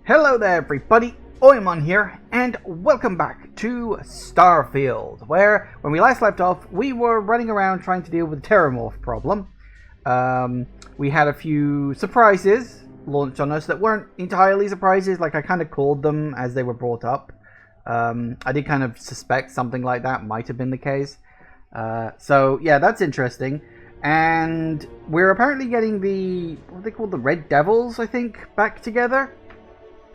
Hello there everybody, Oimon here, and welcome back to Starfield, where, when we last left off, we were running around trying to deal with the Terrormorph problem. We had a few surprises launched on us that weren't entirely surprises, like I kind of called them as they were brought up. I did kind of suspect something like that might have been the case. So yeah, that's interesting. And we're apparently getting the, what are they called, the Red Devils, I think, back together.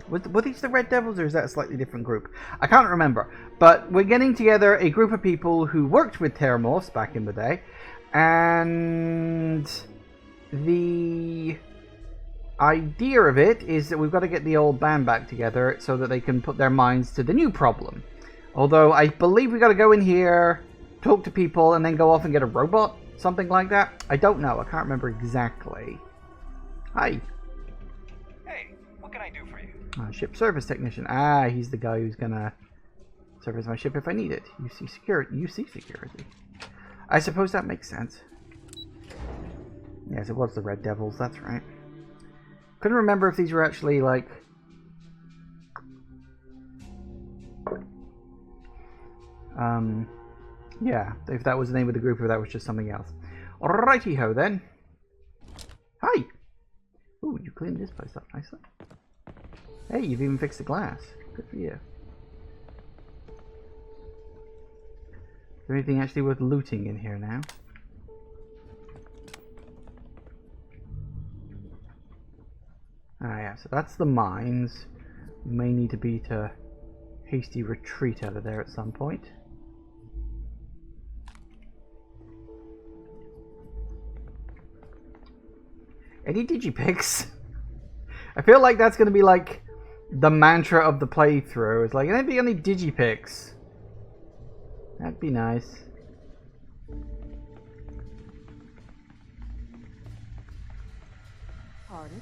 Were these the Red Devils, or is that a slightly different group? I can't remember. But we're getting together a group of people who worked with Terrormorphs back in the day. And the idea of it is that we've got to get the old band back together so that they can put their minds to the new problem. Although I believe we've got to go in here, talk to people, and then go off and get a robot. Something like that. I don't know. I can't remember exactly. Hi. Hey, what can I do for you? Ship service technician. Ah, he's the guy who's gonna service my ship if I need it. UC security. I suppose that makes sense. Yes, it was the Red Devils. That's right. Couldn't remember if these were actually like. Yeah, if that was the name of the group or that was just something else. Alrighty ho then. Hi. Ooh, you cleaned this place up nicely. Hey, you've even fixed the glass. Good for you. Is there anything actually worth looting in here now? Ah yeah, so that's the mines. We may need to beat a hasty retreat out of there at some point. Any digipics? I feel like that's going to be like the mantra of the playthrough. It's like, anybody got any digipics? That'd be nice. Pardon?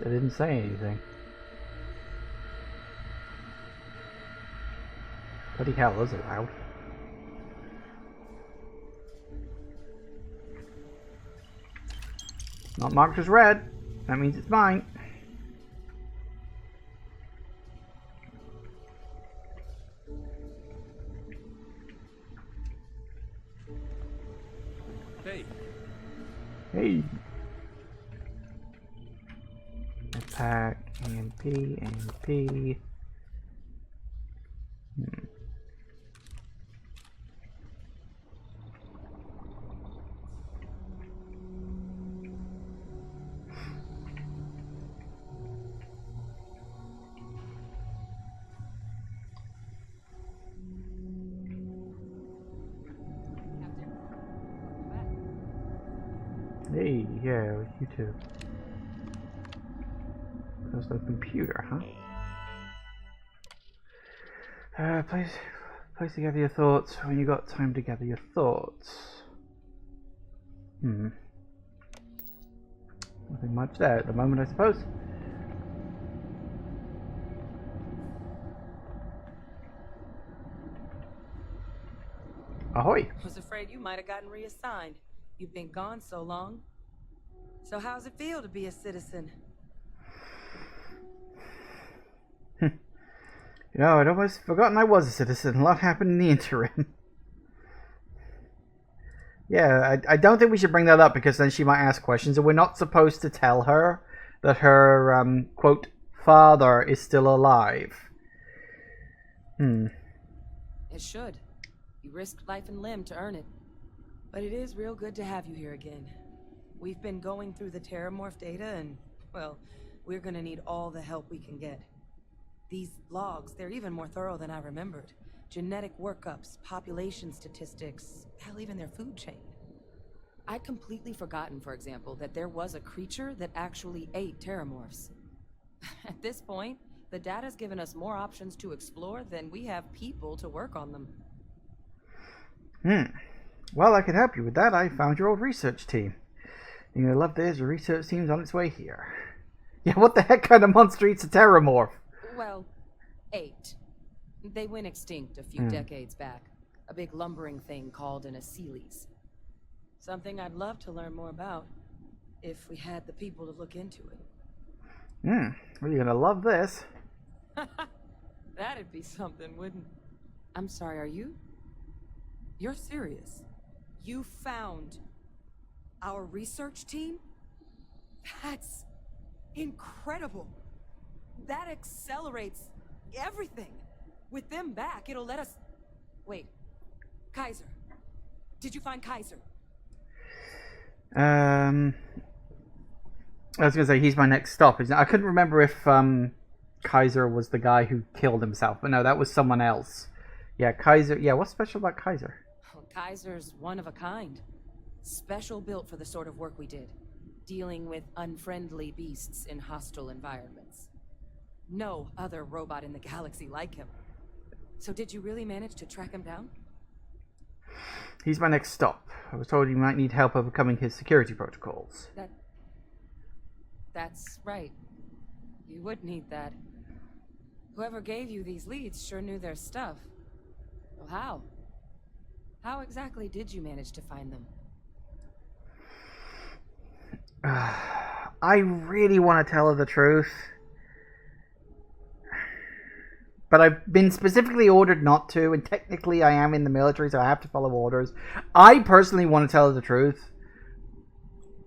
They didn't say anything. Bloody hell, those are loud. Not marked as red. That means it's mine. Hey. Hey. Attack, AMP. Hey, yeah, you too. That's the computer, huh? Place to gather your thoughts when you got time to gather your thoughts. Nothing much there at the moment, I suppose. Ahoy! Was afraid you might have gotten reassigned. You've been gone so long. So how's it feel to be a citizen? You know, I'd almost forgotten I was a citizen. A lot happened in the interim. Yeah, I don't think we should bring that up because then she might ask questions, and we're not supposed to tell her that her, quote, father is still alive. It should. You risked life and limb to earn it. But it is real good to have you here again. We've been going through the Terrormorph data and, well, we're gonna need all the help we can get. These logs, they're even more thorough than I remembered. Genetic workups, population statistics, hell, even their food chain. I'd completely forgotten, for example, that there was a creature that actually ate Terrormorphs. At this point, the data's given us more options to explore than we have people to work on them. Well, I can help you with that. I found your old research team. You're gonna love this. Your research team's on its way here. Yeah, what the heck kind of monster eats a Terrormorph? Well, 8. They went extinct a few decades back. A big lumbering thing called an escalate. Something I'd love to learn more about. if we had the people to look into it. Well, you're gonna love this. That'd be something, wouldn't it? I'm sorry, are you? You're serious? You found our research team? That's incredible. That accelerates everything. With them back, it'll let us... Wait. Kaiser. Did you find Kaiser? I was gonna say he's my next stop. I couldn't remember if Kaiser was the guy who killed himself, but no, that was someone else. Yeah, Kaiser. Yeah, what's special about Kaiser? Well, Kaiser's one of a kind. Special built for the sort of work we did. Dealing with unfriendly beasts in hostile environments. No other robot in the galaxy like him. So did you really manage to track him down? He's my next stop. I was told he might need help overcoming his security protocols. That's right. You would need that. Whoever gave you these leads sure knew their stuff. Well, how? How exactly did you manage to find them? I really want to tell her the truth. But I've been specifically ordered not to, and technically I am in the military, so I have to follow orders. I personally want to tell her the truth,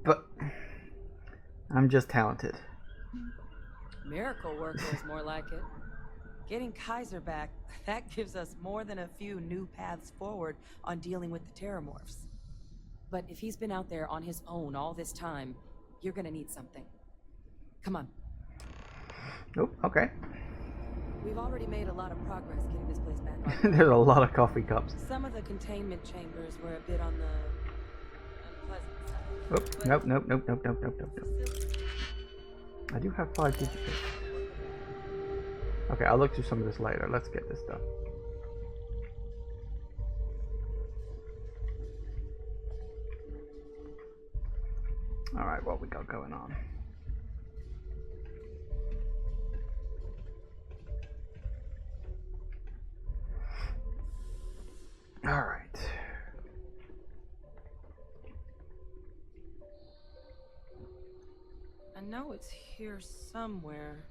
but I'm just talented. Miracle worker is more like it. Getting Kaiser back, that gives us more than a few new paths forward on dealing with the Terrormorphs. But if he's been out there on his own all this time, you're gonna need something. Come on. Oh, okay. We've already made a lot of progress getting this place back on. There's a lot of coffee cups. Some of the containment chambers were a bit on the unpleasant side. Nope. I do have 5 digits. Okay, I'll look through some of this later. Let's get this done. Alright, what we got going on? Alright. I know it's here somewhere.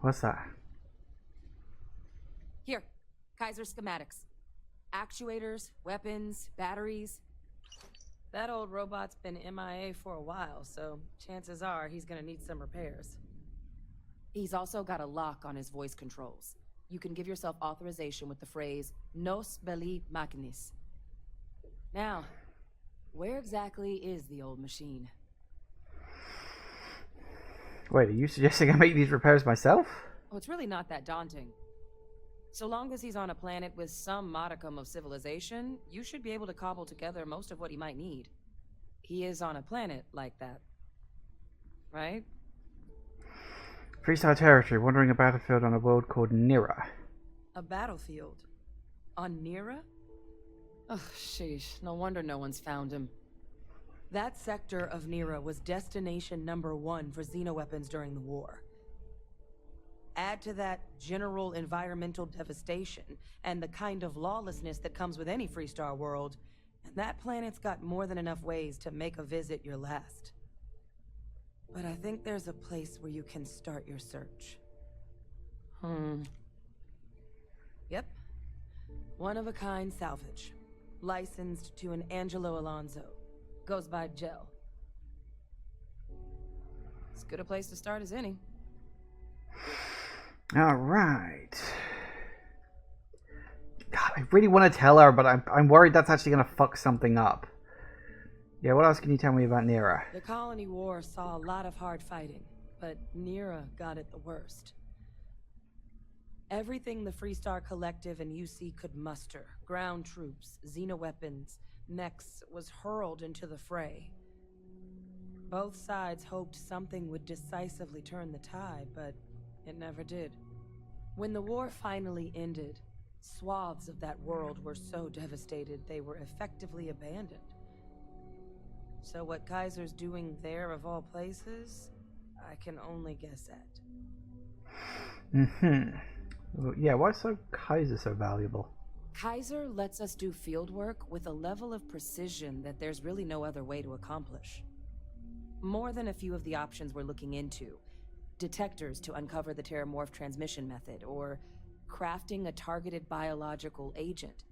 What's that? Here, Kaiser schematics. Actuators, weapons, batteries. That old robot's been MIA for a while, so chances are he's gonna need some repairs. He's also got a lock on his voice controls. You can give yourself authorization with the phrase, Nos belli machinis. Now, where exactly is the old machine? Wait, are you suggesting I make these repairs myself? Oh, it's really not that daunting. So long as he's on a planet with some modicum of civilization, you should be able to cobble together most of what he might need. He is on a planet like that. Right? Freestar territory, wandering a battlefield on a world called Nira. A battlefield? On Nira? Oh, sheesh. No wonder no one's found him. That sector of Nira was destination #1 for xenoweapons during the war. Add to that general environmental devastation and the kind of lawlessness that comes with any Freestar world, and that planet's got more than enough ways to make a visit your last. But I think there's a place where you can start your search. Yep. One-of-a-kind salvage. Licensed to an Angelo Alonso. Goes by Gel. As good a place to start as any. Alright. God, I really want to tell her, but I'm worried that's actually going to fuck something up. Yeah, what else can you tell me about Nira? The Colony War saw a lot of hard fighting, but Nira got it the worst. Everything the Freestar Collective and UC could muster, ground troops, xenoweapons, mechs, was hurled into the fray. Both sides hoped something would decisively turn the tide, but it never did. When the war finally ended, swaths of that world were so devastated they were effectively abandoned. So what Kaiser's doing there of all places, I can only guess at. Well, yeah, why is Kaiser so valuable? Kaiser lets us do field work with a level of precision that there's really no other way to accomplish. More than a few of the options we're looking into. Detectors to uncover the Terrormorph transmission method, or crafting a targeted biological agent.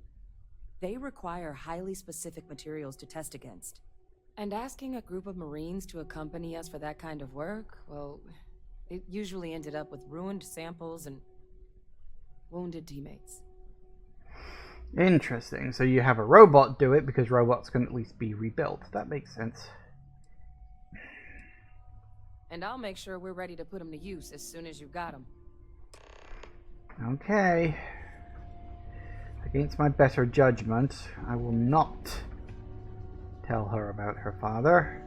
They require highly specific materials to test against. And asking a group of Marines to accompany us for that kind of work, well, it usually ended up with ruined samples and wounded teammates. Interesting. So you have a robot do it because robots can at least be rebuilt. That makes sense. And I'll make sure we're ready to put them to use as soon as you've got them. Okay. Against my better judgment, I will not tell her about her father.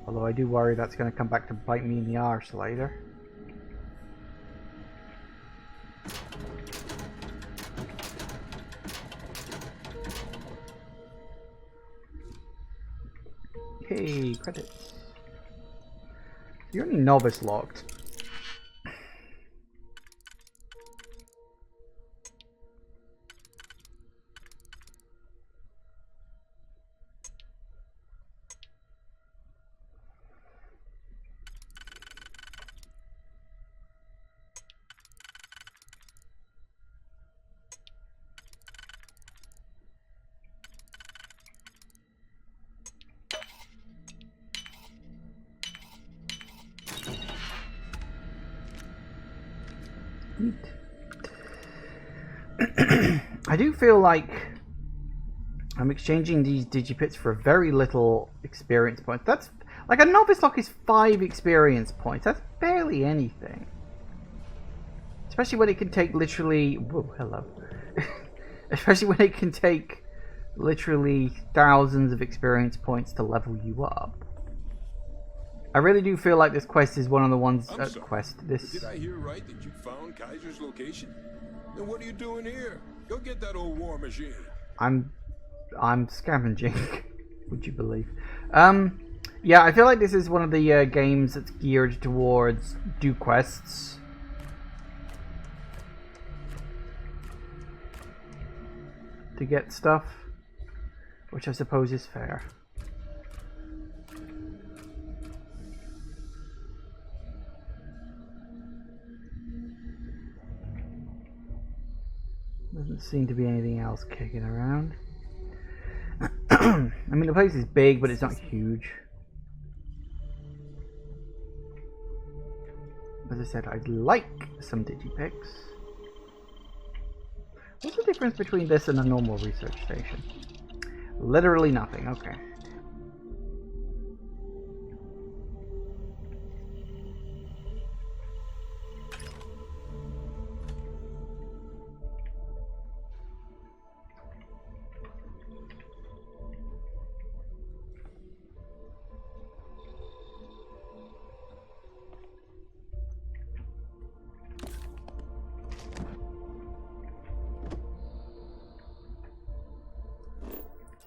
Although I do worry that's going to come back to bite me in the arse later. Okay, credits. You're only novice locked. I do feel like I'm exchanging these digipits for very little experience points. That's like a novice lock is 5 experience points. That's barely anything. Especially when it can take literally... Whoa, hello. Especially when it can take literally thousands of experience points to level you up. I really do feel like this quest is one of the ones... Did I hear right that you found Kaiser's location? Then what are you doing here? Go get that old war machine. I'm scavenging, would you believe? Yeah, I feel like this is one of the games that's geared towards do quests. To get stuff, which I suppose is fair. Doesn't seem to be anything else kicking around. I mean, the place is big, but it's not huge. As I said, I'd like some digipicks. What's the difference between this and a normal research station? Literally nothing, okay.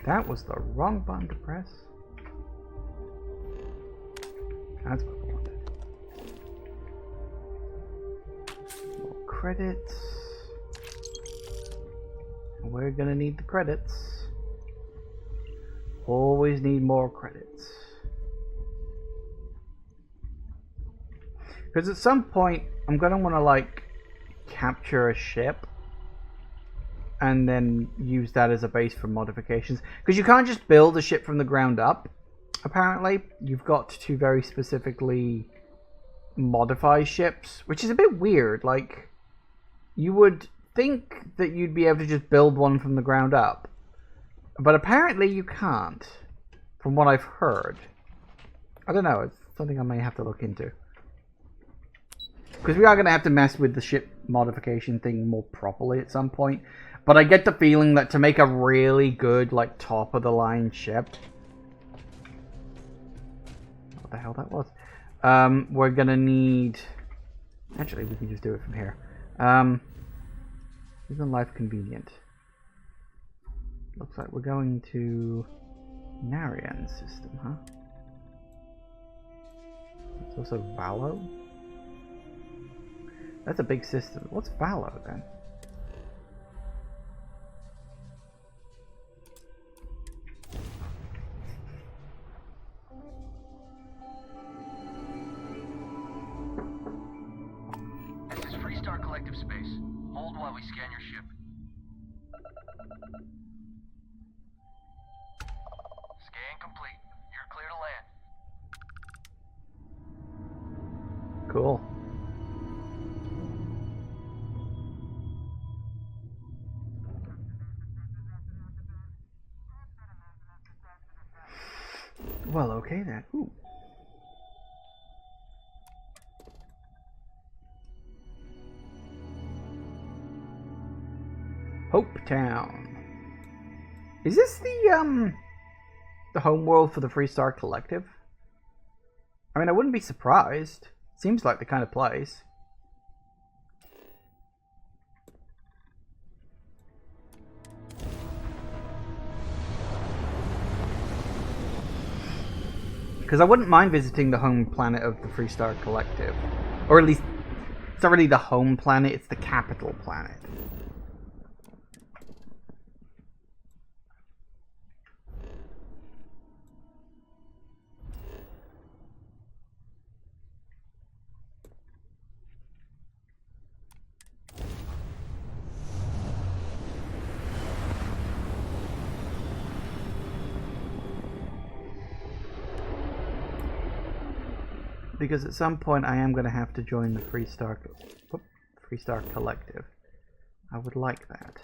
That was the wrong button to press. That's what I wanted. More credits. We're gonna need the credits. Always need more credits. Because at some point, I'm gonna want to like capture a ship and then use that as a base for modifications. Because you can't just build a ship from the ground up, apparently. You've got to very specifically modify ships, which is a bit weird. Like, you would think that you'd be able to just build one from the ground up. But apparently you can't, from what I've heard. I don't know, it's something I may have to look into. Because we are going to have to mess with the ship modification thing more properly at some point. But I get the feeling that to make a really good, like, top-of-the-line ship... What the hell that was? We're going to need... Actually, we can just do it from here. Isn't life convenient? Looks like we're going to... Narian system, huh? It's also Valo? That's a big system. What's Valo, then? while we scan your ship. Scan complete. You're clear to land. Cool. Well, okay then. Ooh. Hope Town. Is this the home world for the Freestar Collective? I mean, I wouldn't be surprised. Seems like the kind of place. Because I wouldn't mind visiting the home planet of the Freestar Collective. Or at least, it's not really the home planet, it's the capital planet. Because at some point I am going to have to join the Freestar Collective. I would like that.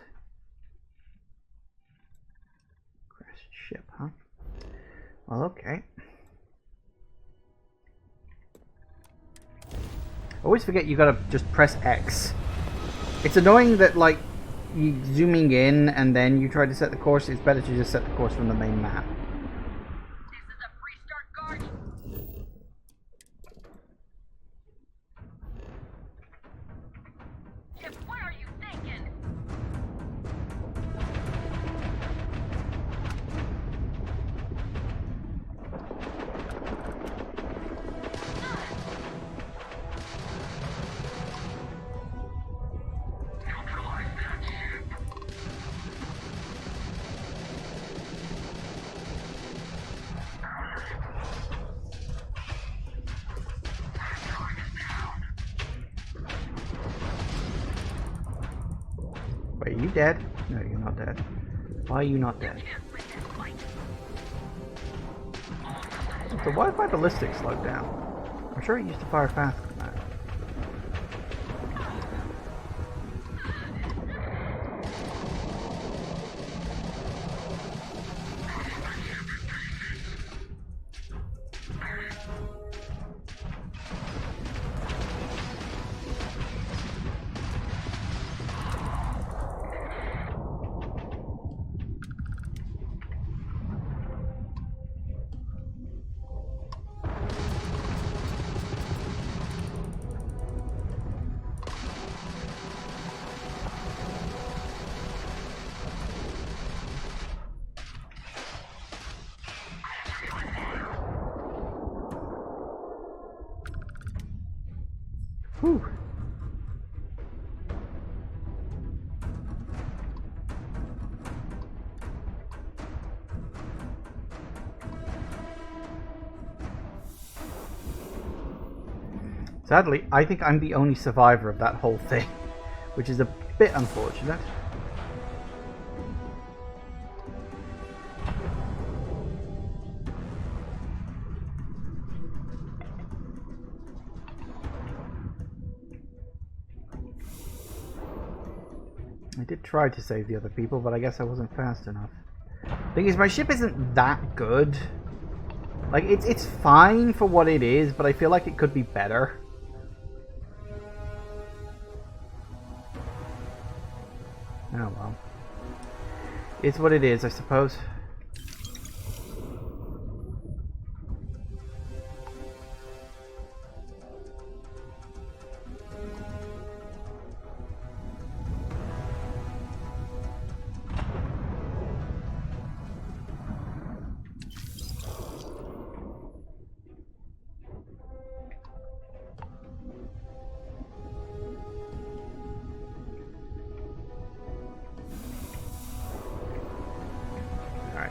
Crashed ship, huh? Well, okay. I always forget you gotta just press X. It's annoying that, like, you zooming in and then you try to set the course. It's better to just set the course from the main map. This is a Freestar Guardian. Chip, what are you thinking? Neutralize that ship. Wait, are you dead? No, you're not dead. Why are you not dead? The Wi-Fi ballistics slowed down. I'm sure it used to fire faster than that. Whew. Sadly, I think I'm the only survivor of that whole thing, which is a bit unfortunate. I did try to save the other people, but I guess I wasn't fast enough. Thing is, my ship isn't that good. Like, it's fine for what it is, but I feel like it could be better. Oh well. It's what it is, I suppose.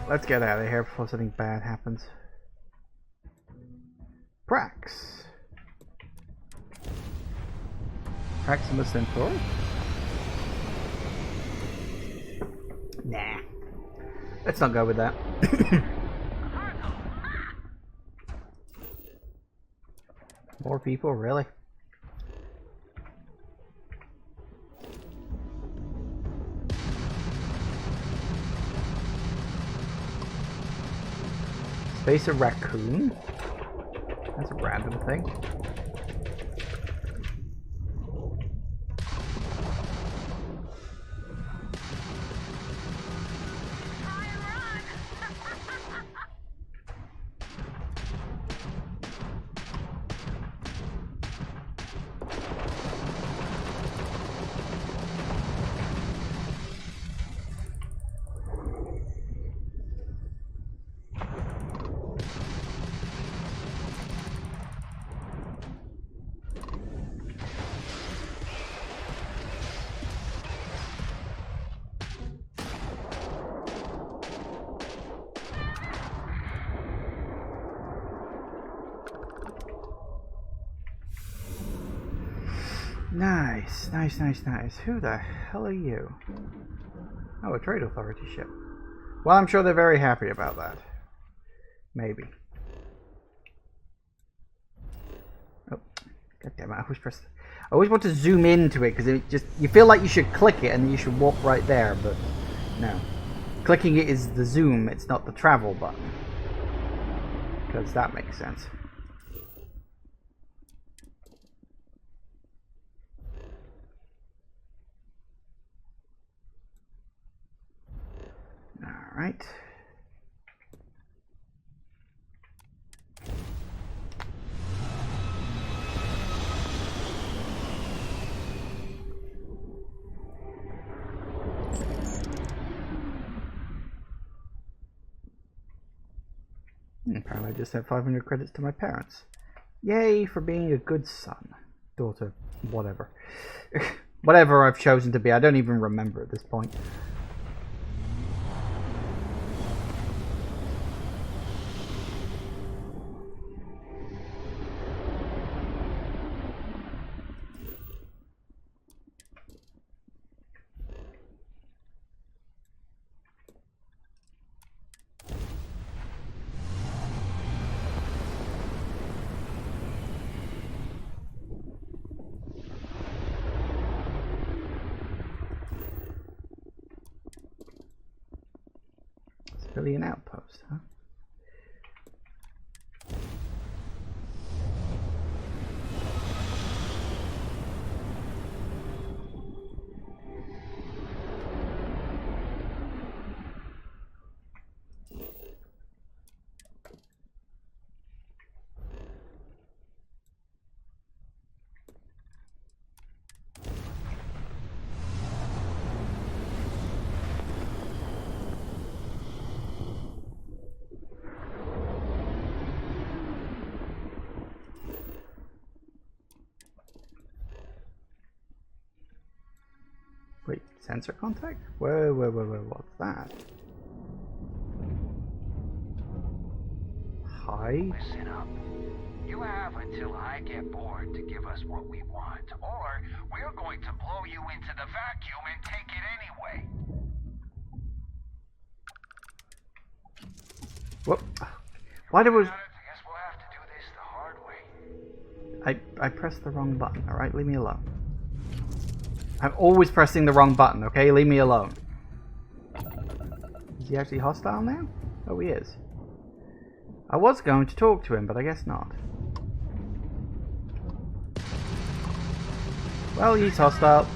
Let's get out of here before something bad happens. Prax. Praximus Centauri? Nah. Let's not go with that. More people, really? Space a raccoon? That's a random thing. Nice, nice, nice, nice. Who the hell are you? Oh, a trade authority ship. Well, I'm sure they're very happy about that. Maybe. Oh, god damn it! I always want to zoom into it because it you feel like you should click it and you should walk right there, but no. Clicking it is the zoom. It's not the travel button. Because that makes sense. Alright. Apparently I just sent 500 credits to my parents. Yay for being a good son. Daughter. Whatever. Whatever I've chosen to be. I don't even remember at this point. Civilian outpost, huh? Wait, sensor contact? Whoa, whoa, whoa, whoa, what's that? Hi? Listen up. You have until I get bored to give us what we want, or we're going to blow you into the vacuum and take it anyway. Whoop. Why did I guess we'll have to do this the hard way. I pressed the wrong button, alright? Leave me alone. I'm always pressing the wrong button, okay? Leave me alone. Is he actually hostile now? Oh, he is. I was going to talk to him, but I guess not. Well, he's hostile.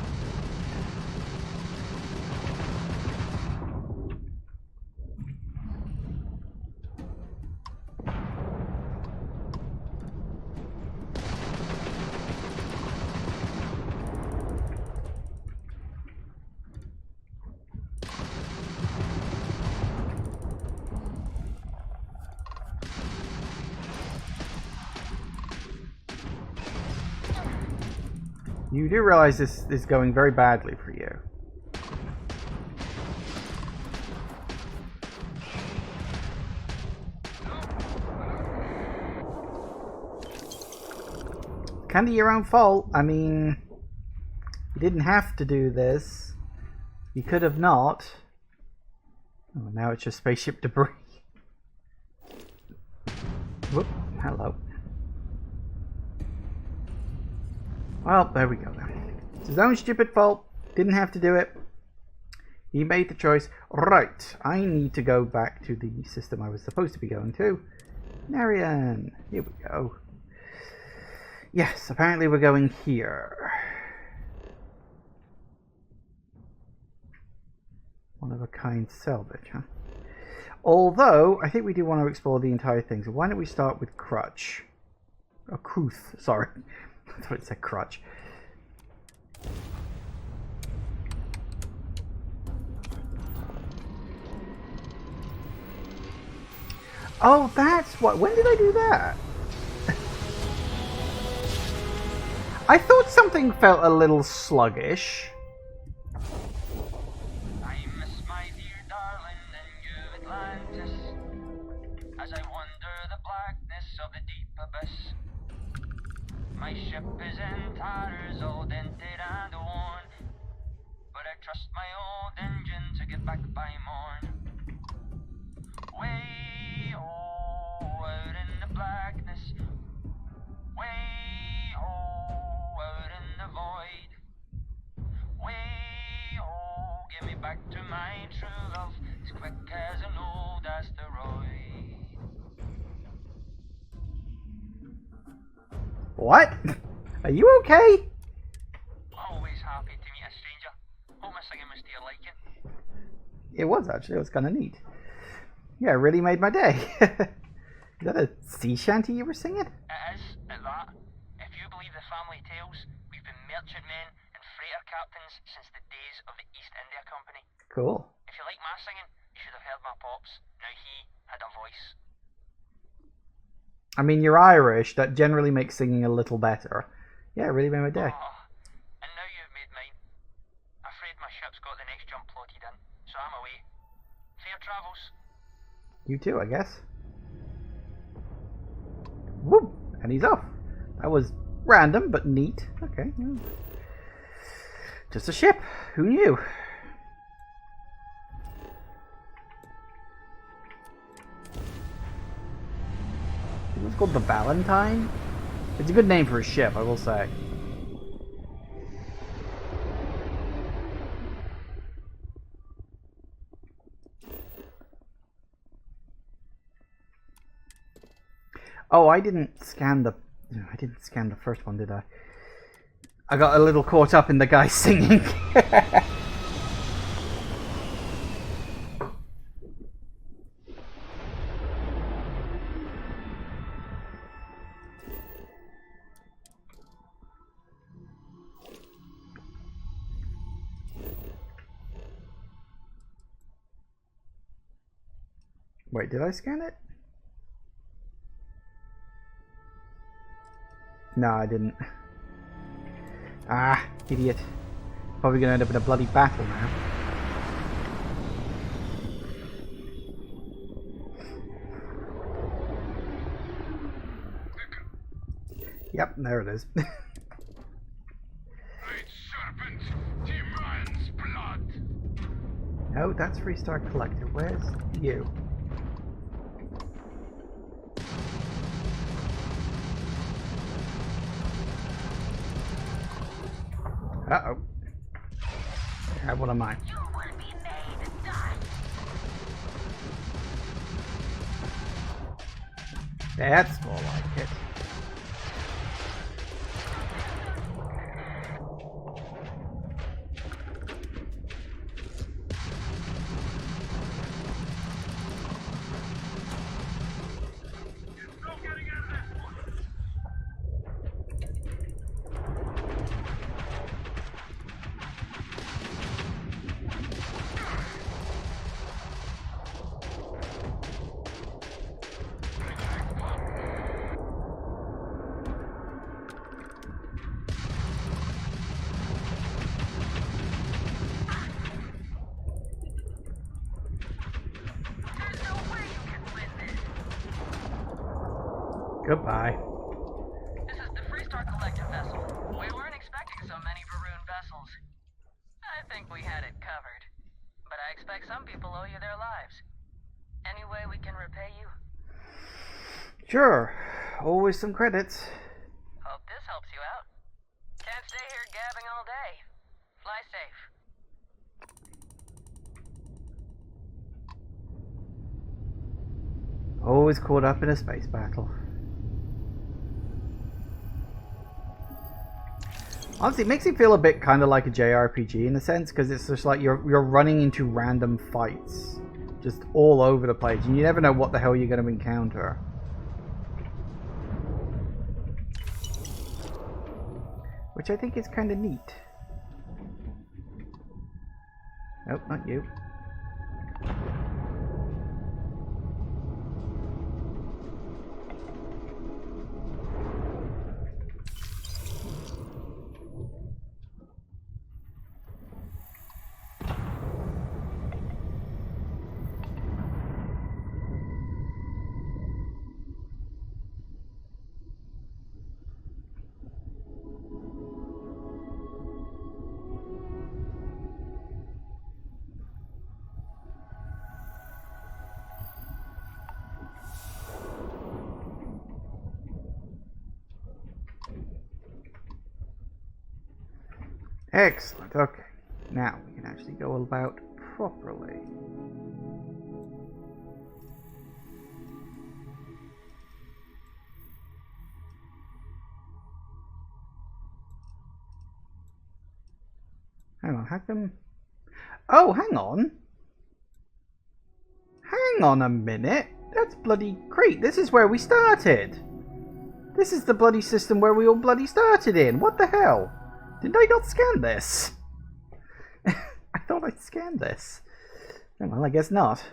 You do realize this is going very badly for you. Kinda your own fault. I mean, you didn't have to do this. You could have not. Oh, now it's just spaceship debris. Whoop, hello. Well, there we go then. It's his own stupid fault. Didn't have to do it. He made the choice. Right, I need to go back to the system I was supposed to be going to. Marion, here we go. Yes, apparently we're going here. One of a kind salvage, huh? Although, I think we do want to explore the entire thing. So why don't we start with Crutch? Oh, Kruth, sorry. I thought it said Crutch. Oh, that's what. When did I do that? I thought something felt a little sluggish. I miss my dear darling and you Atlantis, as I wander the blackness of the deep abyss. My ship is in tatters, all dented and worn, but I trust my old engine to get back by morn. Way oh, out in the blackness, way oh, out in the void. Way oh, give me back to my true love, as quick as an old asteroid. What? Are you okay? Always happy to meet a stranger. Hope my singing was to your liking. It was actually. It was kind of neat. Yeah, it really made my day. Is that a sea shanty you were singing? It is, at that. If you believe the family tales, we've been merchantmen and freighter captains since the days of the East India Company. Cool. If you like my singing, you should have heard my pops. Now he had a voice. I mean, you're Irish. That generally makes singing a little better. Yeah, it really made my day. Oh, and now you've made mine. Afraid my ship's got the next jump plotted in, so I'm away. Fair travels. You too, I guess. Whoop! And he's off. That was random, but neat. Okay. Just a ship. Who knew? It was called the Valentine. It's a good name for a ship, I will say. Oh, I didn't scan the first one, did I? I got a little caught up in the guy singing. Wait, did I scan it? No, I didn't. Ah, idiot. Probably gonna end up in a bloody battle now. Yep, there it is. Great serpent demands blood. No, that's Restart Collector. Where's you? Uh-oh. What am I? You will be made dust. That's more like it. Goodbye. This is the Freestar Collective vessel. We weren't expecting so many Varun vessels. I think we had it covered. But I expect like some people owe you their lives. Any way we can repay you? Sure. Always some credits. Hope this helps you out. Can't stay here gabbing all day. Fly safe. Always caught up in a space battle. Honestly, it makes me feel a bit kind of like a JRPG in a sense, because it's just like you're running into random fights just all over the place, and you never know what the hell you're going to encounter. Which I think is kind of neat. Nope, not you. Excellent, okay. Now we can actually go about properly. Hang on, how come... Oh, hang on! Hang on a minute! That's bloody great! This is where we started! This is the bloody system where we all bloody started in! What the hell? Did I not scan this? I thought I scanned this. Oh, well, I guess not.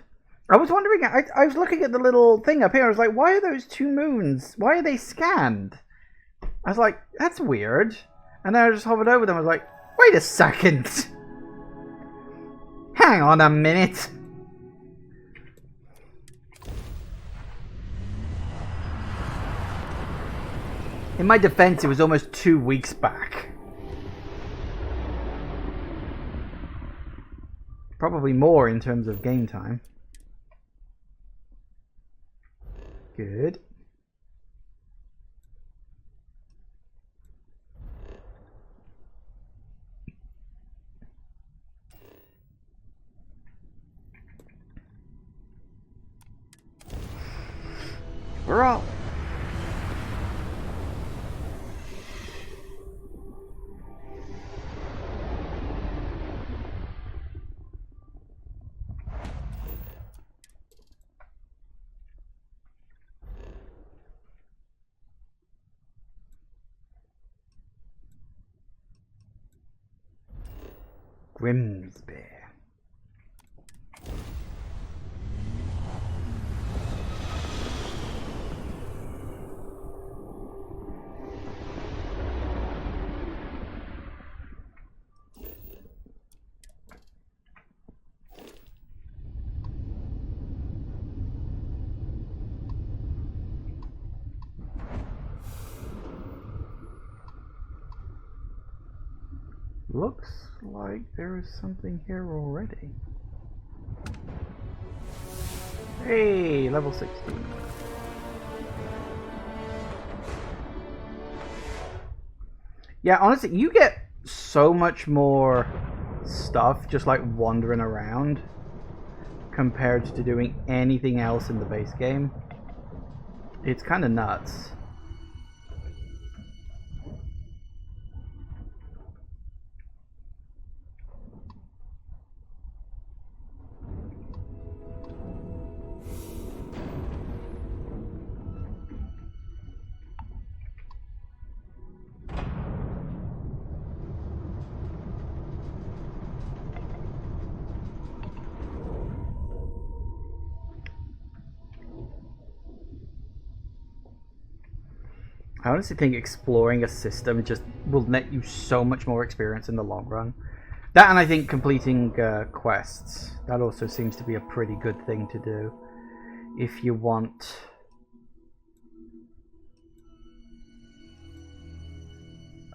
I was wondering, I was looking at the little thing up here, I was like, why are those two moons? Why are they scanned? I was like, that's weird. And then I just hovered over them, I was like, wait a second! Hang on a minute! In my defense, it was almost 2 weeks back. Probably more in terms of game time. Good. We're all... Grimsby. Looks like there is something here already. Hey, level 16. Yeah, honestly, you get so much more stuff just like wandering around compared to doing anything else in the base game. It's kind of nuts. I honestly think exploring a system just will net you so much more experience in the long run. That, and I think completing quests. That also seems to be a pretty good thing to do if you want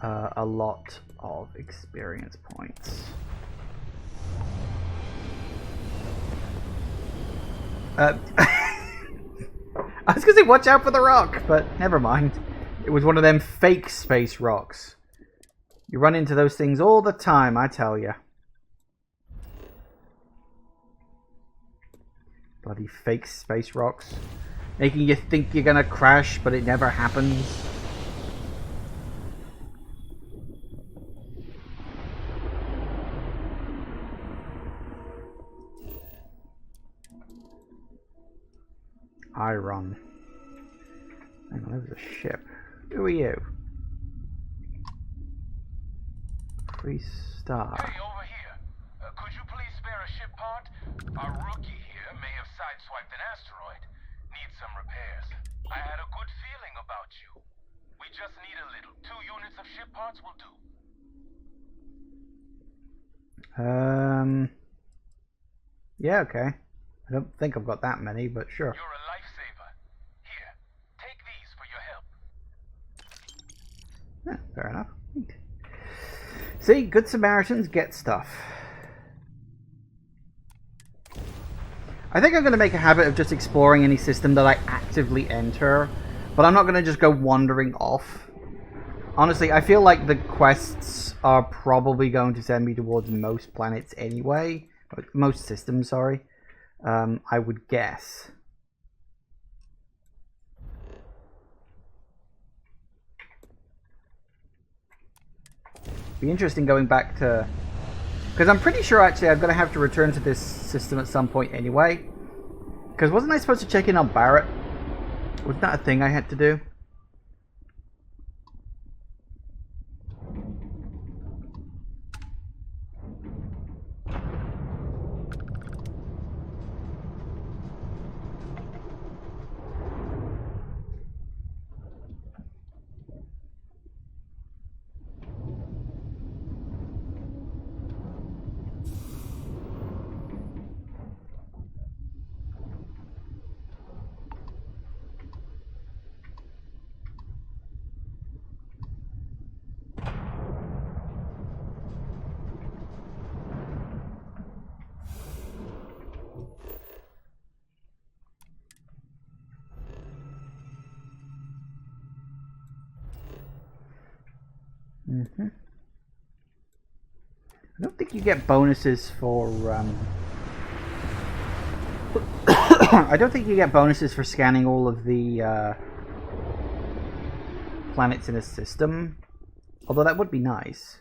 a lot of experience points. I was gonna say watch out for the rock, but never mind. It was one of them fake space rocks. You run into those things all the time, I tell ya. Bloody fake space rocks. Making you think you're gonna crash, but it never happens. I run. Hang on, there's a ship. Who are you? Free star. Hey, over here. Could you please spare a ship part? Our rookie here may have sideswiped an asteroid. Needs some repairs. I had a good feeling about you. We just need a little. 2 units of ship parts will do. Yeah, okay. I don't think I've got that many, but sure. You're a lifesaver. Here, take these for your help. Yeah, fair enough. Neat. See, good Samaritans get stuff. I think I'm going to make a habit of just exploring any system that I actively enter, but I'm not going to just go wandering off. Honestly, I feel like the quests are probably going to send me towards most planets anyway. Most systems, sorry. I would guess. Be interesting going back to... Because I'm pretty sure actually I'm going to have to return to this system at some point anyway. Because wasn't I supposed to check in on Barrett? Wasn't that a thing I had to do? I don't think you get bonuses for I don't think you get bonuses for scanning all of the planets in a system. Although that would be nice.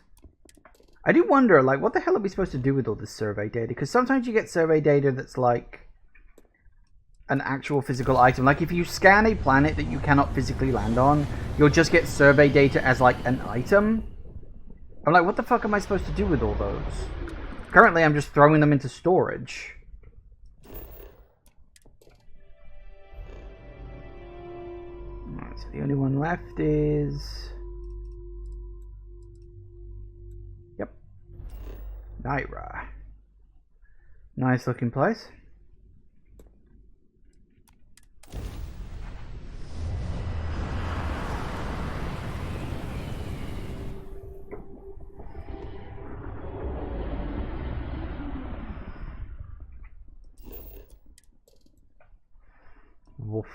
I do wonder, like, what the hell are we supposed to do with all this survey data? Because sometimes you get survey data that's like an actual physical item. Like if you scan a planet that you cannot physically land on, you'll just get survey data as like an item. I'm like, what the fuck am I supposed to do with all those? Currently, I'm just throwing them into storage. Alright, so the only one left is... Yep. Naira. Nice looking place. Woof.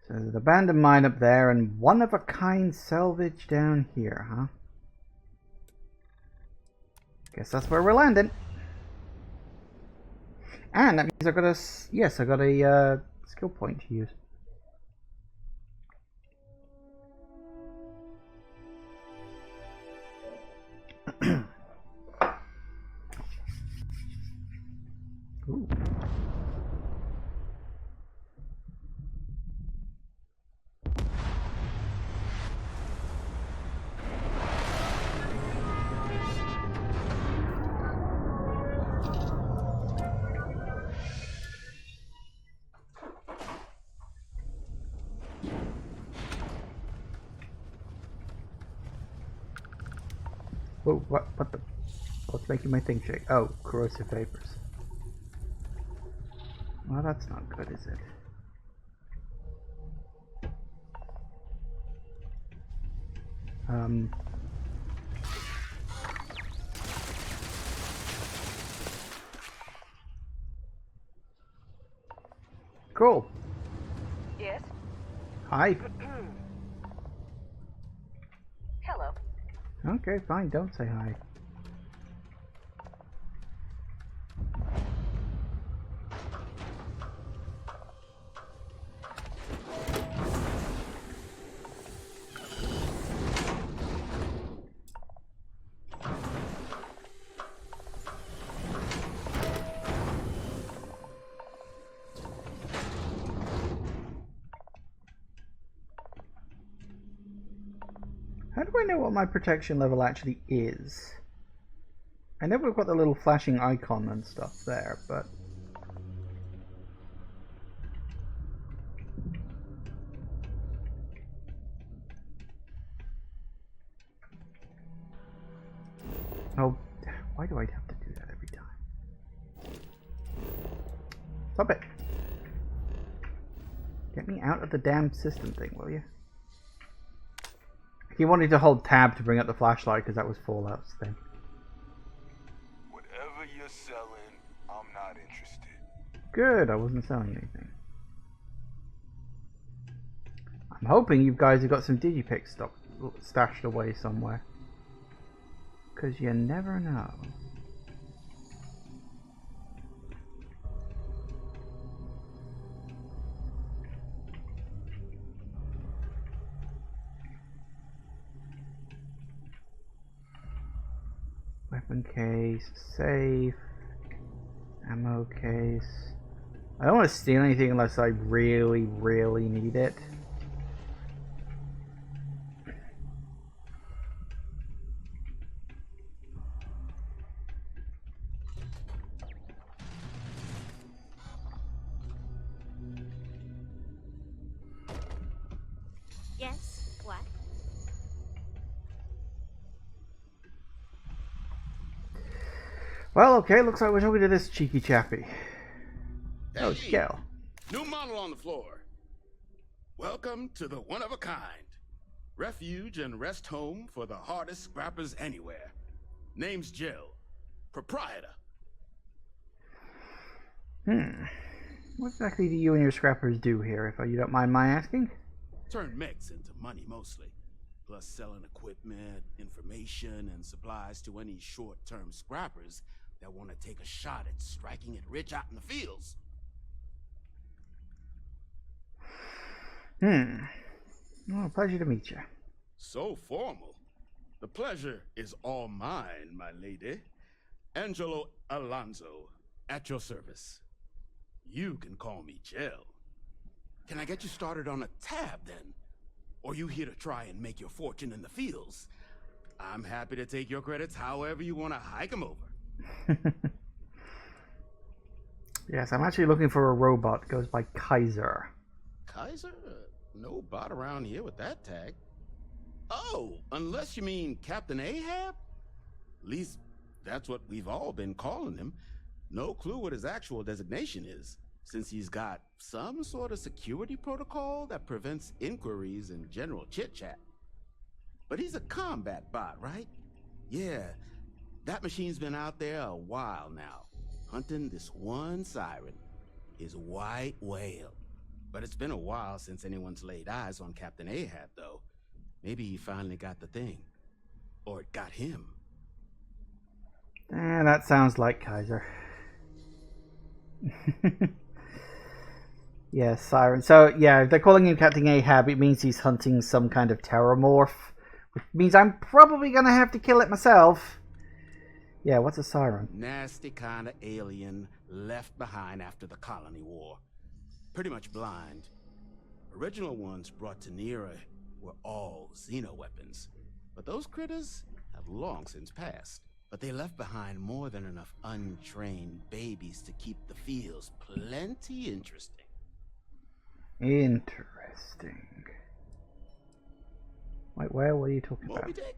So there's an abandoned mine up there and one-of-a-kind salvage down here, huh? Guess that's where we're landing. And that means I've got a... Yes, I got a skill point to use. Ooh. Whoa, what the... What's making my thing shake? Oh, corrosive vapors. Well, that's not good, is it? Cool. Yes? Hi. Hello. Okay, fine. Don't say hi. How do I know what my protection level actually is? I know we've got the little flashing icon and stuff there, but... Oh, why do I have to do that every time? Stop it! Get me out of the damn system thing, will you? He wanted to hold tab to bring up the flashlight because that was Fallout's thing. Whatever you're selling, I'm not interested. Good, I wasn't selling anything. I'm hoping you guys have got some digipicks stashed away somewhere. Because you never know. Weapon case, safe, ammo case. I don't want to steal anything unless I really, really need it. Yes, what? Well, okay, looks like we're talking to this cheeky chappy. Oh, it's Gel. New model on the floor. Welcome to the one-of-a-kind. Refuge and rest home for the hardest scrappers anywhere. Name's Jill. Proprietor. What exactly do you and your scrappers do here, if you don't mind my asking? Turn mechs into money mostly. Plus selling equipment, information, and supplies to any short-term scrappers that want to take a shot at striking it rich out in the fields. Well, pleasure to meet you. So formal. The pleasure is all mine, my lady. Angelo Alonso, at your service. You can call me Jill. Can I get you started on a tab, then? Or you here to try and make your fortune in the fields? I'm happy to take your credits however you want to hike them over. Yes, I'm actually looking for a robot that goes by Kaiser. Kaiser? No bot around here with that tag. Oh, unless you mean Captain Ahab? At least, that's what we've all been calling him. No clue what his actual designation is, since he's got some sort of security protocol that prevents inquiries and general chit-chat. But he's a combat bot, right? Yeah, that machine's been out there a while now, hunting this one siren, his white whale. But it's been a while since anyone's laid eyes on Captain Ahab, though. Maybe he finally got the thing. Or it got him. That sounds like Kaiser. Yeah, Siren. So, yeah, if they're calling him Captain Ahab, it means he's hunting some kind of Terrormorph. Which means I'm probably going to have to kill it myself. Yeah, what's a Siren? Nasty kind of alien left behind after the Colony War. Pretty much blind. Original ones brought to Nera were all xeno-weapons. But those critters have long since passed. But they left behind more than enough untrained babies to keep the fields plenty interesting. Interesting. Wait, what are you talking Moby about? Dick?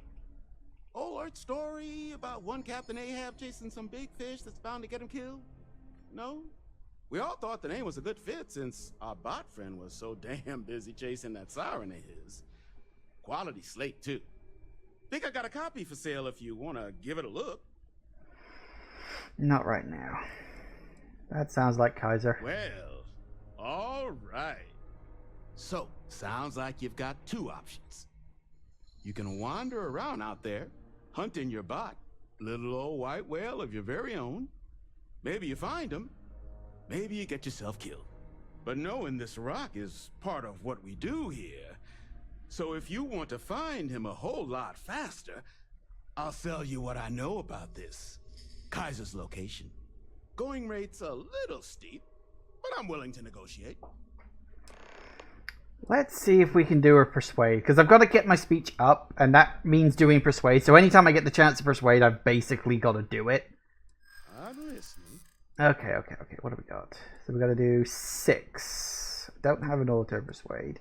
Old Earth story about one Captain Ahab chasing some big fish that's bound to get him killed? No? We all thought the name was a good fit since our bot friend was so damn busy chasing that siren of his. Quality slate, too. Think I got a copy for sale if you want to give it a look. Not right now. That sounds like Kaiser. Well, all All right. So, sounds like you've got two options. You can wander around out there, hunting your bot, little old white whale of your very own. Maybe you find him. Maybe you get yourself killed. But knowing this rock is part of what we do here. So if you want to find him a whole lot faster, I'll sell you what I know about this. Kaiser's location. Going rate's a little steep, but I'm willing to negotiate. Let's see if we can do a persuade, because I've got to get my speech up, and that means doing persuade. So anytime I get the chance to persuade, I've basically got to do it. I'm listening. Okay. What have we got? So we got to do 6. Don't have an auto persuade.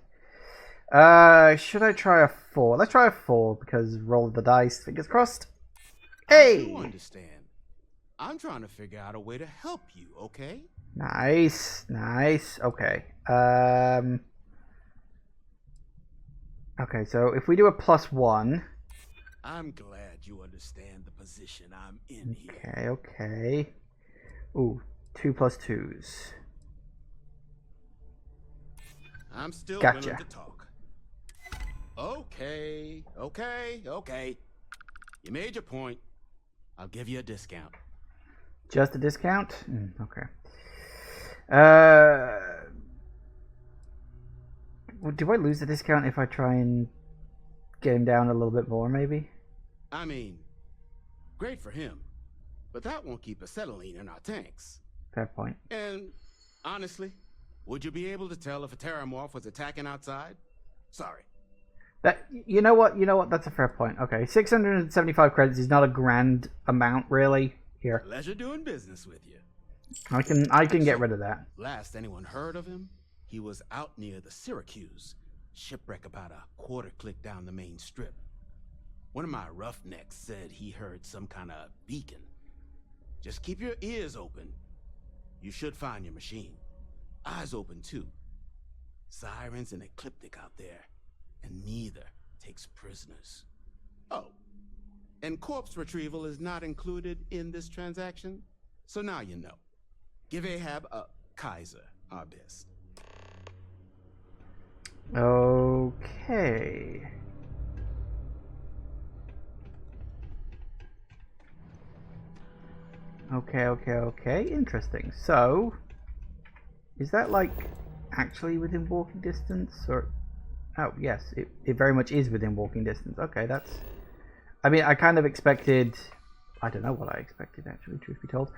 Should I try a 4? Let's try a 4 because roll the dice. Fingers crossed. Hey! You understand? I'm trying to figure out a way to help you, okay? Nice. Okay. Okay, so if we do a +1. I'm glad you understand the position I'm in here. Okay. Ooh, 2 +2s. I'm still Gotcha. willing to talk. Okay. You made your point. I'll give you a discount. Just a discount? Okay. Do I lose the discount if I try and get him down a little bit more, maybe? I mean, great for him, but that won't keep acetylene in our tanks. Fair point. And honestly, would you be able to tell if a Terrormorph was attacking outside? Sorry. You know what? That's a fair point. Okay, 675 credits is not a grand amount, really. Here, Pleasure doing business with you. I can get rid of that. Last anyone heard of him, he was out near the Syracuse, shipwreck about a quarter click down the main strip. One of my roughnecks said he heard some kind of beacon. Just keep your ears open. You should find your machine. Eyes open too. Sirens and ecliptic out there, and neither takes prisoners. Oh, and corpse retrieval is not included in this transaction, so now you know. Give Ahab a Kaiser our best. Okay. Okay. Interesting. So, is that like actually within walking distance, or? Oh yes, it very much is within walking distance. Okay, that's. I mean, I kind of expected. I don't know what I expected actually. Truth be told.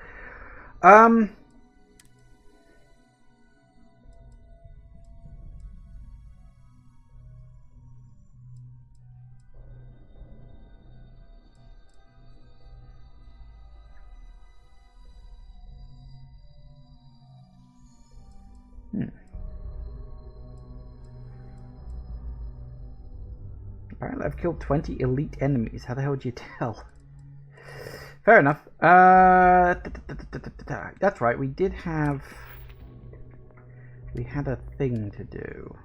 Apparently I've killed 20 elite enemies. How the hell would you tell? Fair enough. That's right, we had a thing to do.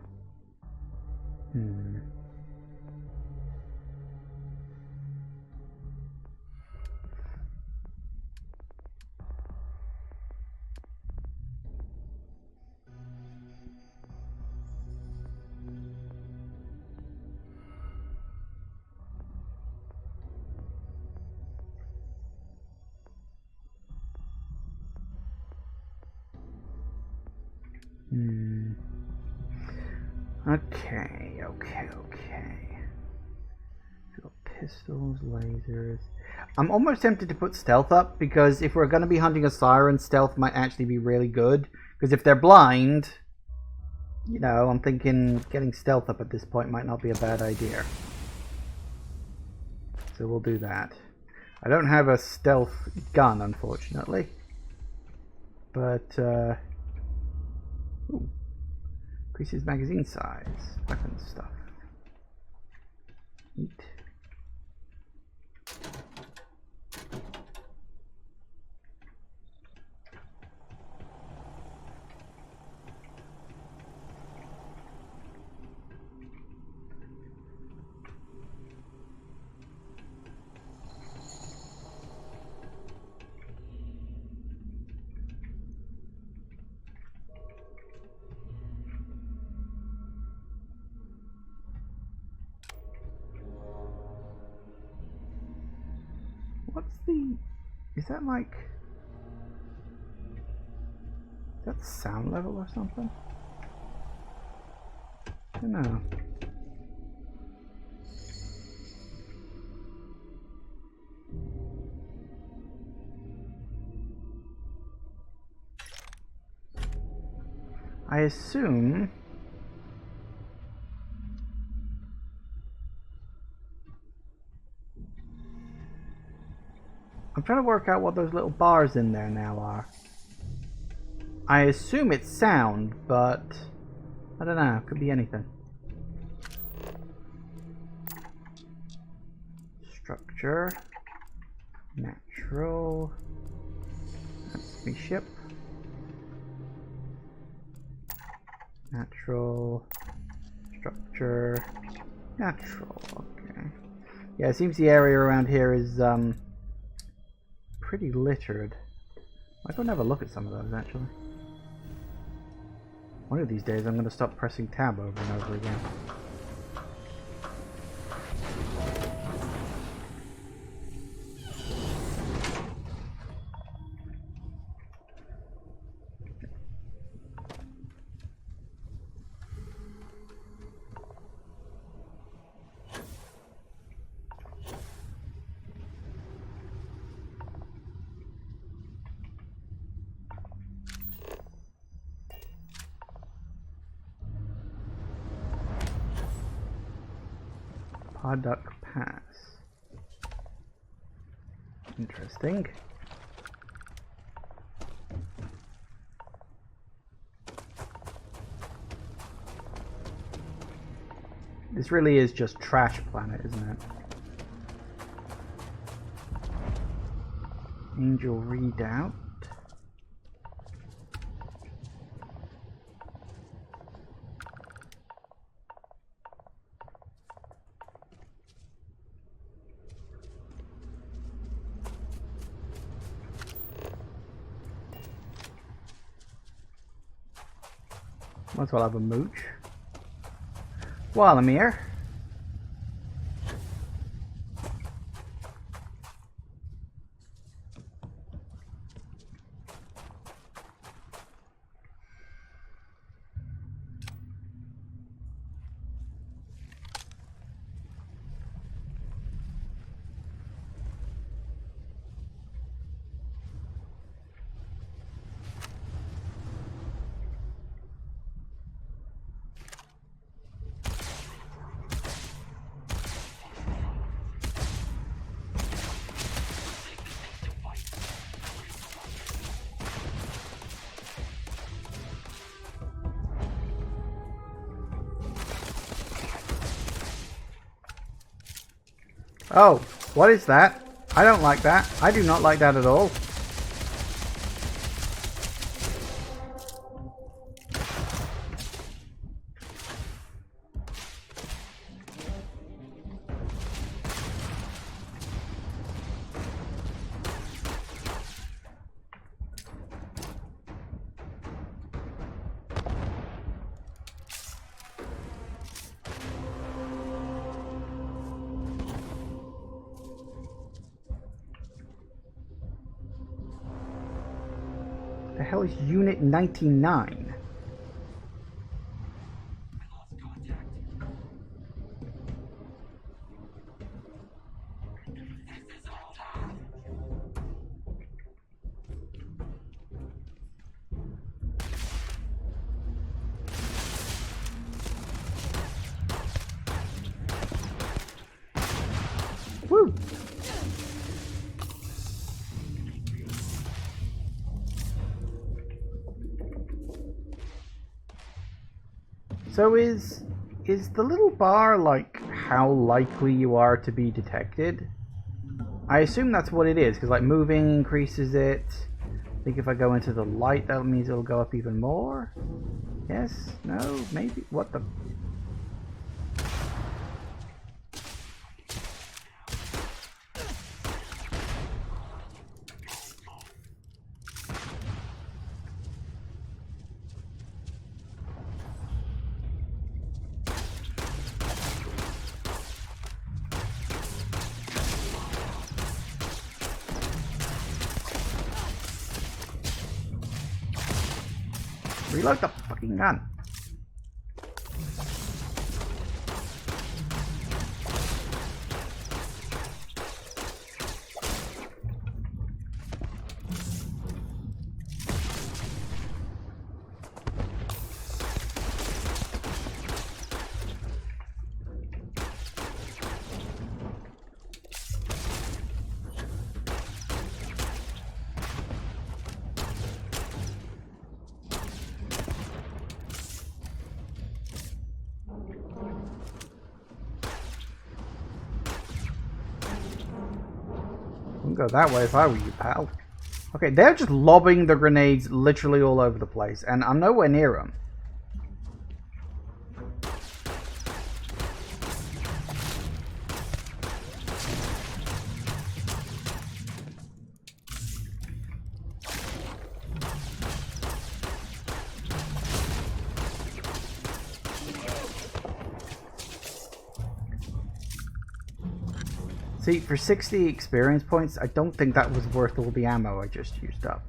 Okay. So pistols, lasers. I'm almost tempted to put stealth up, because if we're going to be hunting a siren, stealth might actually be really good. Because if they're blind, you know, I'm thinking getting stealth up at this point might not be a bad idea. So we'll do that. I don't have a stealth gun, unfortunately. But, ooh. Increases magazine size, weapon stuff. Neat. really... Is that like... Is that sound level or something? I don't know. I assume... I'm trying to work out what those little bars in there now are. I assume it's sound, but I don't know. Could be anything. Structure. Natural. That's me ship. Natural. Structure. Natural. Okay. Yeah, it seems the area around here is pretty littered. I go and have a look at some of those actually. One of these days I'm going to stop pressing tab over and over again. Podduck Pass. Interesting. This really is just Trash Planet, isn't it? Angel Redoubt. Might as well have a mooch while I'm here. Oh, what is that? I don't like that. I do not like that at all. The hell is Unit 99? Woo! So is the little bar like how likely you are to be detected? I assume that's what it is, because like moving increases it. I think if I go into the light, that means it'll go up even more. Yes? No? Maybe? What the... Reload the fucking gun. Wouldn't go that way if I were you, pal. Okay, they're just lobbing the grenades literally all over the place, and I'm nowhere near them. See, for 60 experience points, I don't think that was worth all the ammo I just used up.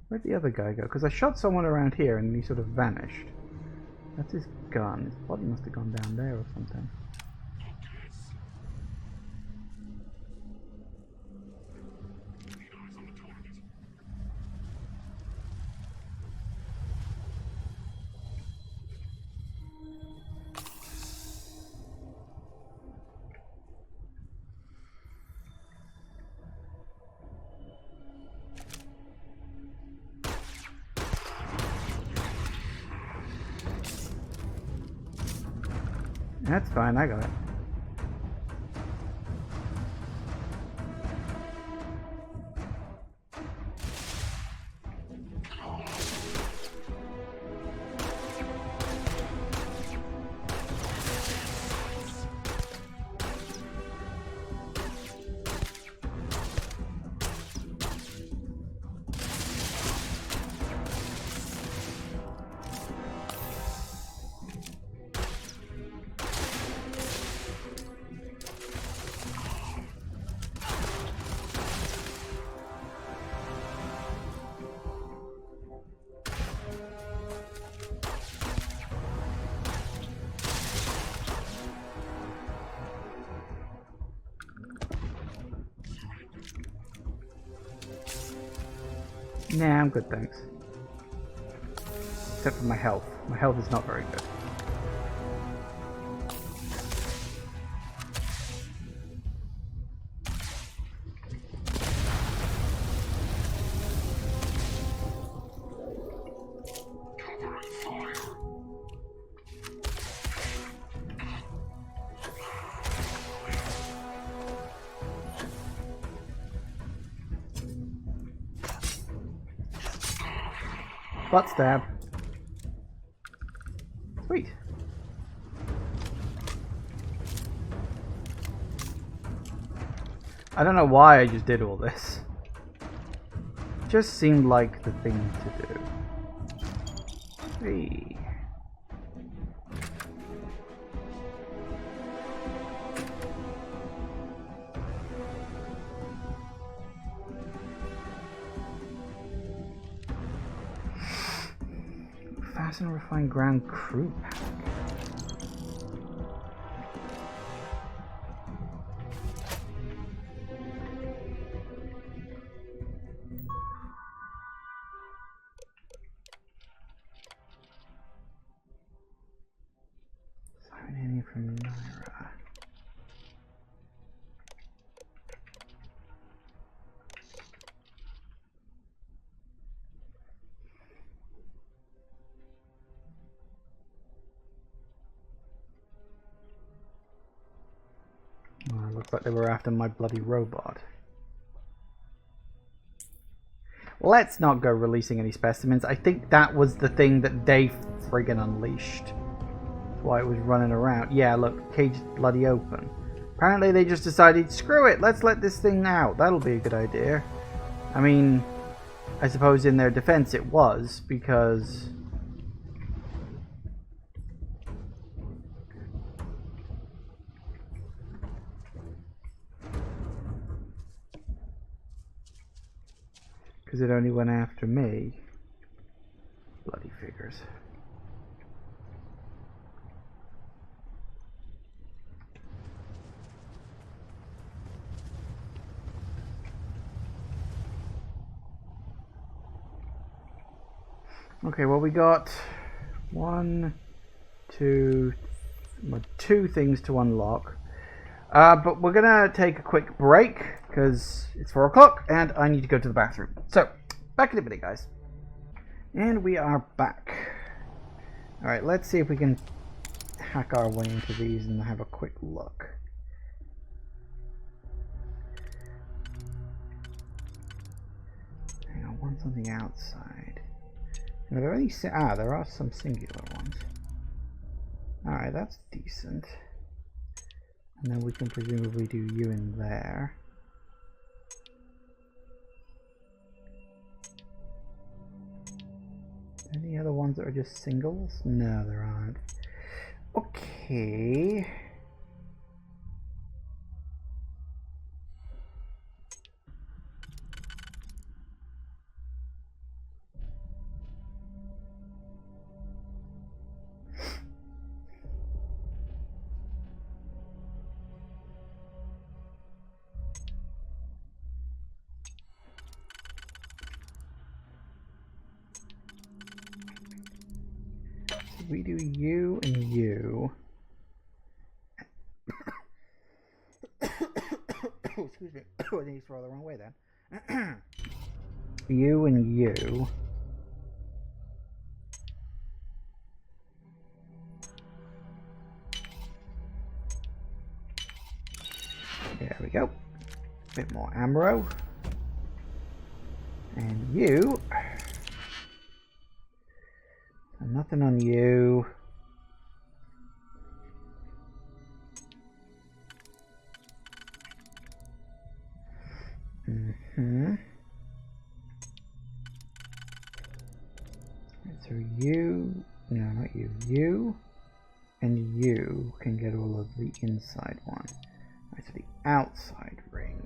Where'd the other guy go? Because I shot someone around here and he sort of vanished. That's his gun. His body must have gone down there or something. That's fine, I got it. Nah, I'm good, thanks. Except for my health. My health is not very good. Butt stab. Sweet. I don't know why I just did all this. It just seemed like the thing to do. Hey. Gas and refined ground crew pack. Siren from Naira. Oh, looks like they were after my bloody robot. Let's not go releasing any specimens. I think that was the thing that they friggin' unleashed. That's why it was running around. Yeah, look, cage is bloody open. Apparently they just decided, screw it, let's let this thing out. That'll be a good idea. I mean, I suppose in their defense it was, because... because it only went after me. Bloody figures. Okay, well we got two things to unlock. But we're gonna take a quick break because it's 4 o'clock and I need to go to the bathroom. So, back in a minute, guys. And we are back. Alright, let's see if we can hack our way into these and have a quick look. Hang on, one's on the outside. Now, there are some singular ones. Alright, that's decent. And then we can presumably do you in there. Any other ones that are just singles? No, there aren't. Okay. We do you and you. Oh, excuse me. I think you throw the wrong way then. You and you. There we go. Bit more ammo. And you. Nothing on you. So you, no, not you. You and you can get all of the inside one. Right, so the outside ring.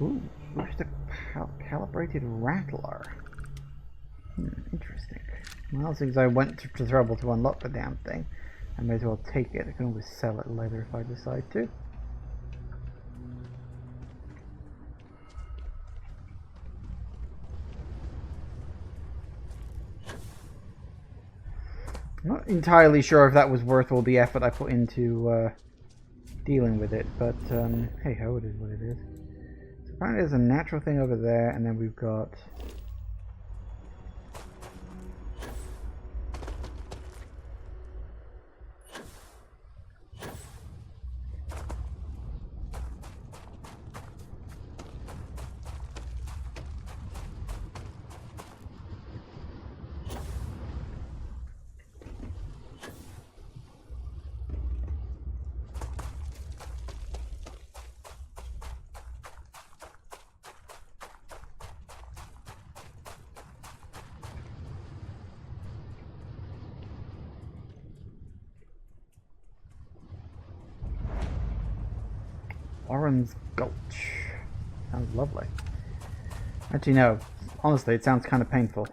Ooh, where's the calibrated rattler? Interesting. Well, since I went to trouble to unlock the damn thing, I may as well take it. I can always sell it later if I decide to. I'm not entirely sure if that was worth all the effort I put into dealing with it, but hey ho, it is what it is. So apparently there's a natural thing over there, and then we've got... Oran's Gulch. Sounds lovely. Actually, no. Honestly, it sounds kind of painful.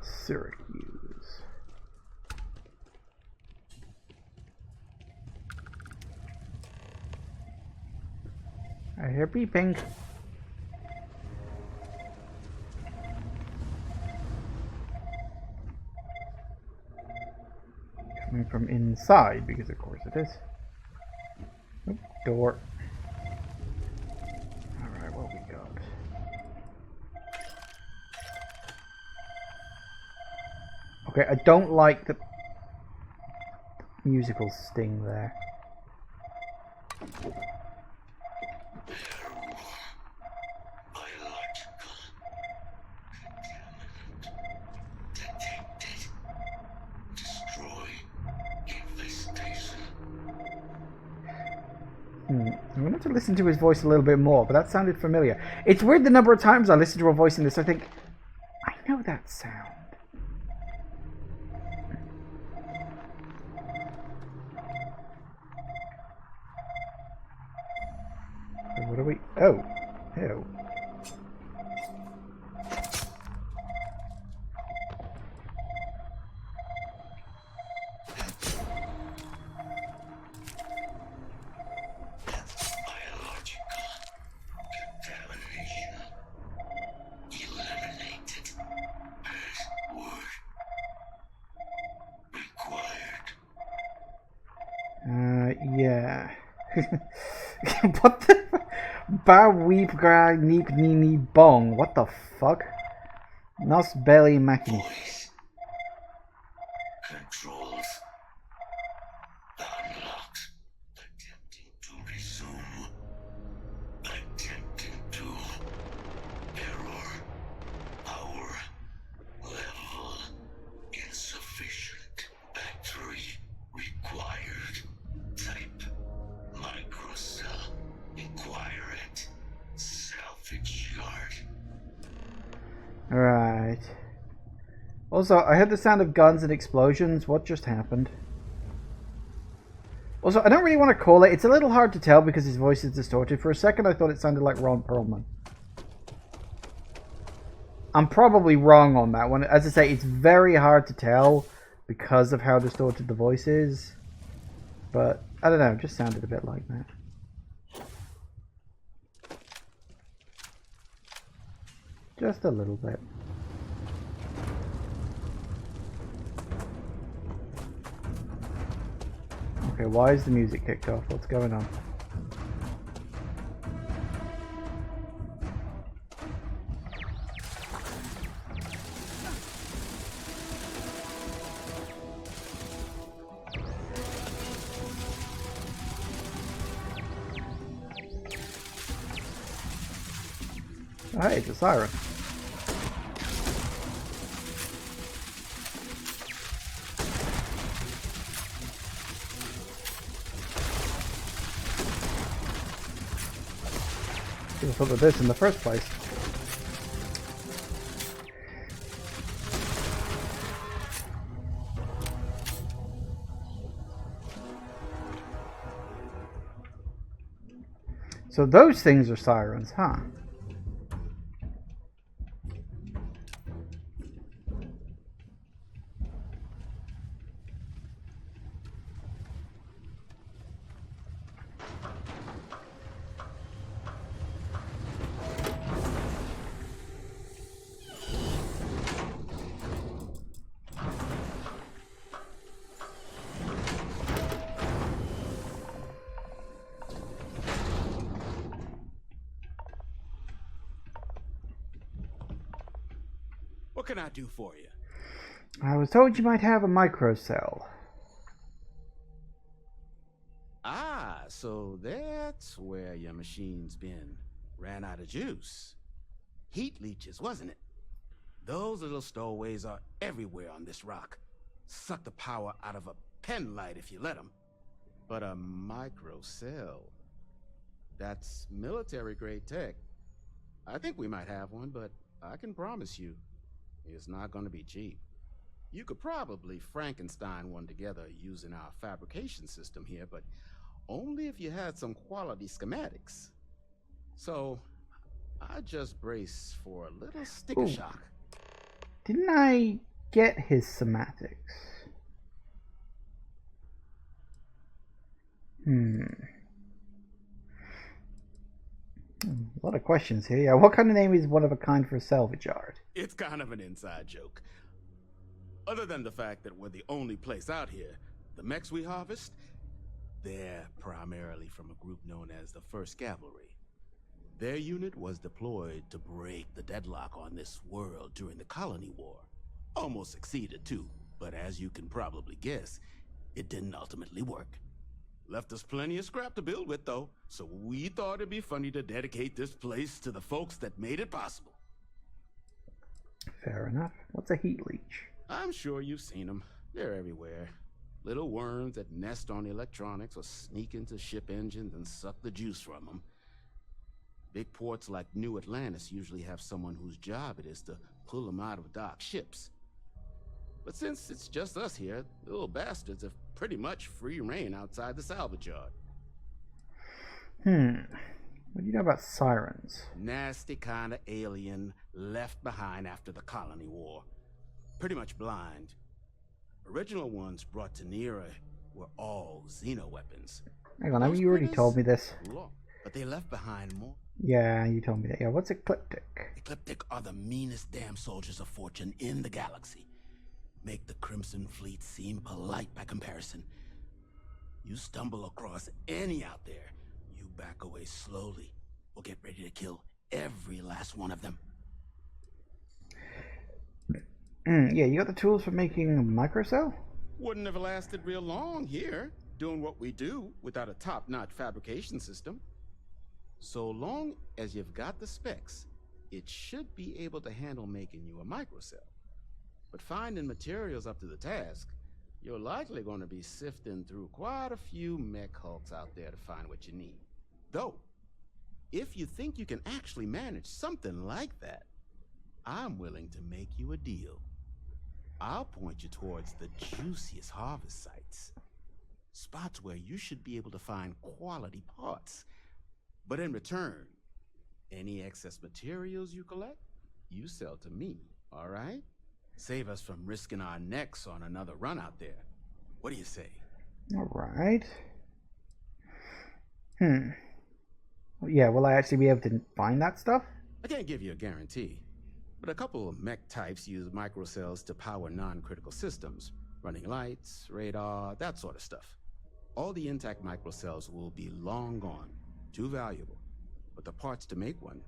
Syracuse. I hear beeping. Coming from inside, because of course it is. Oop, door. Alright, what we got? Okay, I don't like the musical sting there. I'm going to have to listen to his voice a little bit more, but that sounded familiar. It's weird the number of times I listen to a voice in this, I think, I know that sound. So what are we... Oh. Ew. Yeah. What the... Ba weep gra neep nini bong. What the fuck? Nos belly machine. Controls unlocked. Attempting to resume. Attempting to. Error. Power level insufficient. Battery required. Type microcell. Inquire it. Salvage yard. Alright. Also, I heard the sound of guns and explosions. What just happened? Also, I don't really want to call it. It's a little hard to tell because his voice is distorted. For a second, I thought it sounded like Ron Perlman. I'm probably wrong on that one. As I say, it's very hard to tell because of how distorted the voice is. But, I don't know. It just sounded a bit like that. Just a little bit. Okay, why is the music kicked off? What's going on? Oh, hey, it's a siren. Should have thought of this in the first place. So those things are sirens, huh? What can I do for you? I was told you might have a microcell. Ah, so that's where your machine's been. Ran out of juice. Heat leeches, wasn't it? Those little stowaways are everywhere on this rock. Suck the power out of a pen light if you let them. But a microcell, that's military-grade tech. I think we might have one, but I can promise you, it's not going to be cheap. You could probably Frankenstein one together using our fabrication system here, but only if you had some quality schematics. So, I just brace for a little sticker shock. Didn't I get his schematics? A lot of questions here. Yeah, what kind of name is one of a kind for a salvage yard? It's kind of an inside joke. Other than the fact that we're the only place out here, the mechs we harvest, they're primarily from a group known as the 1st Cavalry. Their unit was deployed to break the deadlock on this world during the Colony War. Almost succeeded too, but as you can probably guess, it didn't ultimately work. Left us plenty of scrap to build with though, so we thought it'd be funny to dedicate this place to the folks that made it possible. Fair enough. What's a heat leech? I'm sure you've seen them. They're everywhere. Little worms that nest on electronics or sneak into ship engines and suck the juice from them. Big ports like New Atlantis usually have someone whose job it is to pull them out of docked ships. But since it's just us here, the little bastards have pretty much free reign outside the salvage yard. What do you know about sirens? Nasty kind of alien left behind after the Colony War. Pretty much blind. Original ones brought to Nera were all Xeno weapons. Hang on, you already told me this. But they left behind more. Yeah, you told me that. Yeah, what's Ecliptic? Ecliptic are the meanest damn soldiers of fortune in the galaxy. Make the Crimson Fleet seem polite by comparison. You stumble across any out there, you back away slowly, or get ready to kill every last one of them. Yeah, you got the tools for making a microcell? Wouldn't have lasted real long here, doing what we do without a top-notch fabrication system. So long as you've got the specs, it should be able to handle making you a microcell. But finding materials up to the task, you're likely going to be sifting through quite a few mech hulks out there to find what you need. Though, if you think you can actually manage something like that, I'm willing to make you a deal. I'll point you towards the juiciest harvest sites. Spots where you should be able to find quality parts. But in return, any excess materials you collect, you sell to me, all right? Save us from risking our necks on another run out there. What do you say? All right. Yeah, will I actually be able to find that stuff? I can't give you a guarantee, but a couple of mech types use microcells to power non-critical systems, running lights, radar, that sort of stuff. All the intact microcells will be long gone, too valuable. But the parts to make one,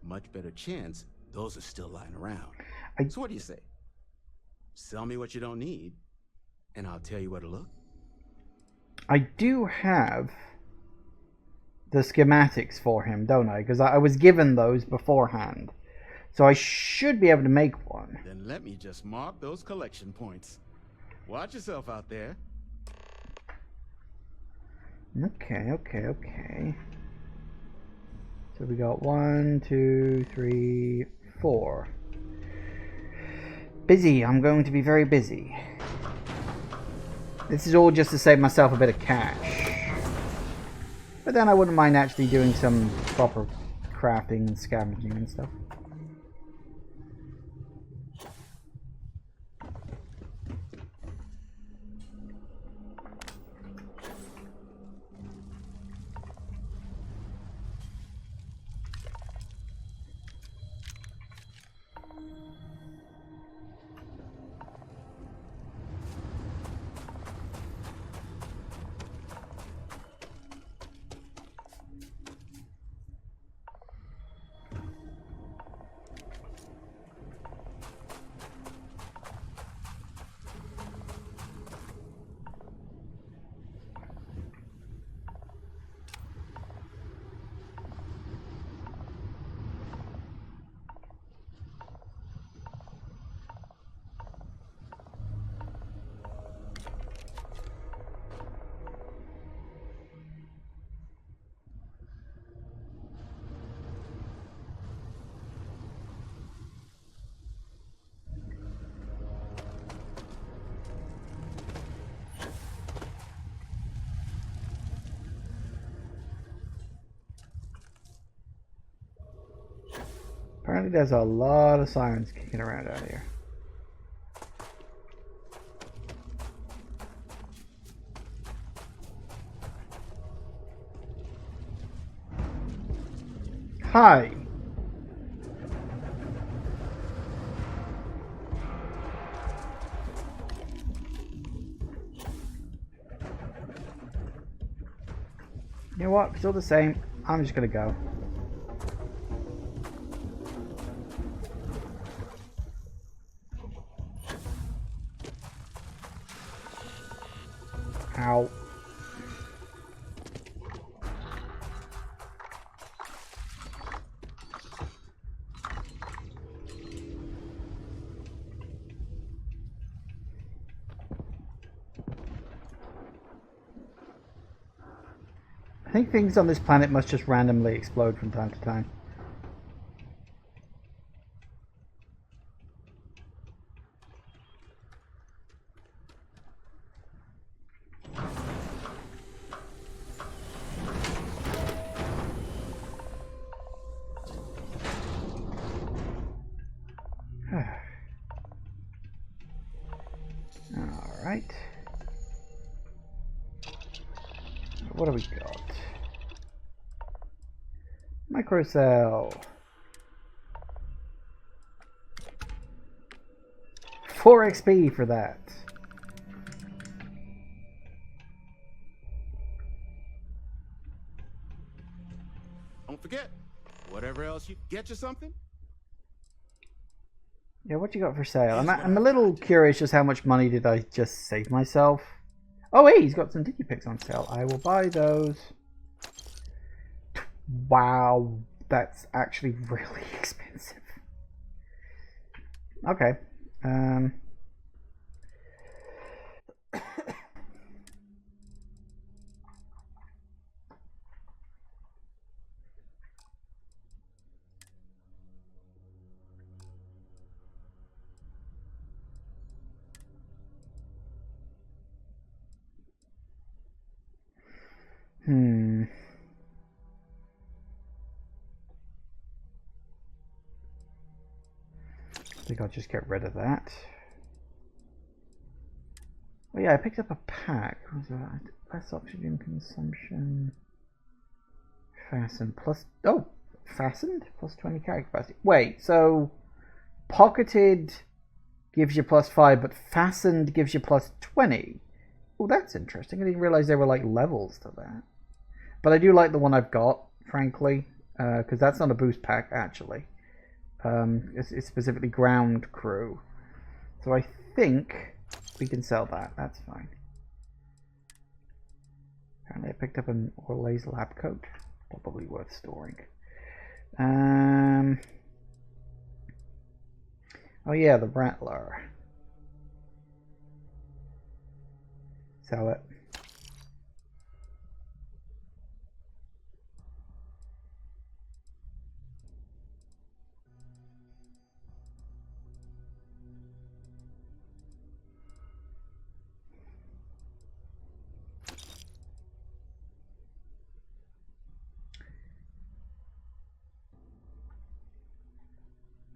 much better chance those are still lying around. So what do you say? Sell me what you don't need, and I'll tell you where to look. I do have the schematics for him, don't I? Because I was given those beforehand. So I should be able to make one. Then let me just mark those collection points. Watch yourself out there. Okay. So we got 1, 2, 3, 4. Busy. I'm going to be very busy. This is all just to save myself a bit of cash. But then I wouldn't mind actually doing some proper crafting and scavenging and stuff. Apparently there's a lot of sirens kicking around out here. Hi. You know what? Still the same. I'm just gonna go. Ow. I think things on this planet must just randomly explode from time to time. Alright. What do we got? Microcell. 4 XP for that. Don't forget, whatever else you get you something. Yeah, what you got for sale? I'm a little curious just how much money did I just save myself. Oh, hey, he's got some digipicks on sale. I will buy those. Wow, that's actually really expensive. Okay. I think I'll just get rid of that. Oh yeah, I picked up a pack. What was that? Less oxygen consumption. Fastened plus... Oh! Fastened? Plus 20 carry capacity. Wait, so... Pocketed gives you plus 5, but fastened gives you plus 20. Oh, that's interesting. I didn't realize there were like levels to that. But I do like the one I've got, frankly. Because that's not a boost pack, actually. It's specifically ground crew. So I think we can sell that. That's fine. Apparently I picked up an Orlay's lab coat. Probably worth storing. Oh yeah, the Rattler. Sell it.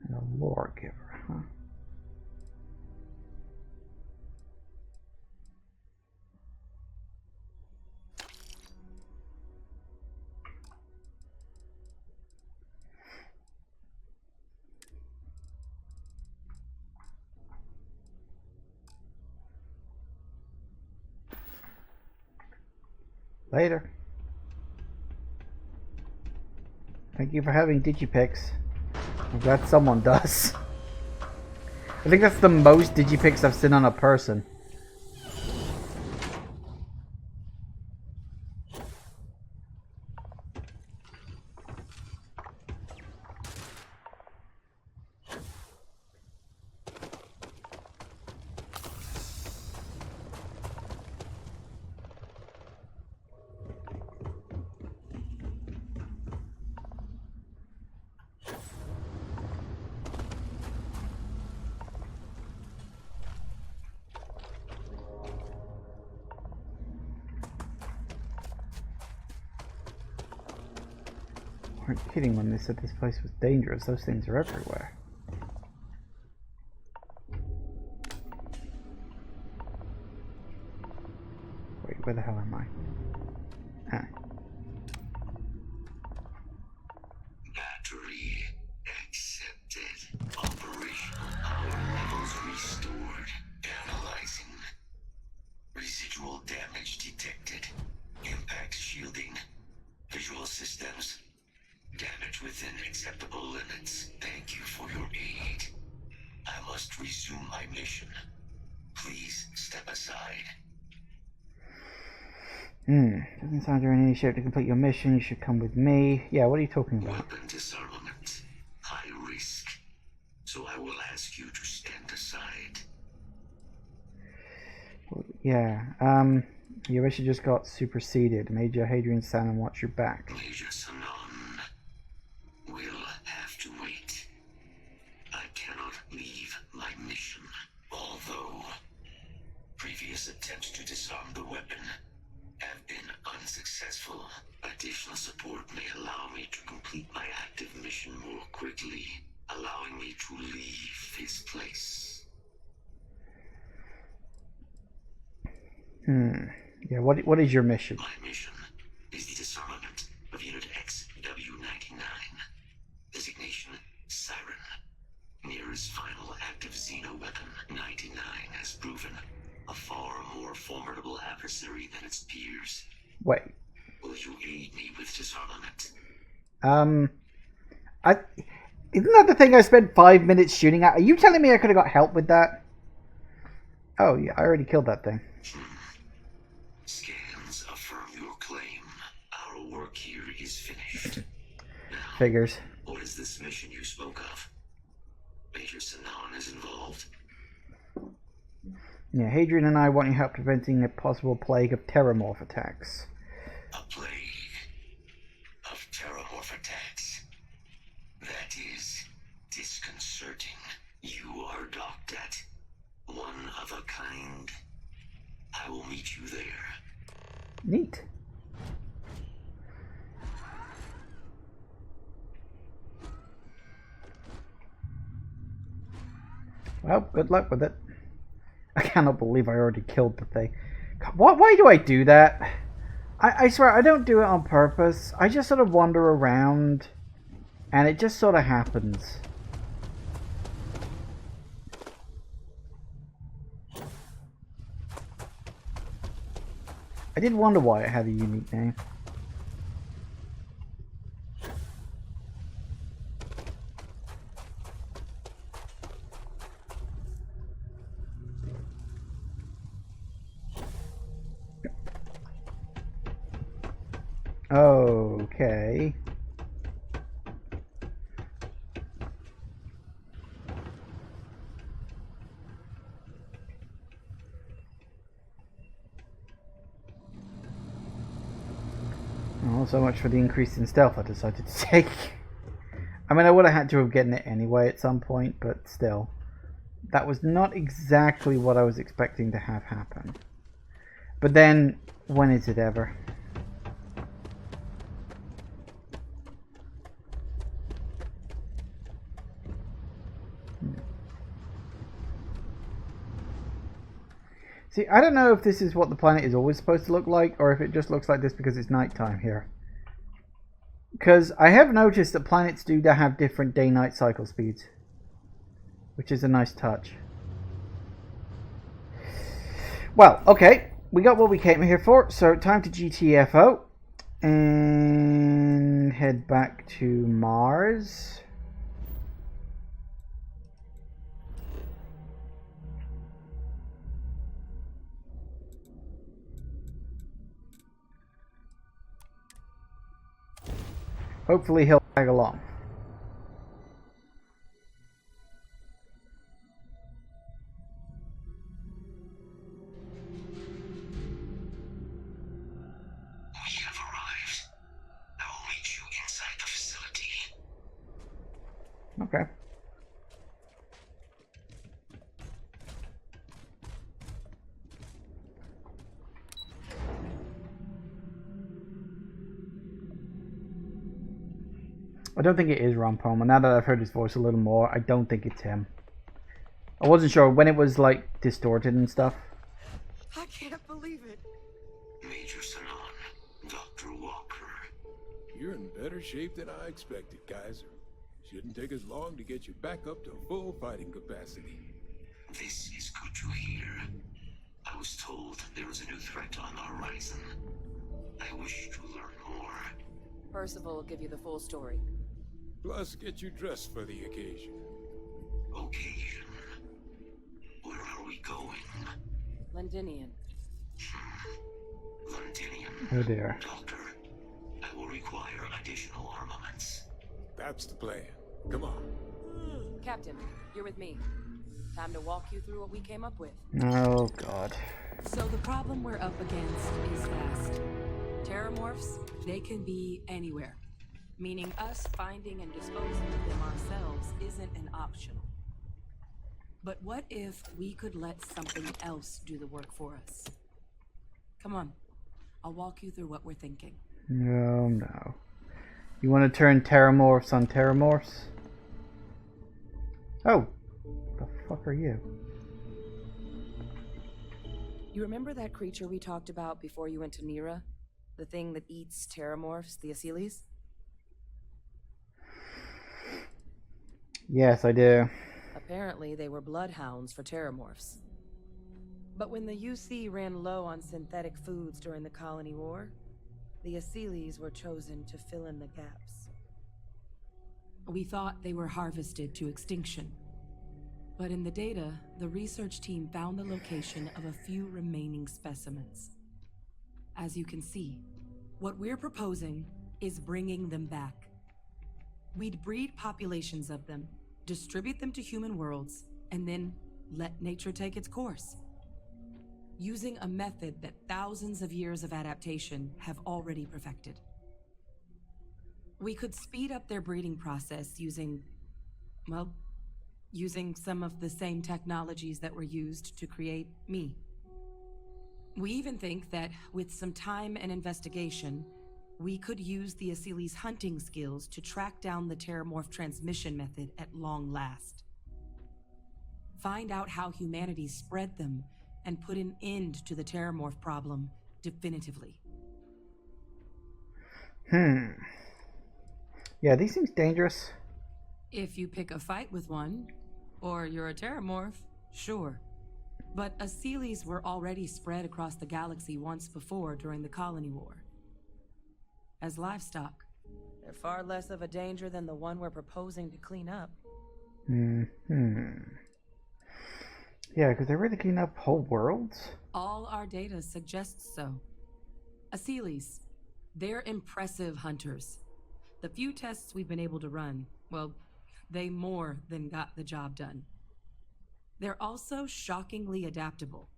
And a lore giver, huh? Later. Thank you for having digipicks. I'm glad someone does. I think that's the most digipicks I've seen on a person. weren't kidding when they said this place was dangerous. Those things are everywhere. Wait, where the hell am I? Ah. Battery accepted. Operational power levels restored. Analyzing. Residual damage detected. Impact shielding. Visual systems. Damage within acceptable limits. Thank you for your aid. I must resume my mission. Please step aside. Doesn't sound you're in any shape to complete your mission. You should come with me. Yeah, what are you talking about? Weapon disarmament. High risk. So I will ask you to stand aside. Yeah, your mission just got superseded. Major Hadrian Sanon watch your back. Major Sanon will have to wait. I cannot leave my mission. Although previous attempts to disarm the weapon have been unsuccessful, additional support may allow me to complete my active mission more quickly, allowing me to leave this place. Yeah, what is your mission? My mission is the disarmament of Unit XW-99. Designation Siren. Nearest final active Xeno weapon, 99 has proven a far more formidable adversary than its peers. Wait. Will you aid me with disarmament? Isn't that the thing I spent 5 minutes shooting at? Are you telling me I could have got help with that? Oh yeah, I already killed that thing. Scans affirm your claim. Our work here is finished. Now, Figures. what is this mission you spoke of? Major Sanon is involved. Yeah, Hadrian and I want your help preventing a possible plague of Terrormorph attacks. A plague of Terrormorph attacks. That is disconcerting. You are docked at one of a kind. I will meet you there. Neat. Well, good luck with it. I cannot believe I already killed the thing. Why do I do that? I swear, I don't do it on purpose. I just sort of wander around, and it just sort of happens. I did wonder why it had a unique name. Okay. Well, so much for the increase in stealth I decided to take. I mean, I would have had to have gotten it anyway at some point, but still. That was not exactly what I was expecting to have happen. But then, when is it ever? See, I don't know if this is what the planet is always supposed to look like, or if it just looks like this because it's nighttime here. Because I have noticed that planets do have different day-night cycle speeds, which is a nice touch. Well, okay, we got what we came here for, so time to GTFO and head back to Mars. Hopefully he'll tag along. We have arrived. I will meet you inside the facility. Okay. I don't think it is Ron Perlman. Now that I've heard his voice a little more, I don't think it's him. I wasn't sure when it was like distorted and stuff. I can't believe it. Major Sanan, Dr. Walker. You're in better shape than I expected, Kaiser. Shouldn't take us long to get you back up to full fighting capacity. This is good to hear. I was told there was a new threat on the horizon. I wish to learn more. Percival will give you the full story. Plus, get you dressed for the occasion. Occasion. Where are we going? Londinian. Londinian. Oh dear. Doctor, I will require additional armaments. That's the plan. Come on. Captain, you're with me. Time to walk you through what we came up with. Oh god. So the problem we're up against is vast. Terrormorphs, they can be anywhere. Meaning us finding and disposing of them ourselves isn't an option. But what if we could let something else do the work for us? Come on, I'll walk you through what we're thinking. No, no. You want to turn Terrormorphs on Terrormorphs? Oh, the fuck are you? You remember that creature we talked about before you went to Nira? The thing that eats Terrormorphs, the escalates? Yes, I do. Apparently, they were bloodhounds for Terrormorphs. But when the UC ran low on synthetic foods during the Colony War, the escalates were chosen to fill in the gaps. We thought they were harvested to extinction. But in the data, the research team found the location of a few remaining specimens. As you can see, what we're proposing is bringing them back. We'd breed populations of them, distribute them to human worlds, and then let nature take its course. Using a method that thousands of years of adaptation have already perfected. We could speed up their breeding process using some of the same technologies that were used to create me. We even think that with some time and investigation, we could use the escalates' hunting skills to track down the Terrormorph transmission method at long last. Find out how humanity spread them and put an end to the Terrormorph problem definitively. Yeah, these seems dangerous. If you pick a fight with one, or you're a Terrormorph, sure. But escalates were already spread across the galaxy once before during the Colony War. As livestock, they're far less of a danger than the one we're proposing to clean up. Yeah, because they really clean up whole worlds? All our data suggests so. Escalates, they're impressive hunters. The few tests we've been able to run, well, they more than got the job done. They're also shockingly adaptable.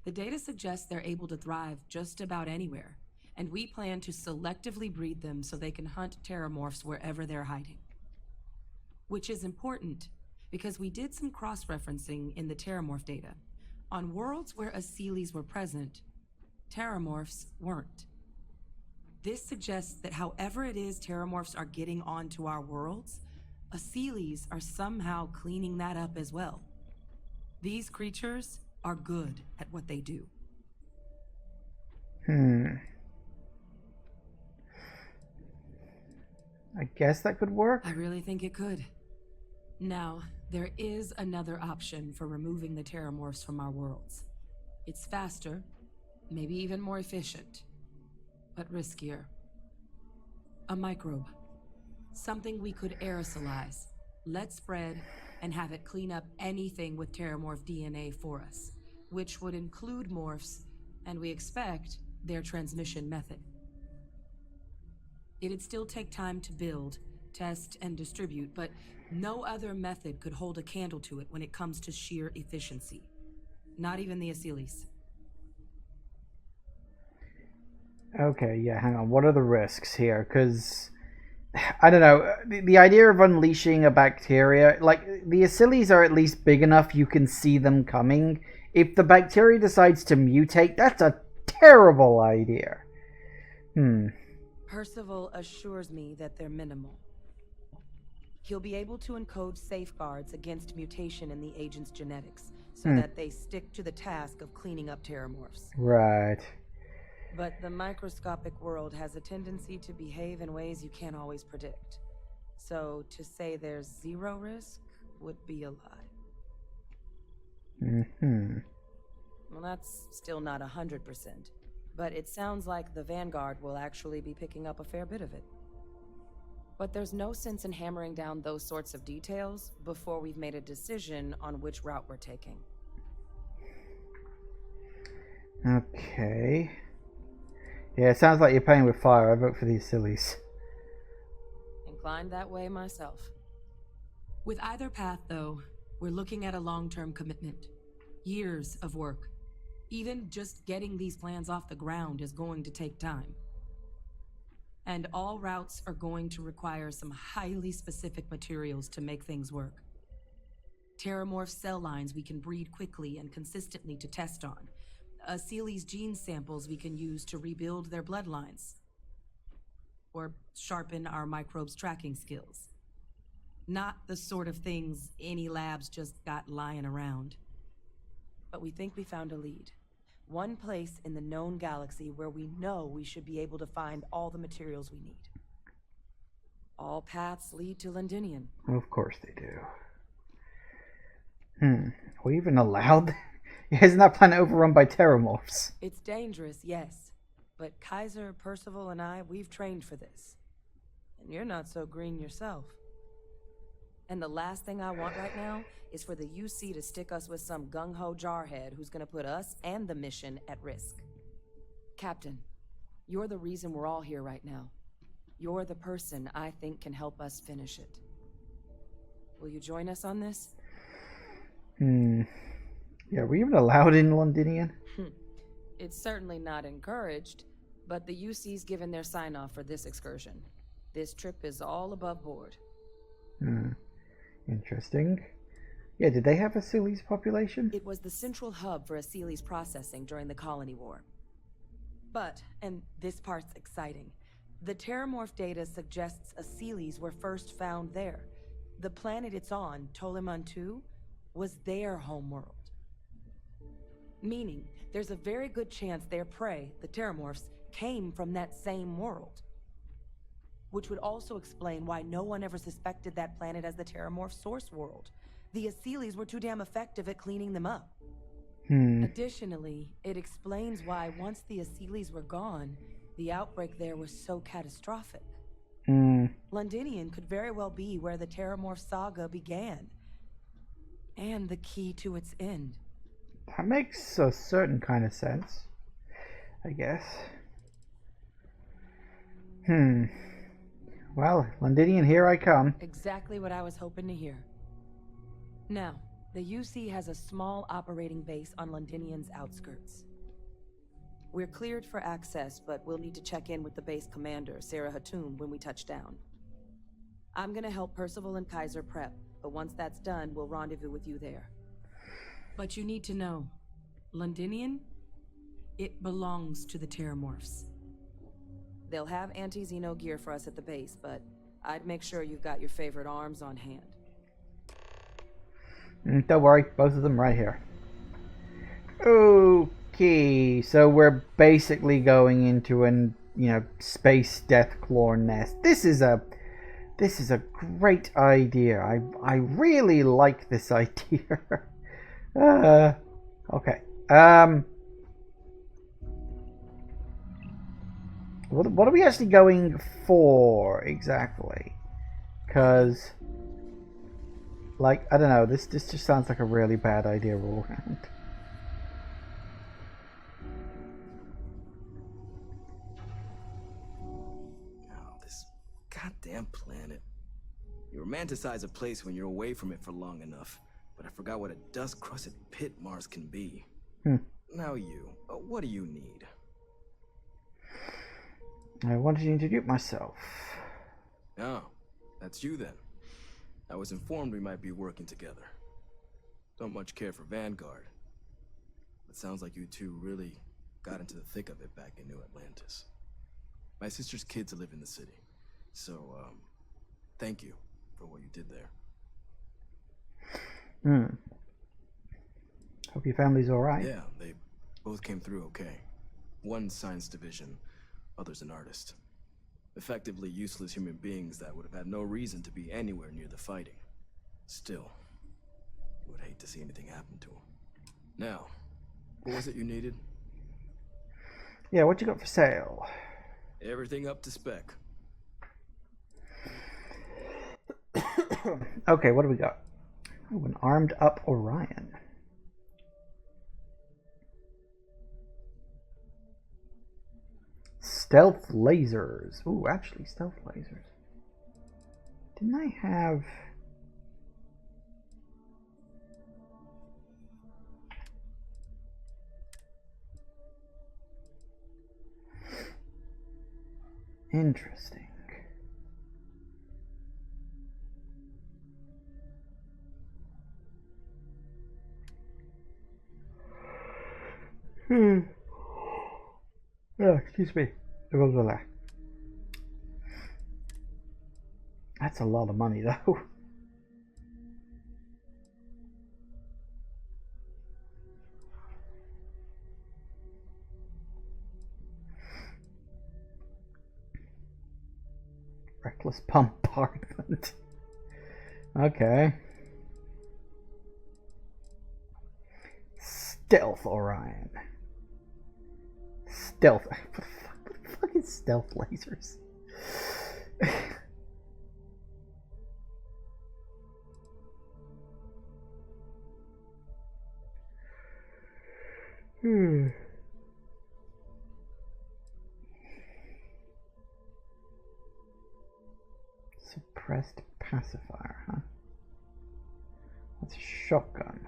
The data suggests they're able to thrive just about anywhere, and we plan to selectively breed them so they can hunt Terrormorphs wherever they're hiding. Which is important, because we did some cross-referencing in the Terrormorph data. On worlds where escalates were present, Terrormorphs weren't. This suggests that however it is Terrormorphs are getting onto our worlds, escalates are somehow cleaning that up as well. These creatures are good at what they do. I guess that could work. I really think it could. Now, there is another option for removing the Terrormorphs from our worlds. It's faster, maybe even more efficient, but riskier. A microbe. Something we could aerosolize, let spread, and have it clean up anything with Terrormorph DNA for us, which would include morphs, and we expect their transmission method. It'd still take time to build, test, and distribute, but no other method could hold a candle to it when it comes to sheer efficiency. Not even the escalates. Okay, yeah, hang on. What are the risks here? Because, I don't know, the idea of unleashing a bacteria, like, the escalates are at least big enough you can see them coming. If the bacteria decides to mutate, that's a terrible idea. Percival assures me that they're minimal. He'll be able to encode safeguards against mutation in the agent's genetics, so that they stick to the task of cleaning up Terrormorphs. Right. But the microscopic world has a tendency to behave in ways you can't always predict. So to say there's zero risk would be a lie. Well, that's still not 100%. But it sounds like the Vanguard will actually be picking up a fair bit of it. But there's no sense in hammering down those sorts of details before we've made a decision on which route we're taking. Okay. Yeah, it sounds like you're playing with fire. I vote for these sillies. Inclined that way myself. With either path, though, we're looking at a long-term commitment. Years of work. Even just getting these plans off the ground is going to take time. And all routes are going to require some highly specific materials to make things work. Terrormorph cell lines we can breed quickly and consistently to test on. Seely's gene samples we can use to rebuild their bloodlines. Or sharpen our microbes tracking skills. Not the sort of things any labs just got lying around. But we think we found a lead. One place in the known galaxy where we know we should be able to find all the materials we need. All paths lead to Londinian. Of course they do. Are we even allowed? Isn't that planet overrun by Terrormorphs? It's dangerous, yes. But Kaiser, Percival, and I, we've trained for this. And you're not so green yourself. And the last thing I want right now is for the UC to stick us with some gung-ho jarhead who's gonna put us and the mission at risk. Captain, you're the reason we're all here right now. You're the person I think can help us finish it. Will you join us on this? Yeah, are we even allowed in Londinian? It's certainly not encouraged, but the UC's given their sign-off for this excursion. This trip is all above board. Interesting. Yeah, did they have a Seely's population? It was the central hub for Seely's processing during the Colony War. But, and this part's exciting, the Terrormorph data suggests Seely's were first found there. The planet it's on, Toliman 2, was their homeworld. Meaning, there's a very good chance their prey, the Terrormorphs, came from that same world. Which would also explain why no one ever suspected that planet as the Terrormorph source world. The Seely's were too damn effective at cleaning them up. Additionally, it explains why once the Seely's were gone, the outbreak there was so catastrophic. Londinian could very well be where the Terrormorph saga began. And the key to its end. That makes a certain kind of sense, I guess. Well, Londinian, here I come. Exactly what I was hoping to hear. Now, the UC has a small operating base on Londinian's outskirts. We're cleared for access, but we'll need to check in with the base commander, Sarah Hatum, when we touch down. I'm gonna help Percival and Kaiser prep, but once that's done, we'll rendezvous with you there. But you need to know, Londinian, it belongs to the Terrormorphs. They'll have anti-Xeno gear for us at the base, but I'd make sure you've got your favorite arms on hand. Don't worry, both of them right here. Okay, so we're basically going into an, space deathclaw nest. This is a great idea. I really like this idea. Okay. What are we actually going for exactly? Because, I don't know. This just sounds like a really bad idea all around. Oh, this goddamn planet. You romanticize a place when you're away from it for long enough. But I forgot what a dust-crusted pit Mars can be. Now you, what do you need? I wanted to introduce myself. Oh, that's you then. I was informed we might be working together. Don't much care for Vanguard. But sounds like you two really got into the thick of it back in New Atlantis. My sister's kids live in the city. So, thank you for what you did there. Hope your family's alright. Yeah, they both came through okay. One science division, other's an artist. Effectively useless human beings that would have had no reason to be anywhere near the fighting. Still, you would hate to see anything happen to them. Now, what was it you needed? Yeah, what you got for sale? Everything up to spec. Okay, what do we got? Oh, an armed up Orion. Stealth lasers. Ooh, actually, stealth lasers. Didn't I have... Interesting. Oh, excuse me. That's a lot of money, though. Reckless bombardment. Okay. Stealth Orion. Stealth. What the fuck is stealth lasers? Suppressed pacifier, huh? That's a shotgun.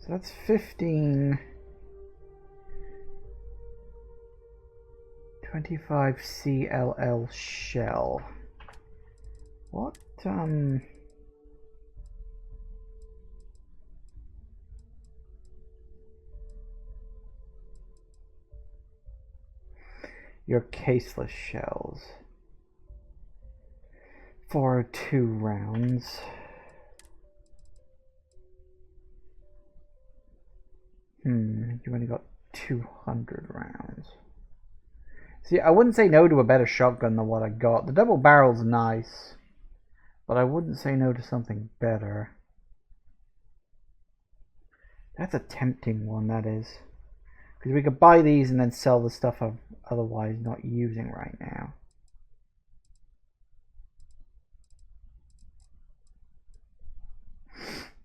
So that's 15. 25 CLL shell. What, your caseless shells. 402 rounds. You only got 200 rounds. See, I wouldn't say no to a better shotgun than what I got. The double barrel's nice, but I wouldn't say no to something better. That's a tempting one, that is. Because we could buy these and then sell the stuff I'm otherwise not using right now.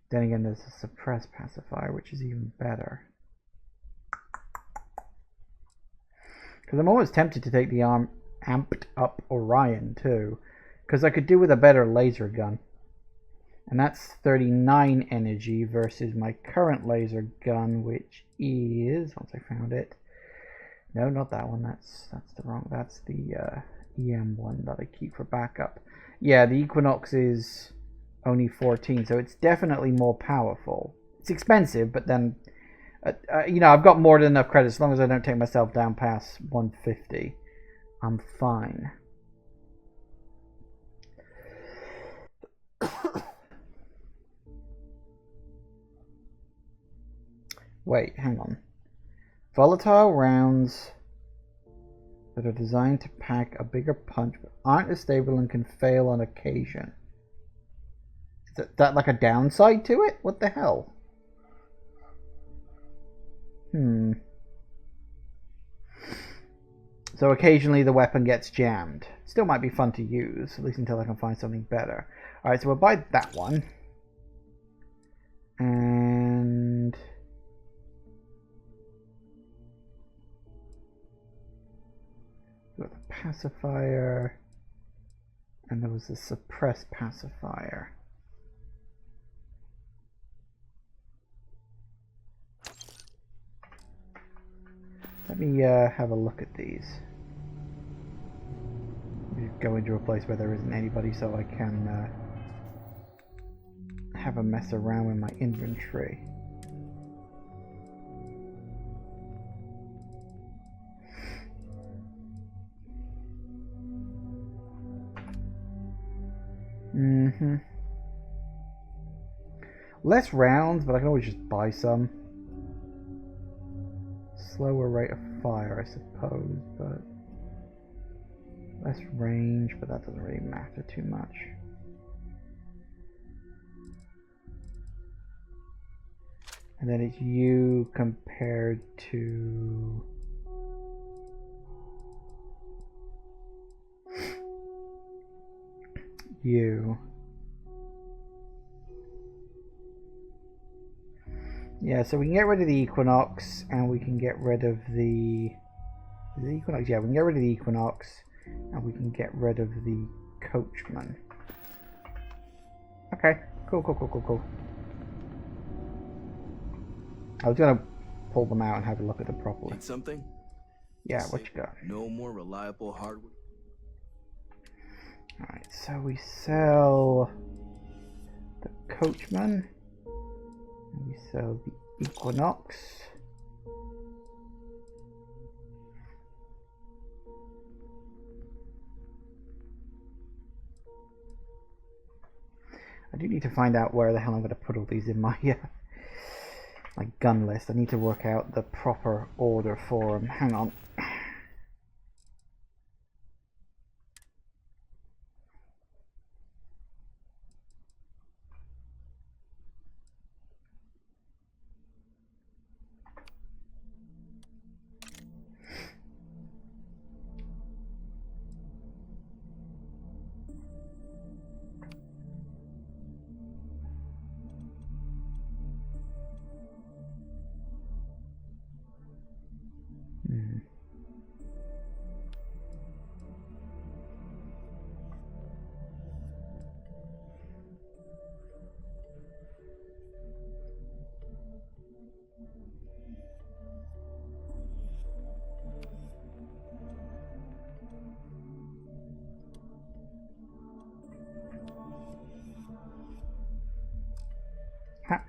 Then again, there's a suppressed pacifier, which is even better. Because I'm always tempted to take the amped up Orion too, because I could do with a better laser gun. And that's 39 energy versus my current laser gun, which is, once I found it, no, not that one, that's the wrong, that's the EM one that I keep for backup. Yeah, the Equinox is only 14, so it's definitely more powerful. It's expensive, but then you know, I've got more than enough credits. As long as I don't take myself down past 150, I'm fine. Wait, hang on. Volatile rounds that are designed to pack a bigger punch but aren't as stable and can fail on occasion. Is that like a downside to it? What the hell? So occasionally the weapon gets jammed. Still might be fun to use, at least until I can find something better. Alright, so we'll buy that one. And got the pacifier. And there was a suppressed pacifier. Let me have a look at these. Go into a place where there isn't anybody so I can have a mess around with my inventory. Mm-hmm. Less rounds, but I can always just buy some. Slower rate of fire, I suppose, but less range, but that doesn't really matter too much. And then it's you compared to you. Yeah, so we can get rid of the Equinox, and we can get rid of the Equinox? Yeah, we can get rid of the Equinox, and we can get rid of the Coachman. Okay, cool. I was gonna pull them out and have a look at them properly. Need something? Yeah, what you got? No more reliable hardware. Alright, so we sell the Coachman, and we sell the Equinox. I do need to find out where the hell I'm going to put all these in my my gun list. I need to work out the proper order for them. Hang on.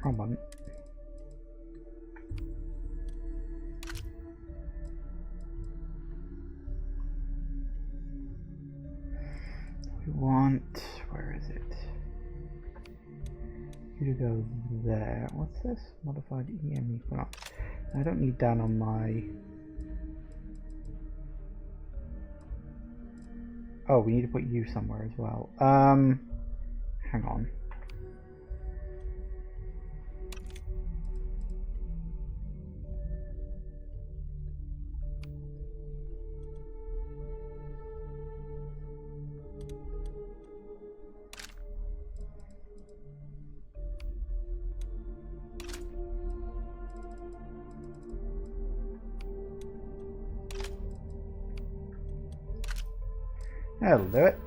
Wrong one. We want, where is it? You to go there. What's this? Modified EM Equinox. I don't need that on my. Oh, we need to put you somewhere as well. Hang on. That'll do it.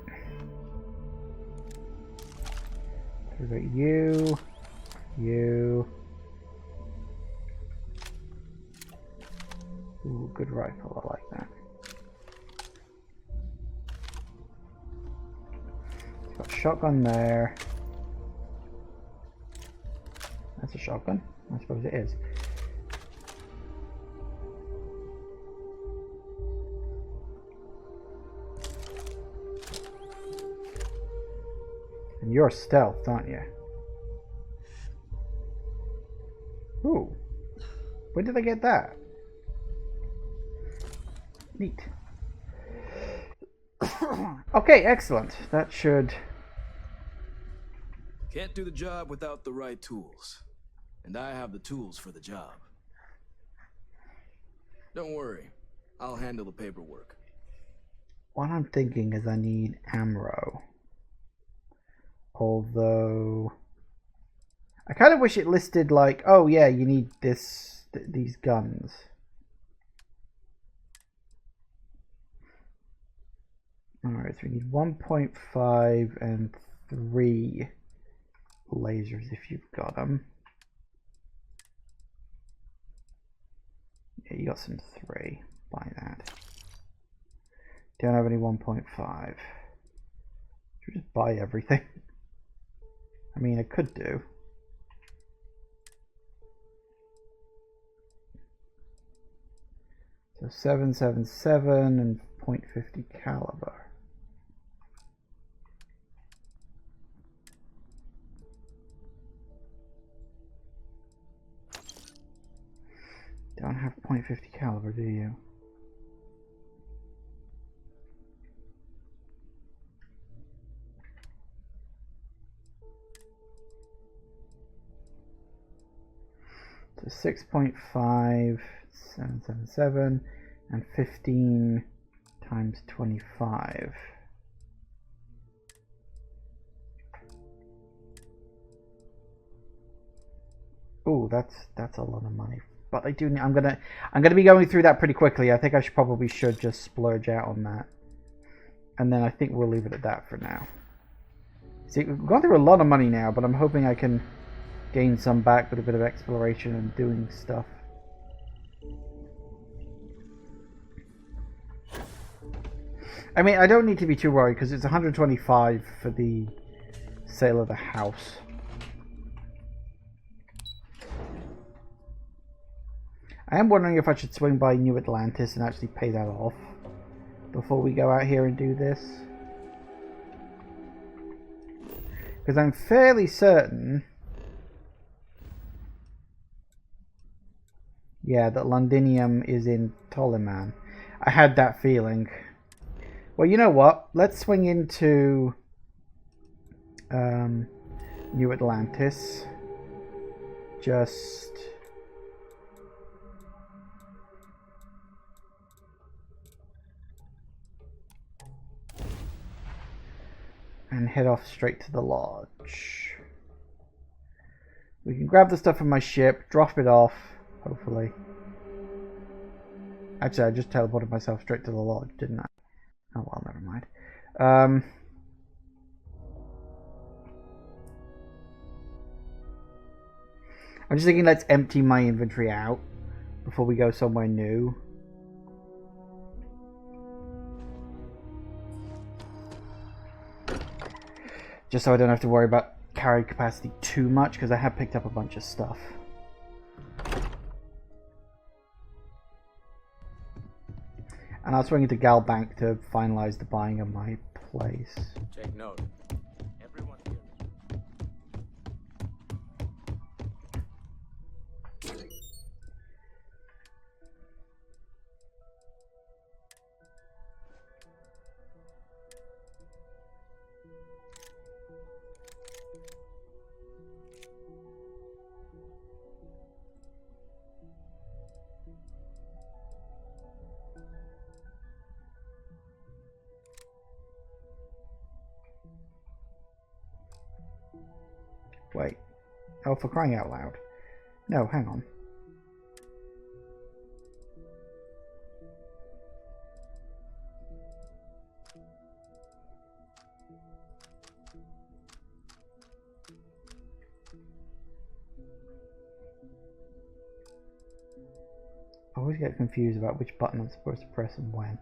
We've got you. Ooh, good rifle, I like that. It's got shotgun there. That's a shotgun? I suppose it is. And you're stealth, aren't you? Ooh. When did I get that? Neat. Okay, excellent. That should... Can't do the job without the right tools. And I have the tools for the job. Don't worry. I'll handle the paperwork. What I'm thinking is I need ammo. Although... I kind of wish it listed like, oh yeah, you need these guns. Alright, so we need 1.5 and 3 lasers if you've got them. Yeah, you got some 3. Buy that. Don't have any 1.5. Should we just buy everything? I mean, I could do. So 7.77 and .50 caliber. have .50 caliber, do you? So 6.5777 and 15 times 25. Ooh, that's a lot of money. But I do. I'm gonna be going through that pretty quickly. I think I should just splurge out on that, and then I think we'll leave it at that for now. See, we've gone through a lot of money now, but I'm hoping I can gain some back with a bit of exploration and doing stuff. I mean, I don't need to be too worried because it's 125 for the sale of the house. I am wondering if I should swing by New Atlantis and actually pay that off before we go out here and do this. Because I'm fairly certain, yeah, that Londinium is in Toliman. I had that feeling. Well, you know what? Let's swing into New Atlantis. Just... and head off straight to the lodge. We can grab the stuff from my ship, drop it off, hopefully. Actually, I just teleported myself straight to the lodge, didn't I? Oh well, never mind. I'm just thinking let's empty my inventory out before we go somewhere new. Just so I don't have to worry about carry capacity too much, because I have picked up a bunch of stuff. And I'll swing into Galbank to finalize the buying of my place. Take note. Everyone here. Wait. Oh, for crying out loud. No, hang on. I always get confused about which button I'm supposed to press and when.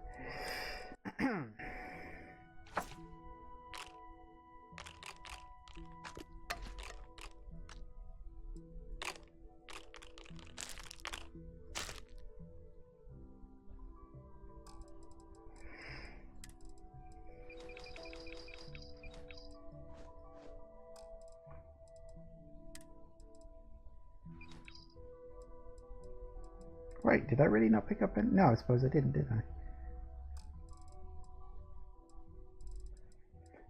Right, did I really not pick up any? No, I suppose I didn't, did I?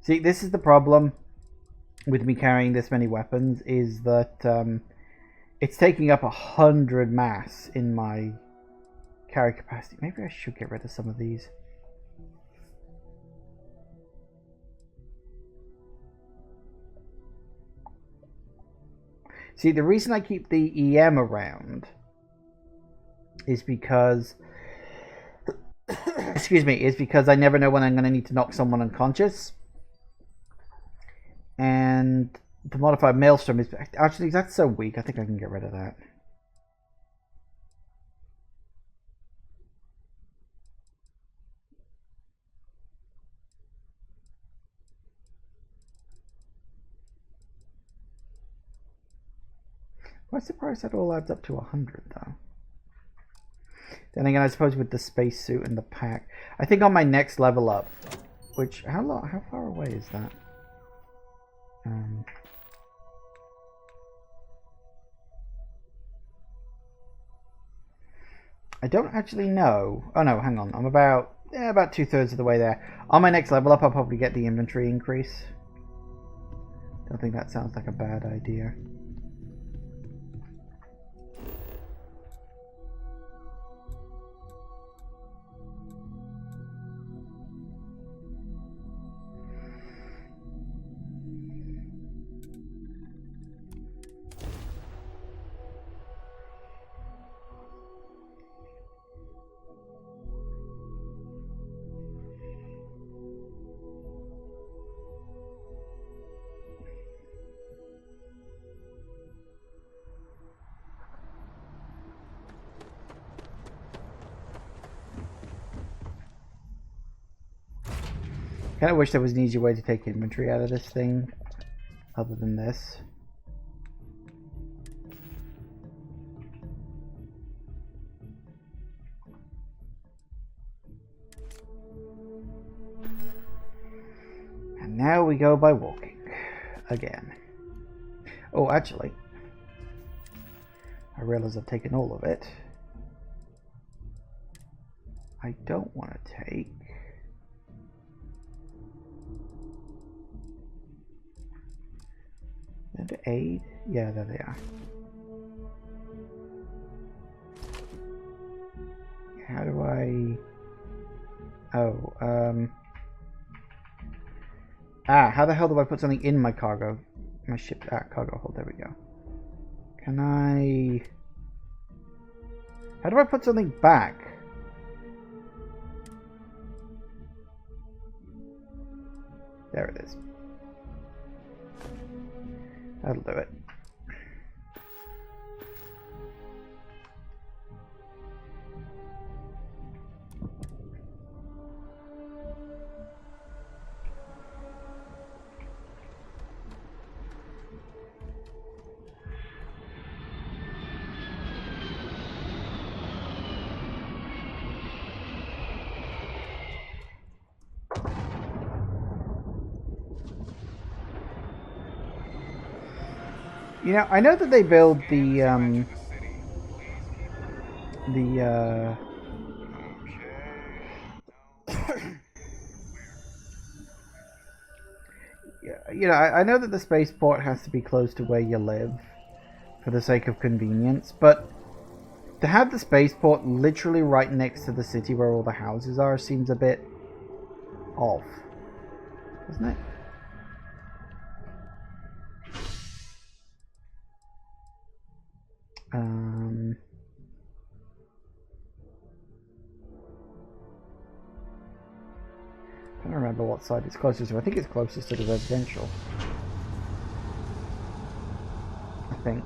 See, this is the problem with me carrying this many weapons, is that it's taking up 100 mass in my carry capacity. Maybe I should get rid of some of these. See, the reason I keep the EM around is because excuse me, is because I never know when I'm going to need to knock someone unconscious. And the modified maelstrom is actually, that's so weak, I think I can get rid of that. I'm surprised that all adds up to 100 though. Then again, I suppose with the spacesuit and the pack, I think on my next level up, which how far away is that? I don't actually know. Oh no, hang on. I'm about 2/3 of the way there. On my next level up, I'll probably get the inventory increase. Don't think that sounds like a bad idea. Kind of wish there was an easier way to take inventory out of this thing, other than this. And now we go by walking again. Oh, actually, I realize I've taken all of it. I don't want to take. To aid? Yeah, there they are. How do I... Oh, how the hell do I put something in my cargo? My ship... cargo hold, there we go. Can I... How do I put something back? There it is. That'll do it. You know, I know that they build the you know, I know that the spaceport has to be close to where you live for the sake of convenience, but to have the spaceport literally right next to the city where all the houses are seems a bit off, doesn't it? I don't remember what side it's closest to. I think it's closest to the residential. I think.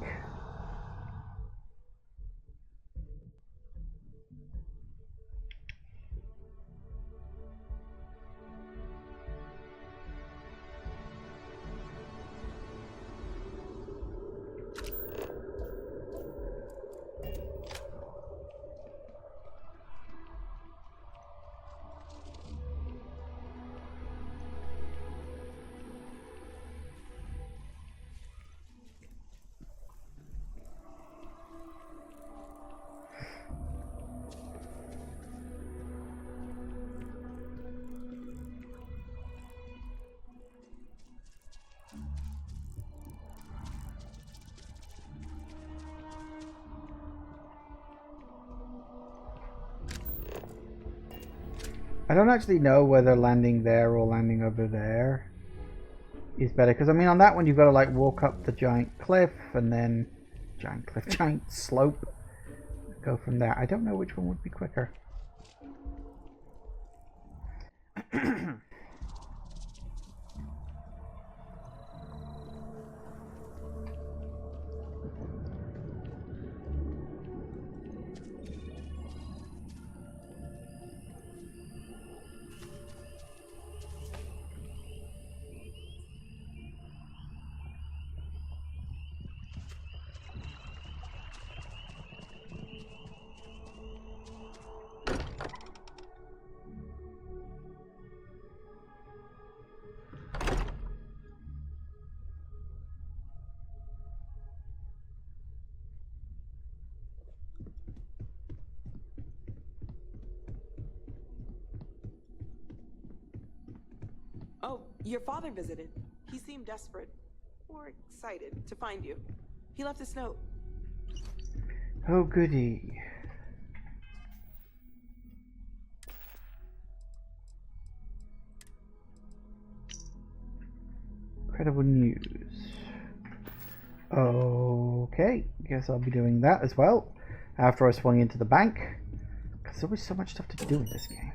I don't actually know whether landing there or landing over there is better, because I mean on that one you've got to like walk up the giant cliff and then giant slope, go from there. I don't know which one would be quicker. Your father visited. He seemed desperate. Or excited to find you. He left this note. Oh, goody. Incredible news. Okay, guess I'll be doing that as well after I swung into the bank. Because there's always so much stuff to do in this game.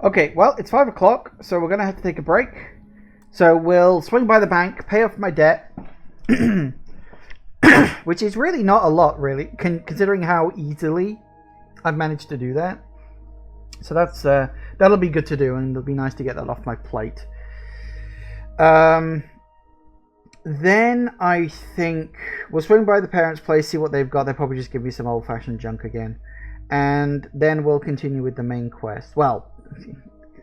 Okay, well, it's 5 o'clock, so we're going to have to take a break. So we'll swing by the bank, pay off my debt, which is really not a lot, really, considering how easily I've managed to do that. So that's that'll be good to do, and it'll be nice to get that off my plate. Then I think we'll swing by the parents' place, see what they've got. They'll probably just give me some old-fashioned junk again. And then we'll continue with the main quest. Well,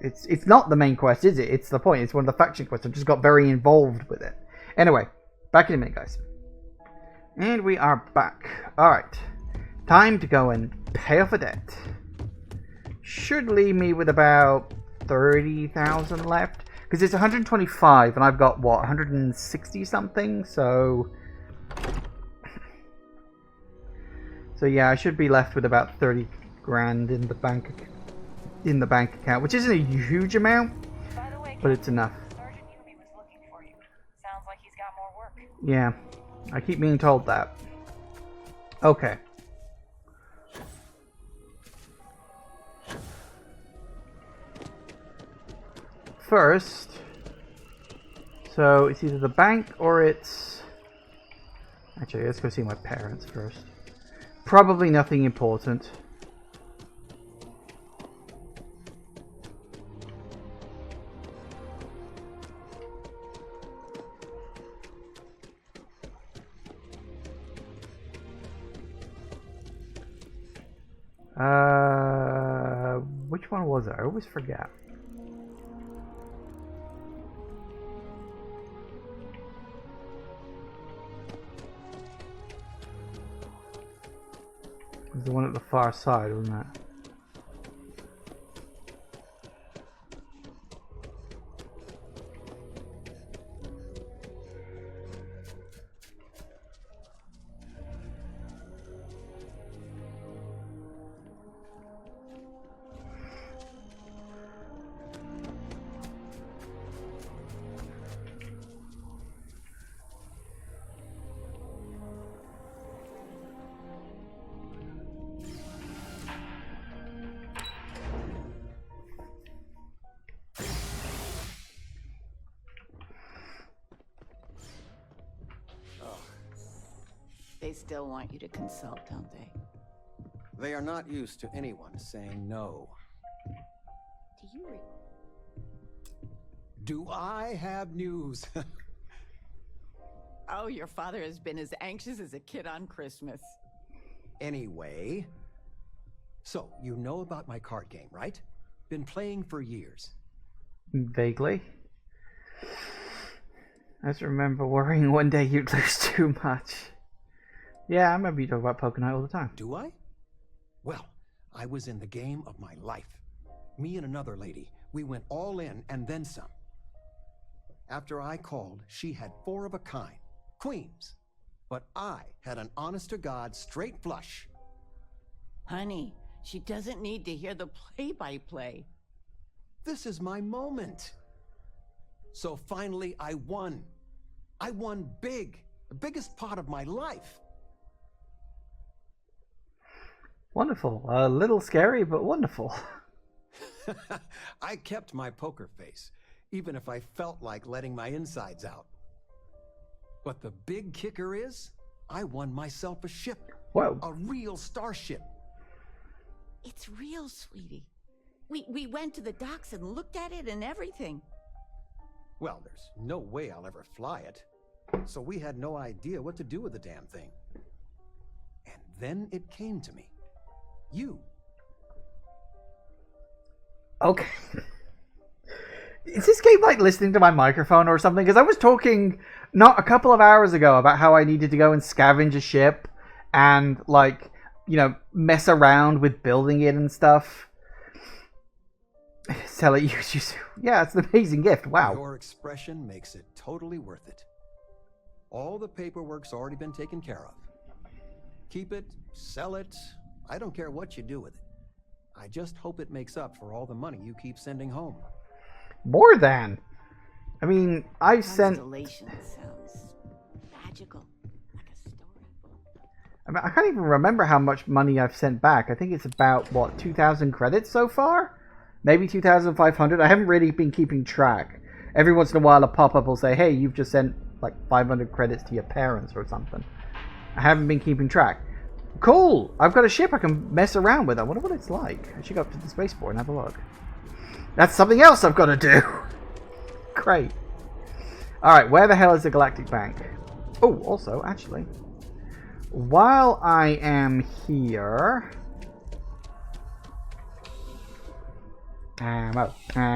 it's not the main quest, is it? It's the point. It's one of the faction quests. I've just got very involved with it. Anyway, back in a minute, guys. And we are back. Alright. Time to go and pay off a debt. Should leave me with about 30,000 left. Because it's 125 and I've got, what, 160 something? So yeah, I should be left with about 30 grand in the bank account, which isn't a huge amount, but it's enough. Sergeant Yumi was looking for you. Sounds like he's got more work. Yeah, I keep being told that. Okay. First, so it's either the bank or it's... Actually, let's go see my parents first. Probably nothing important. Which one was it? I always forget. It was the one at the far side, wasn't it? They still want you to consult, don't they? They are not used to anyone saying no. Do you Do I have news? Oh, your father has been as anxious as a kid on Christmas. Anyway, so you know about my card game, right? Been playing for years. Vaguely. I just remember worrying one day you'd lose too much. Yeah, I remember you talk about Pokemon all the time. Do I? Well, I was in the game of my life. Me and another lady, we went all in and then some. After I called, she had 4 of a kind, queens. But I had an honest-to-God straight flush. Honey, she doesn't need to hear the play-by-play. This is my moment. So finally, I won. I won big. The biggest part of my life. Wonderful. A little scary, but wonderful. I kept my poker face, even if I felt like letting my insides out. But the big kicker is, I won myself a ship. Whoa. A real starship. It's real, sweetie. We went to the docks and looked at it and everything. Well, there's no way I'll ever fly it. So we had no idea what to do with the damn thing. And then it came to me. You. Okay. Is this game like listening to my microphone or something? Because I was talking not a couple of hours ago about how I needed to go and scavenge a ship and, like, you know, mess around with building it and stuff. Sell it, use. Yeah, it's an amazing gift. Wow. Your expression makes it totally worth it. All the paperwork's already been taken care of. Keep it, sell it. I don't care what you do with it. I just hope it makes up for all the money you keep sending home. More than. I mean, I've sent. Constellation sounds magical, like a storybook. I mean, I can't even remember how much money I've sent back. I think it's about, what, 2,000 credits so far? Maybe 2,500? I haven't really been keeping track. Every once in a while a pop-up will say, hey, you've just sent like 500 credits to your parents or something. I haven't been keeping track. Cool! I've got a ship I can mess around with. I wonder what it's like. I should go up to the spaceport and have a look. That's something else I've got to do! Great. Alright, where the hell is the Galactic Bank? Oh, also, actually, while I am here... Ammo.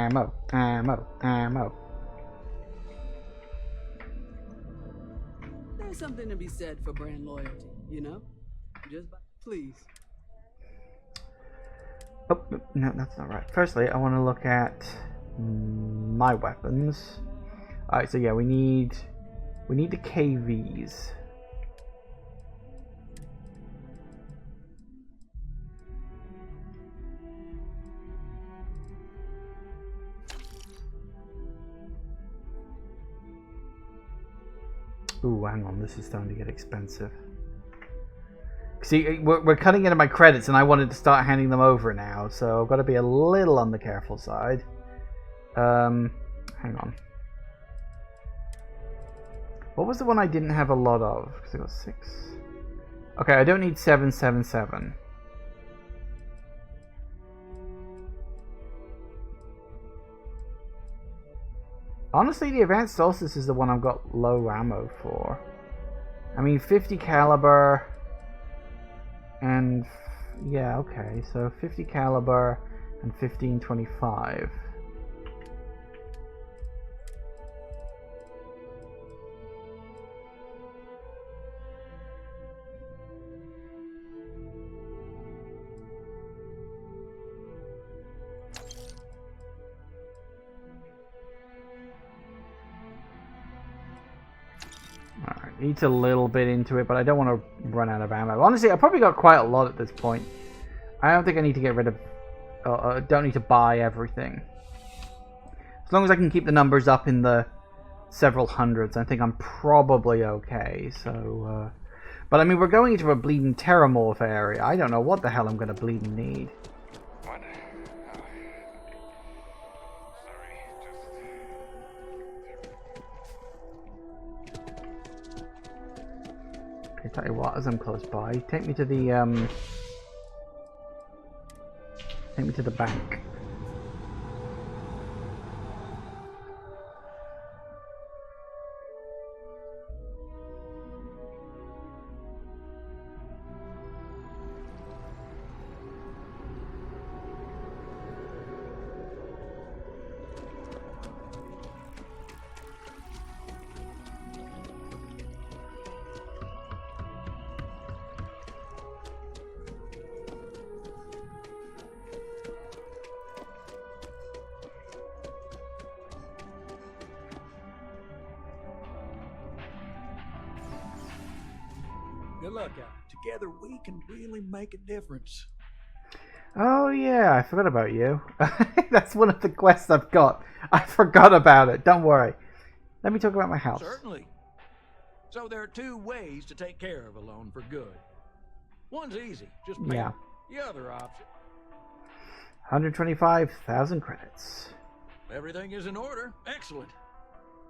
There's something to be said for brand loyalty, you know? Please. Oh, no, that's not right. Firstly, I want to look at my weapons. Alright, so yeah, we need the KVs. Ooh, hang on, this is starting to get expensive. See, we're cutting into my credits, and I wanted to start handing them over now, so I've got to be a little on the careful side. Hang on. What was the one I didn't have a lot of? Because I got 6. Okay, I don't need 777. Honestly, the Advanced Solstice is the one I've got low ammo for. I mean, 50 caliber, and yeah, okay, so 50 caliber and 1525. Eats a little bit into it, but I don't want to run out of ammo. Honestly, I probably got quite a lot at this point. I don't think I need to get rid of... don't need to buy everything. As long as I can keep the numbers up in the several hundreds, I think I'm probably okay. So, but I mean, we're going into a bleeding Terrormorph area. I don't know what the hell I'm going to bleeding need. What? I tell you what, as I'm close by, take me to the bank. Good luck out. Together we can really make a difference. Oh yeah, I forgot about you. That's one of the quests I've got. I forgot about it. Don't worry. Let me talk about my house. Certainly. So there are 2 ways to take care of a loan for good. One's easy, just pay. Yeah. The other option. 125,000 credits. Everything is in order. Excellent.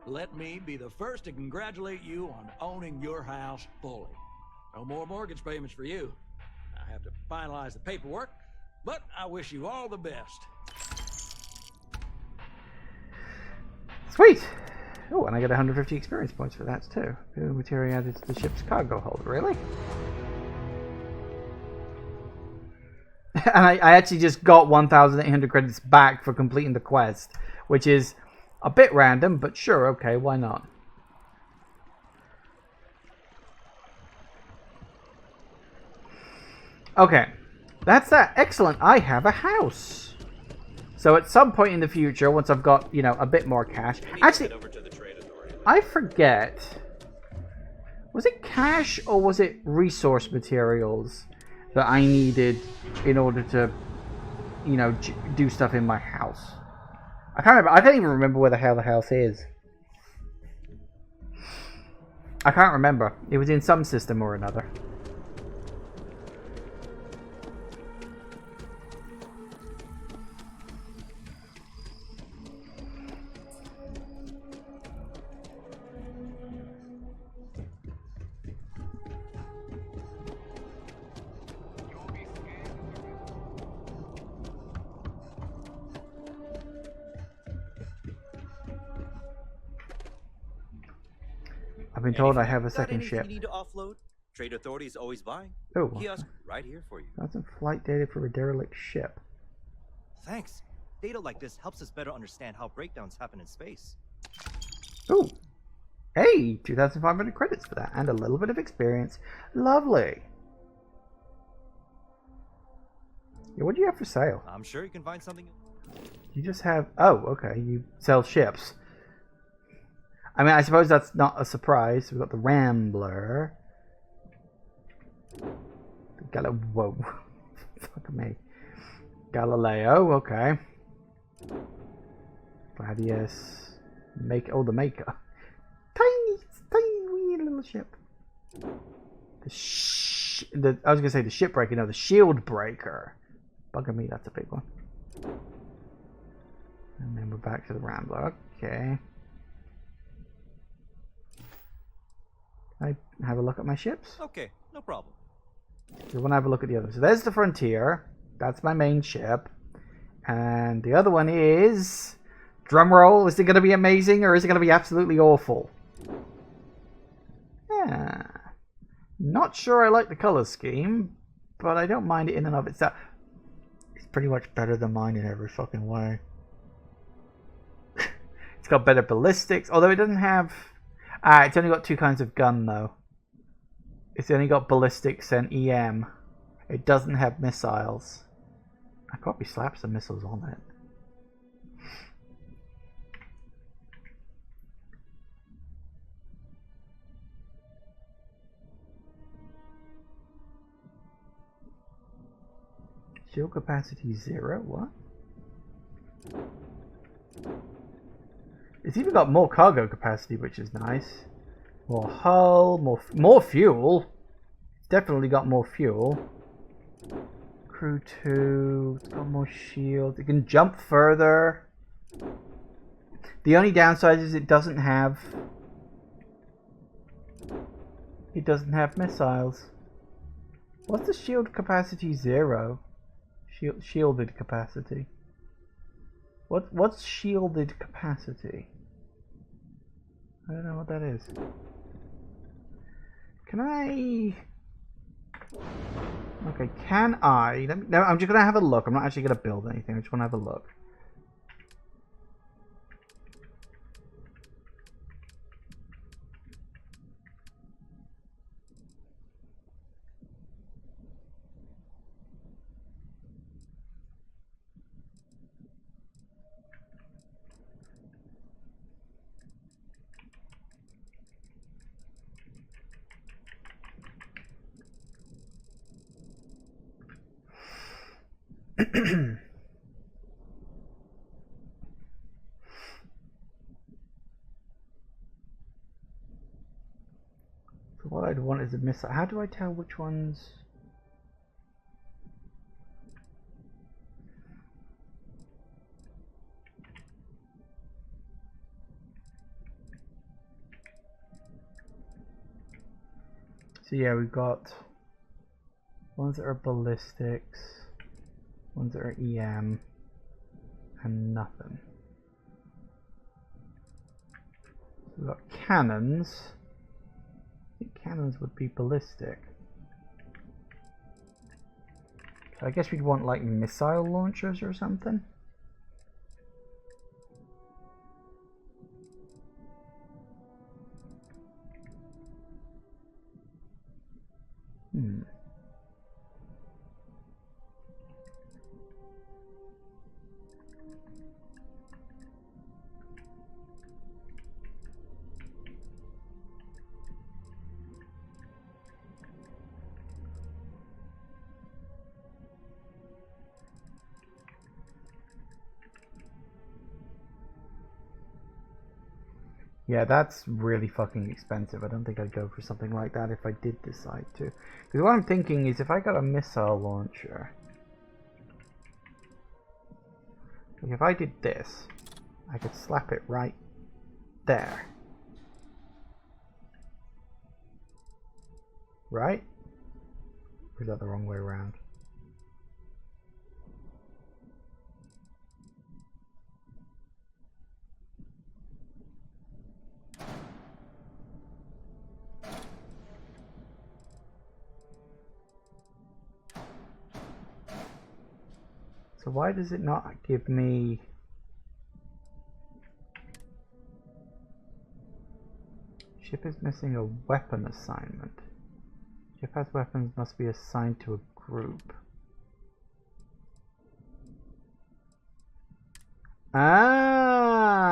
Let me be the first to congratulate you on owning your house fully. No more mortgage payments for you. I have to finalize the paperwork, but I wish you all the best. Sweet. Oh, and I get 150 experience points for that too. New material added to the ship's cargo hold. Really? And I actually just got 1,800 credits back for completing the quest, which is a bit random, but sure, okay, why not? Okay, that's that. Excellent. I have a house. So at some point in the future, once I've got, you know, a bit more cash. Actually, I forget. Was it cash or was it resource materials that I needed in order to, you know, do stuff in my house? I can't remember. I can't even remember where the hell the house is. I can't remember. It was in some system or another. I've been told I have a second ship. You need to offload? Trade Authority is always buying. Oh, Kiosk right here for you. That's some flight data for a derelict ship. Thanks. Data like this helps us better understand how breakdowns happen in space. Oh, hey, 2,500 credits for that, and a little bit of experience. Lovely. Yeah, what do you have for sale? I'm sure you can find something. You just have... Oh, okay, you sell ships. I mean, I suppose that's not a surprise. We've got the Rambler. Whoa. Fuck me. Galileo, okay. Gladius. Oh, the Maker. Tiny, wee little ship. I was going to say the Shipbreaker. No, the Shield Breaker. Bugger me, that's a big one. And then we're back to the Rambler. Okay. I have a look at my ships. Okay, no problem. So we want to have a look at the other. So there's the Frontier. That's my main ship. And the other one is... Drumroll. Is it going to be amazing or is it going to be absolutely awful? Yeah. Not sure I like the color scheme, but I don't mind it in and of itself. It's pretty much better than mine in every fucking way. It's got better ballistics, although it doesn't have... it's only got two kinds of gun, though. It's only got ballistics and EM. It doesn't have missiles. I could probably slap some missiles on it. Shield capacity 0, what? It's even got more cargo capacity, which is nice. More hull, more fuel. It's definitely got more fuel. Crew 2, it's got more shield. It can jump further. The only downside is it doesn't have missiles. What's the shield capacity 0? Shielded capacity. What's shielded capacity? I don't know what that is. Can I... Okay, can I... No, I'm just going to have a look. I'm not actually going to build anything. I just want to have a look. So what I'd want is a missile. How do I tell which ones? So yeah, we've got ones that are ballistics, ones that are EM, and nothing. We've got cannons. I think cannons would be ballistic. So I guess we'd want like missile launchers or something. Yeah, that's really fucking expensive. I don't think I'd go for something like that if I did decide to. Because what I'm thinking is if I got a missile launcher, like if I did this, I could slap it right there. Right? Or is that the wrong way around? So why does it not give me... Ship is missing a weapon assignment. Ship has weapons must be assigned to a group. Ah,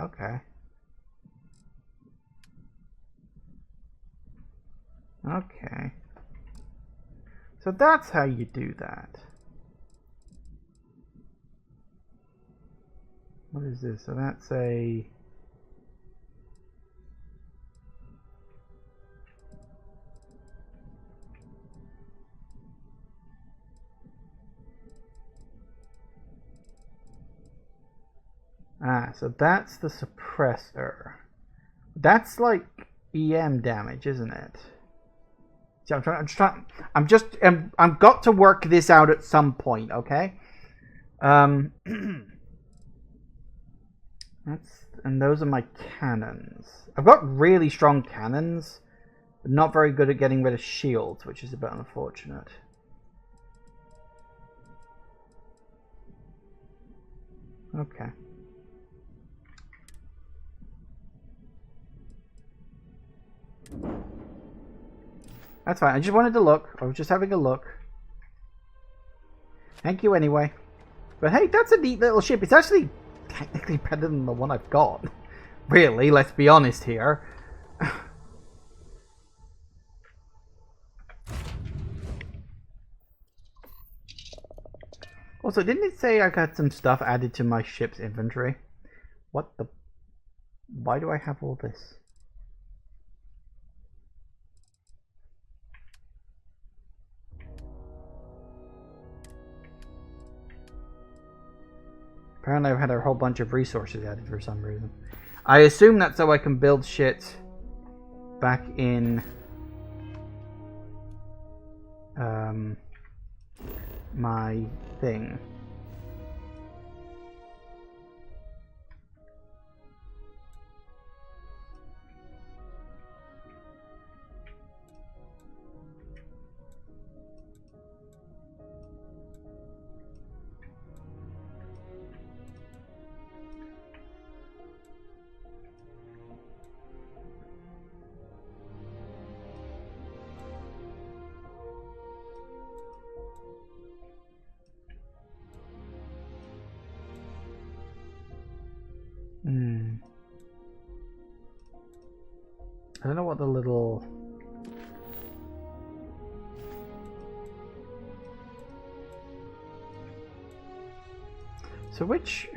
okay. Okay. So that's how you do that. What is this? So that's a... Ah, so that's the suppressor. That's like EM damage, isn't it? See, I've got to work this out at some point, okay? And those are my cannons. I've got really strong cannons, but not very good at getting rid of shields, which is a bit unfortunate. Okay. That's fine. I just wanted to look. I was just having a look. Thank you anyway. But hey, that's a neat little ship. It's actually technically better than the one I've got. Really, let's be honest here. Also, didn't it say I got some stuff added to my ship's inventory? What the... Why do I have all this? Apparently I've had a whole bunch of resources added for some reason. I assume that's so I can build shit back in my thing. I don't know what the little... So which...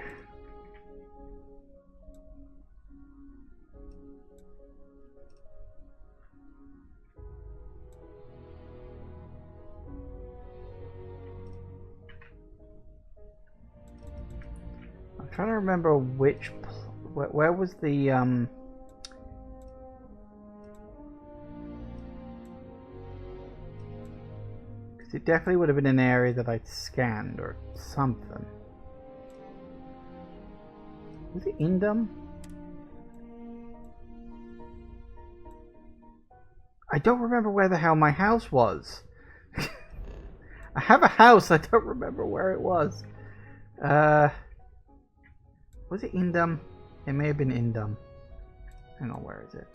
I'm trying to remember which... Where was the... It definitely would have been an area that I'd scanned or something. Was it Indum? I don't remember where the hell my house was. I have a house, I don't remember where it was. Was it Indum? It may have been Indum. Hang on, where is it?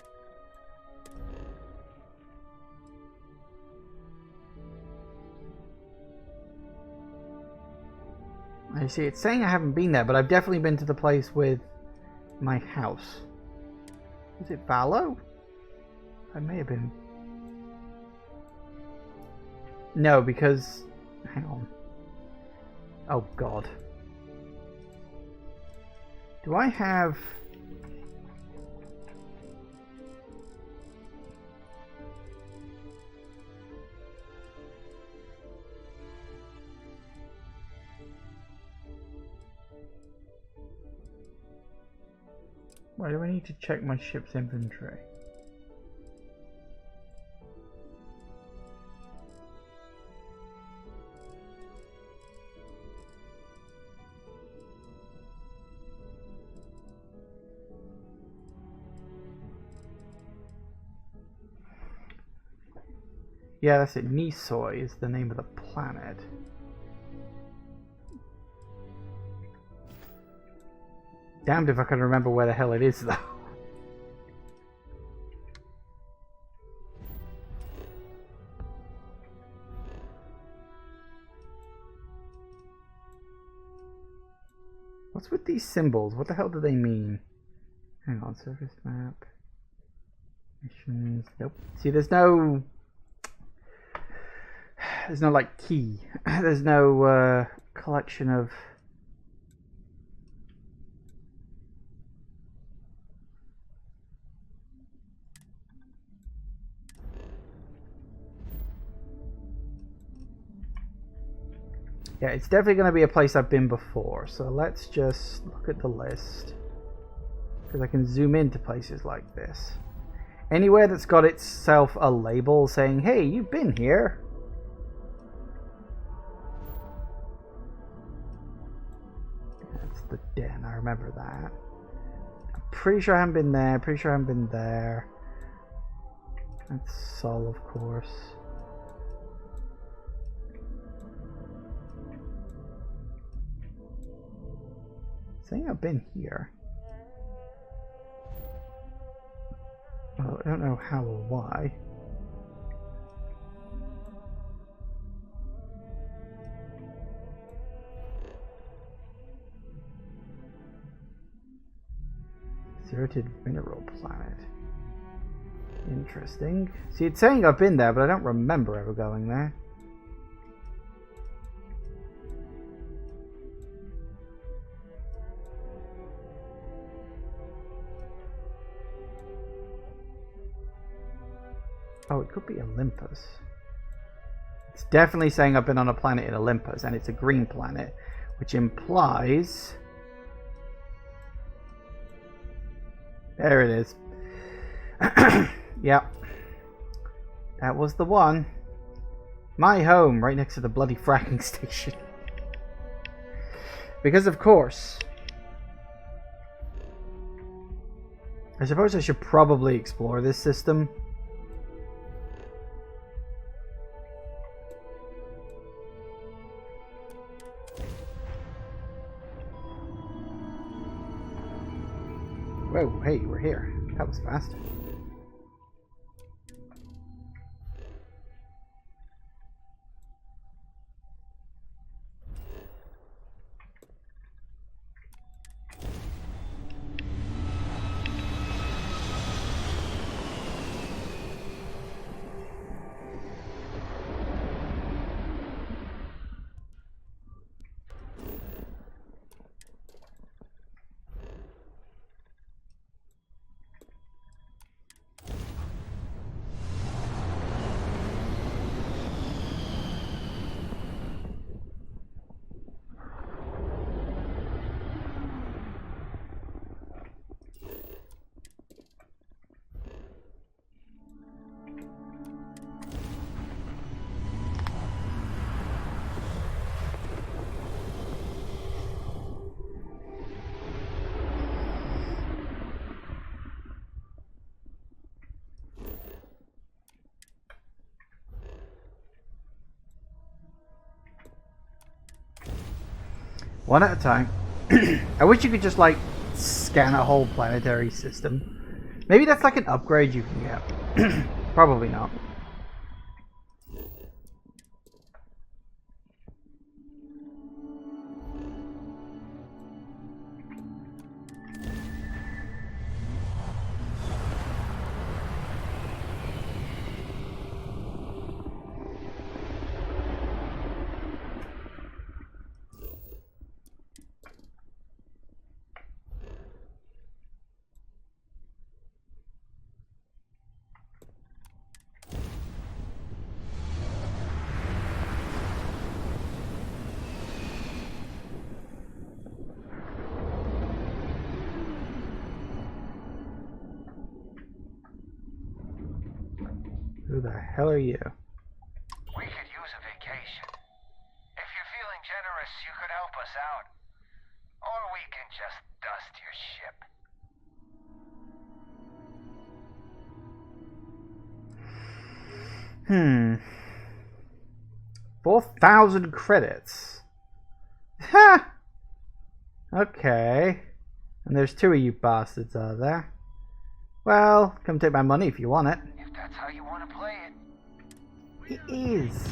I see, it's saying I haven't been there, but I've definitely been to the place with my house. Is it Valo? I may have been. No, because... Hang on. Oh, God. Do I have... Why do I need to check my ship's inventory? Yeah, that's it. Nisoi is the name of the planet. Damned if I can remember where the hell it is, though. What's with these symbols? What the hell do they mean? Hang on, surface map. Missions. Nope. See, there's no like key. There's no collection of. Yeah, it's definitely going to be a place I've been before. So let's just look at the list, because I can zoom into places like this. Anywhere that's got itself a label saying, "Hey, you've been here." That's the den. I remember that. I'm pretty sure I haven't been there. Pretty sure I haven't been there. That's Sol, of course. Saying I've been here. Well, I don't know how or why. Deserted mineral planet. Interesting. See, it's saying I've been there, but I don't remember ever going there. Oh, it could be Olympus. It's definitely saying I've been on a planet in Olympus, and it's a green planet, which implies... There it is. Yep. That was the one. My home, right next to the bloody fracking station. Because of course... I suppose I should probably explore this system. Whoa, hey, we're here. That was fast. One at a time. I wish you could just like scan a whole planetary system. Maybe that's like an upgrade you can get. Probably not. Who the hell are you? We could use a vacation. If you're feeling generous, you could help us out. Or we can just dust your ship. 4,000 credits. Ha! Okay. And there's 2 of you bastards, are there? Well, come take my money if you want it. If that's how you want to play it. It is.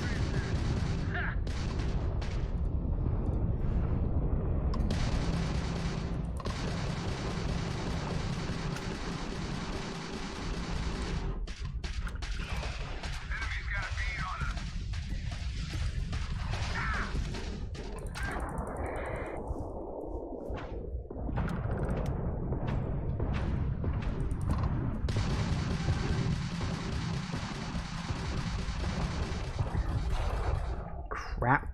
Crap.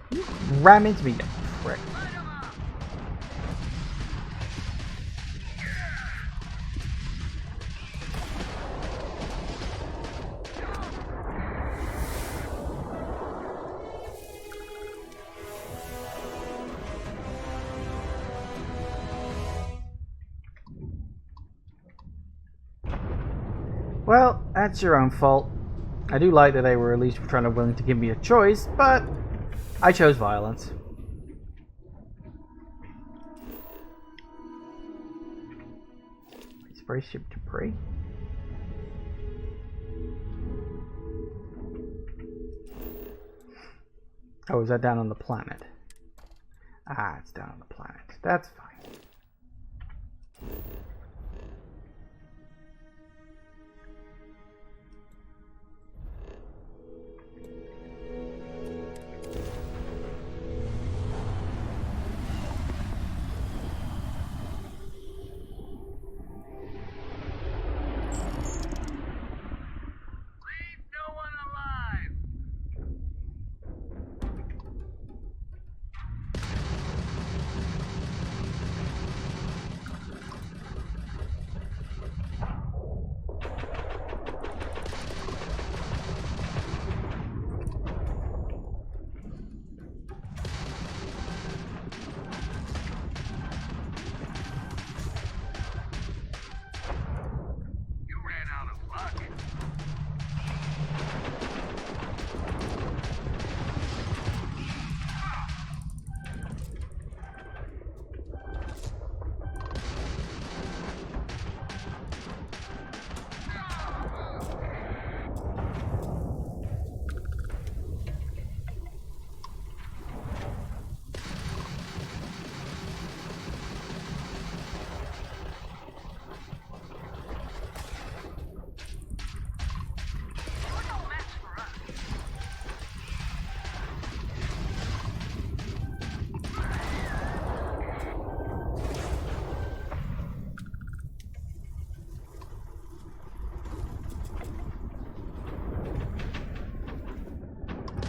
You ram into me, you prick. Well, that's your own fault. I do like that they were at least trying to willing to give me a choice, but I chose violence. Spaceship debris. Oh, is that down on the planet? Ah, it's down on the planet. That's fine.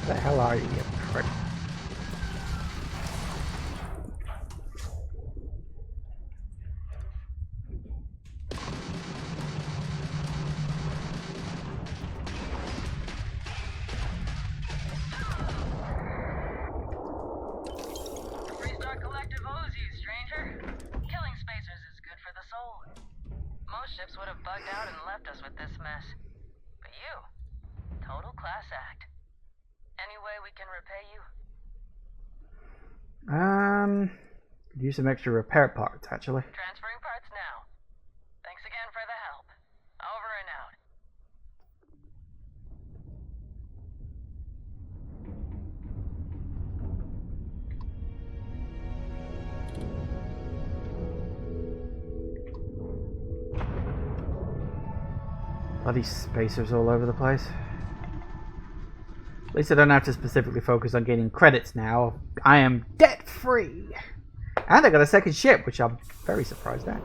The hell are you, you prick? Restart collective owes you, stranger. Killing spacers is good for the soul. Most ships would have bugged out and left us with this mess. But you, total class act. Any way we can repay you? Could use some extra repair parts, actually. Transferring parts now. Thanks again for the help. Over and out. Bloody spacers all over the place. At least I don't have to specifically focus on gaining credits now. I am debt-free! And I got a second ship, which I'm very surprised at.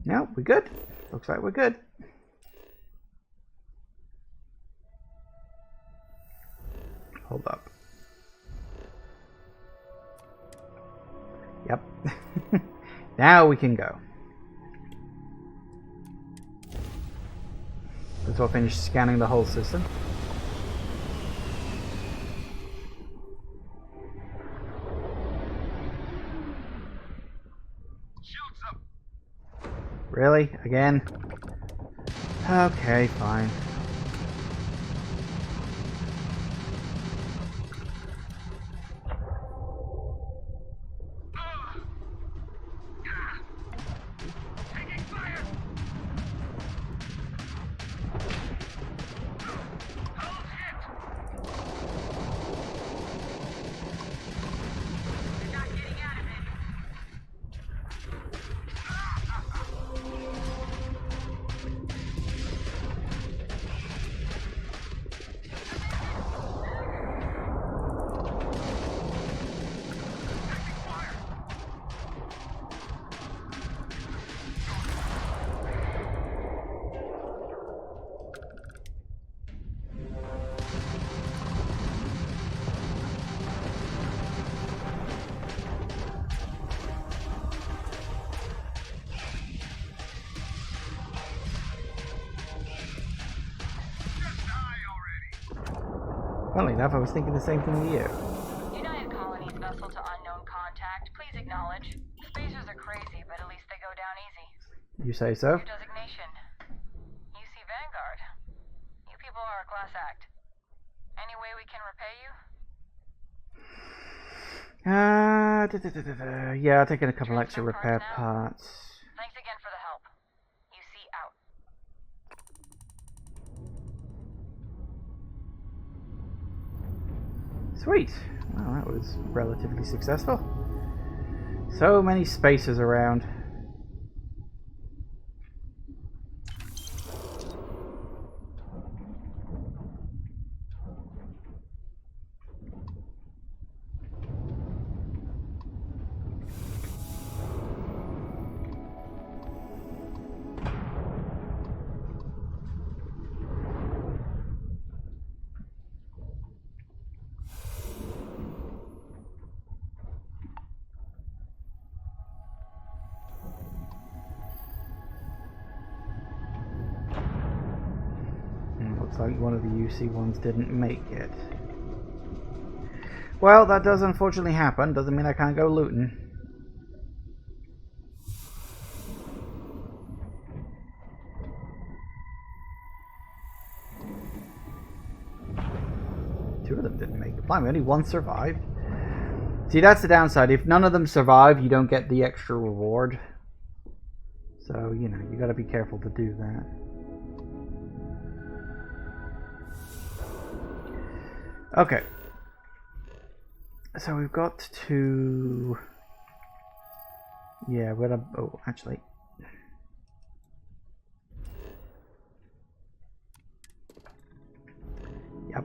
No, we're good. Looks like we're good. Hold up. Yep. Now we can go. Let's all finish scanning the whole system. Really? Again? Okay, fine. Funnily enough, I was thinking the same thing to you. United Colony's vessel to unknown contact. Please acknowledge. Spacers are crazy, but at least they go down easy. You say so? Your designation. UC Vanguard. You people are a class act. Any way we can repay you? Yeah, I'll take in a couple extra repair parts. Thanks again for the help. UC out. Sweet. Well, that was relatively successful. So many spacers around. Looks like one of the UC ones didn't make it. Well, that does unfortunately happen. Doesn't mean I can't go looting. Two of them didn't make it. Blimey, only one survived. See, that's the downside. If none of them survive, you don't get the extra reward. So, you know, you gotta be careful to do that. Okay. So we've got to... Yeah, we're gonna... Oh, actually... Yep.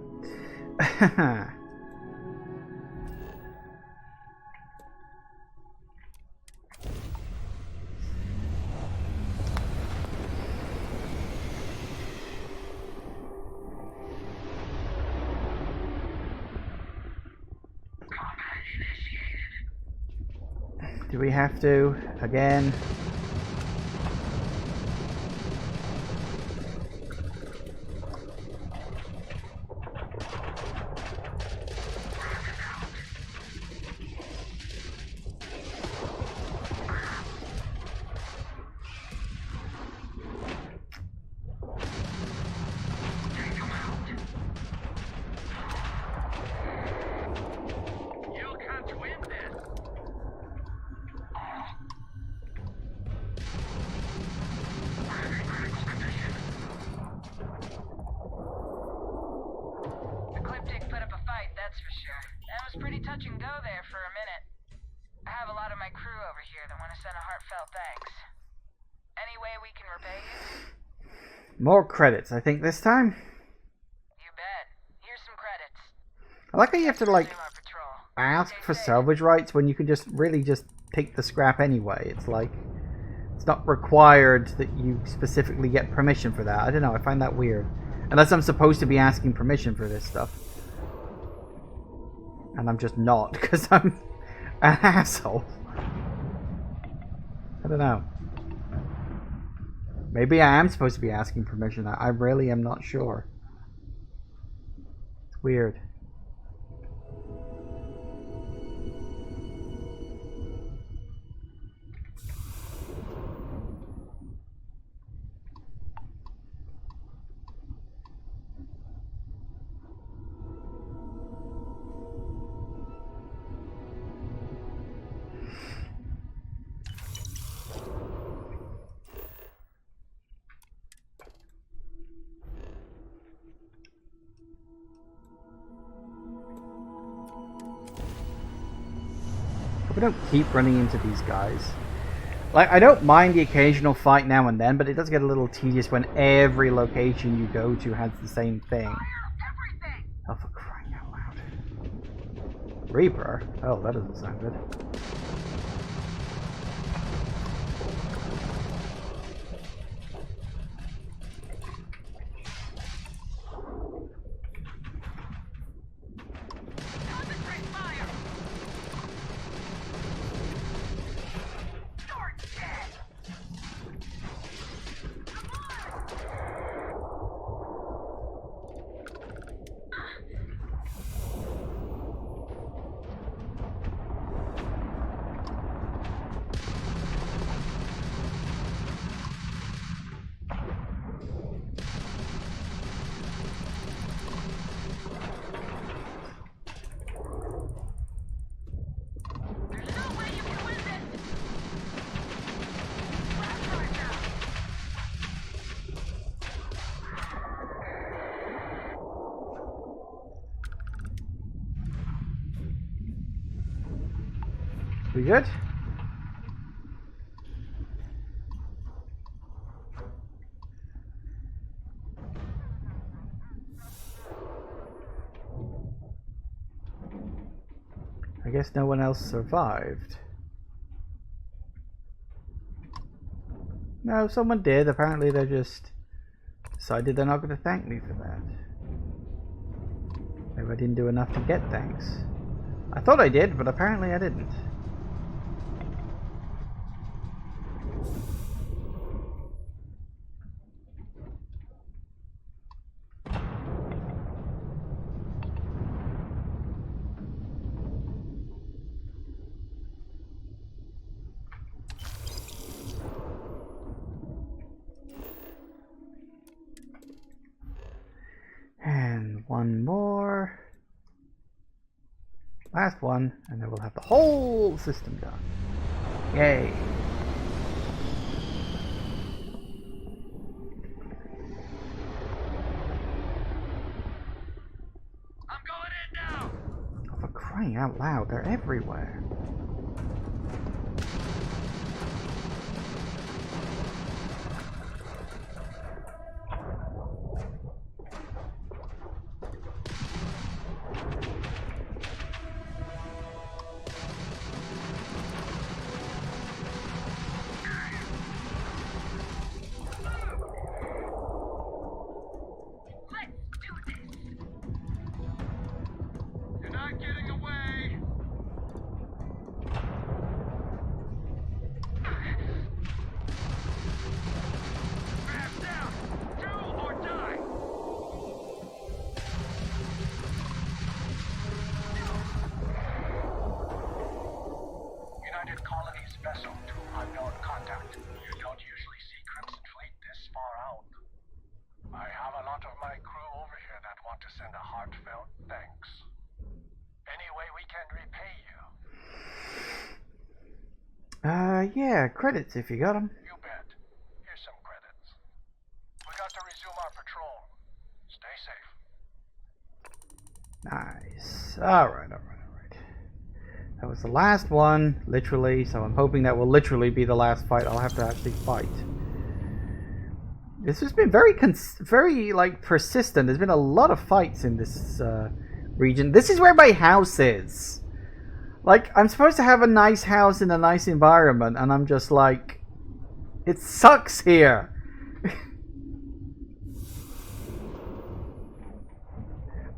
Do we have to? Again? there for a minute. I have a lot of my crew over here that want to send a heartfelt thanks. Any way we can repay you? More credits, I think, this time. You bet. Here's some credits. I like how you have to, like, ask for salvage rights when you can just really just take the scrap anyway. It's like, it's not required that you specifically get permission for that. I don't know, I find that weird. Unless I'm supposed to be asking permission for this stuff. And I'm just not, because I'm an asshole. I don't know. Maybe I am supposed to be asking permission. I really am not sure. It's weird. We don't keep running into these guys. Like, I don't mind the occasional fight now and then, but it does get a little tedious when every location you go to has the same thing. Oh, for crying out loud. Reaper? Oh, that doesn't sound good. We good? I guess no one else survived. No, someone did. Apparently they just decided they're not going to thank me for that. Maybe I didn't do enough to get thanks. I thought I did, but apparently I didn't. And one more. Last one, and then we'll have the whole system done. Yay. I'm going in now. Oh, for crying out loud, they're everywhere. You're not getting away. Grab down. Do or die. United Colonies vessel to unknown contact. You don't usually see Crimson Fleet this far out. I have a lot of my crew over here that want to send a heartfelt thanks. Any way we can repay you? Yeah, credits if you got them. You bet. Here's some credits. We got to resume our patrol. Stay safe. Nice. Alright. That was the last one, literally, so I'm hoping that will literally be the last fight I'll have to actually fight. This has been very like persistent. There's been a lot of fights in this region. This is where my house is. Like, I'm supposed to have a nice house in a nice environment, and I'm just like, it sucks here.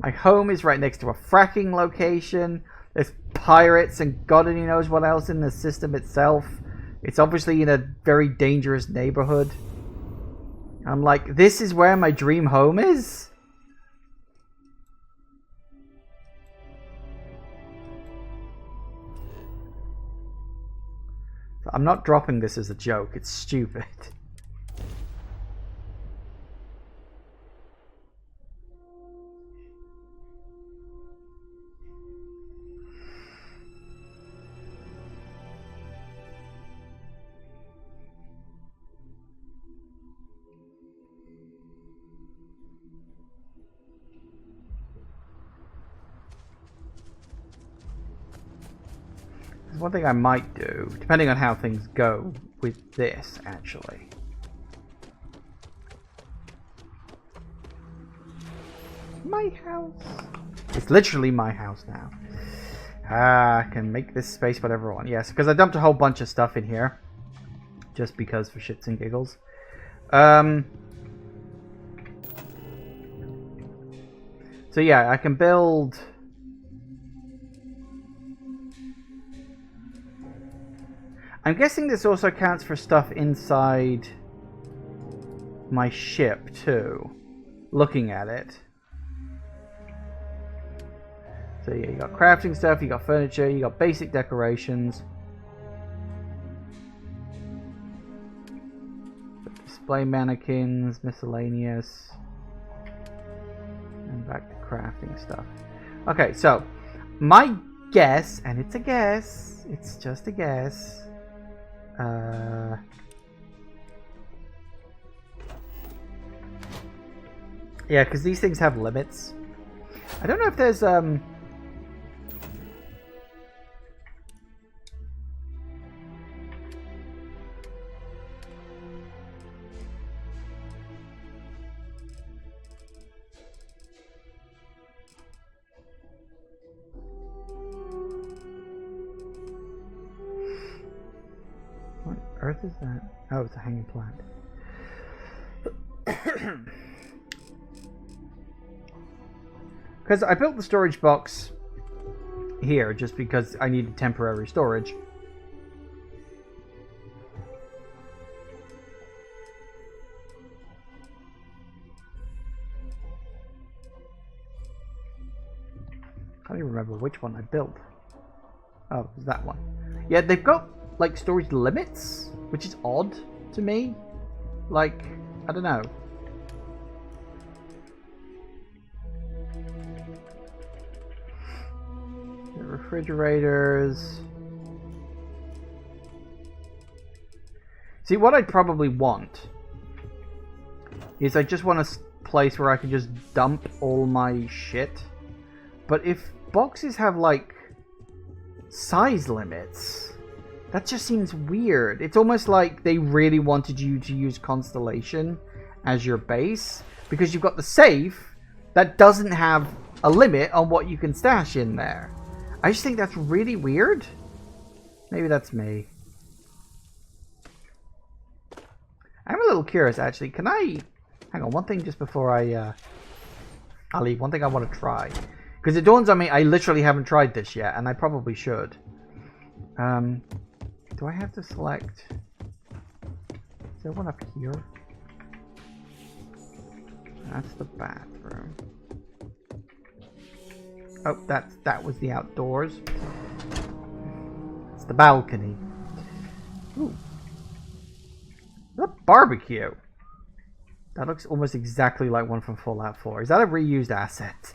My home is right next to a fracking location. There's pirates and God only knows what else in the system itself. It's obviously in a very dangerous neighborhood. I'm like, this is where my dream home is? I'm not dropping this as a joke. It's stupid. One thing I might do, depending on how things go with this, actually. My house. It's literally my house now. I can make this space whatever I want. Yes, because I dumped a whole bunch of stuff in here. Just because, for shits and giggles. So yeah, I can build... I'm guessing this also counts for stuff inside my ship too, looking at it. So yeah, you got crafting stuff, you got furniture, you got basic decorations. Display mannequins, miscellaneous. And back to crafting stuff. Okay, so my guess, and it's a guess, it's just a guess. Yeah, because these things have limits. I don't know if there's what earth is that? Oh, it's a hanging plant. Because I built the storage box here just because I needed temporary storage. I don't even remember which one I built. Oh, it was that one. Yeah, they've got like storage limits, which is odd to me. Like, I don't know. The refrigerators. See, what I'd probably want is I just want a place where I can just dump all my shit. But if boxes have like size limits, that just seems weird. It's almost like they really wanted you to use Constellation as your base because you've got the safe that doesn't have a limit on what you can stash in there. I just think that's really weird. Maybe that's me. I'm a little curious actually. Can I... Hang on, one thing just before I leave. One thing I want to try. Because it dawns on me I literally haven't tried this yet, and I probably should. Do I have to select... Is there one up here? That's the bathroom. Oh, that was the outdoors. It's the balcony. Ooh. A barbecue. That looks almost exactly like one from Fallout 4. Is that a reused asset?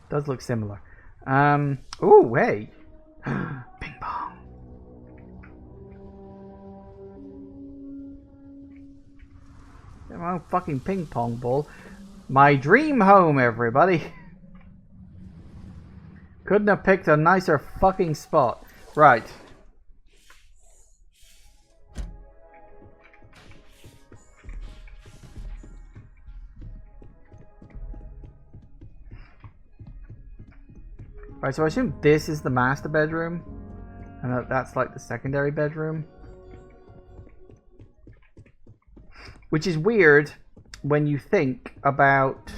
Does look similar. Ooh, hey. Ping pong. My own fucking ping pong ball. My dream home, everybody. Couldn't have picked a nicer fucking spot. Right. Right, so I assume this is the master bedroom. And that's like the secondary bedroom. Which is weird when you think about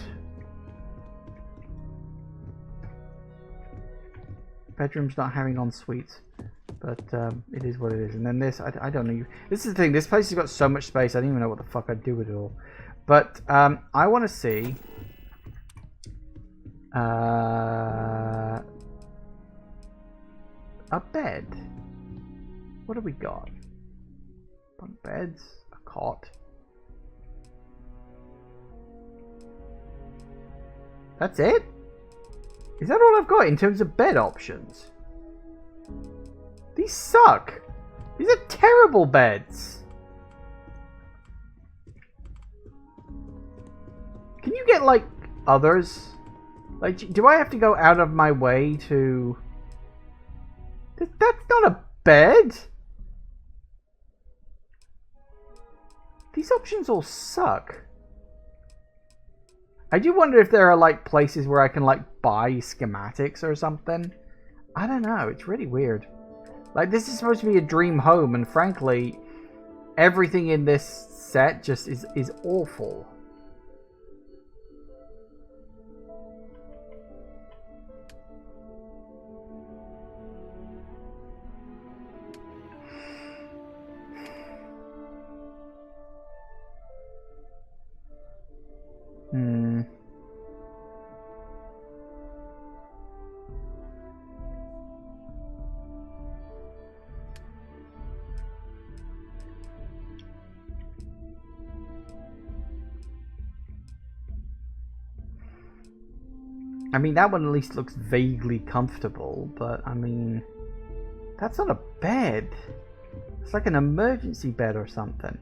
bedrooms not having en suites. But it is what it is. And then this, I don't know. This is the thing. This place has got so much space. I don't even know what the fuck I'd do with it all. But I want to see... a bed. What have we got? Bunk beds, a cot. That's it? Is that all I've got in terms of bed options? These suck. These are terrible beds. Can you get like others? Like, do I have to go out of my way to... That's not a bed. These options all suck. I do wonder if there are like places where I can like buy schematics or something. I don't know. It's really weird. Like, this is supposed to be a dream home, and frankly, everything in this set just is awful. I mean, that one at least looks vaguely comfortable, but I mean, that's not a bed. It's like an emergency bed or something.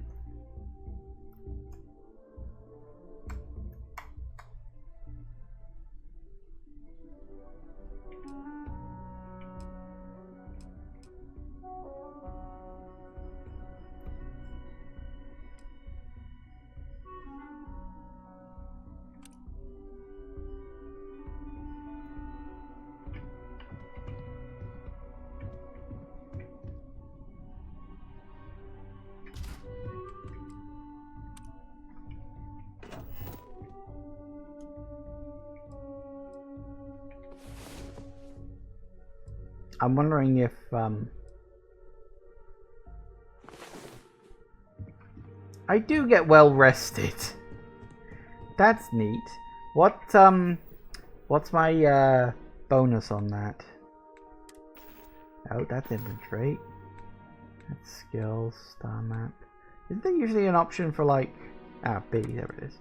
I'm wondering if I do get well rested. That's neat. What's my bonus on that? Oh, that's inventory. That's skills, star map. Isn't there usually an option for like B, there it is.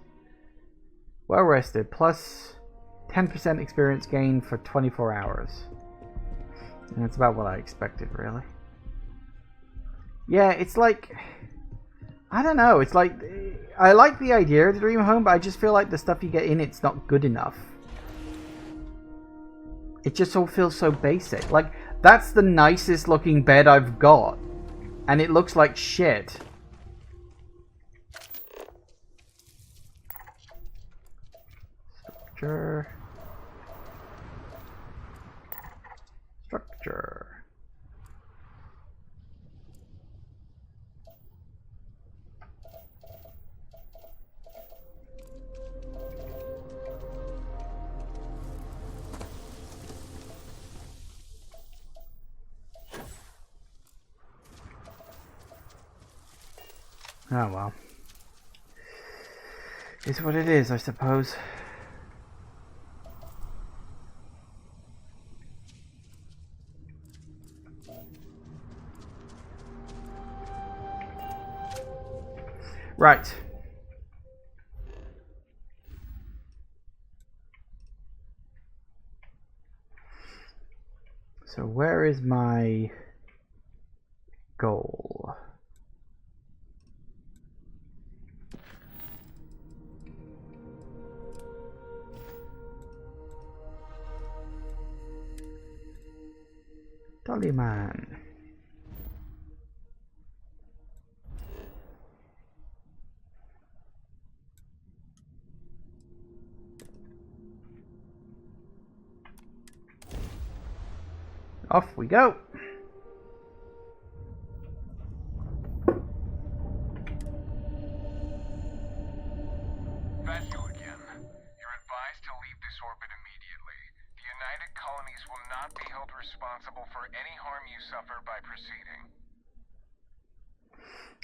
Well rested, plus 10% experience gain for 24 hours. And that's about what I expected, really. Yeah, it's like... I don't know, it's like... I like the idea of the dream home, but I just feel like the stuff you get in it's not good enough. It just all feels so basic. Like, that's the nicest looking bed I've got. And it looks like shit. Structure. Structure. Oh well. It's what it is, I suppose. Right. So where is my goal? Dolly man. Off we go. That's you again. You're advised to leave this orbit immediately. The United Colonies will not be held responsible for any harm you suffer by proceeding.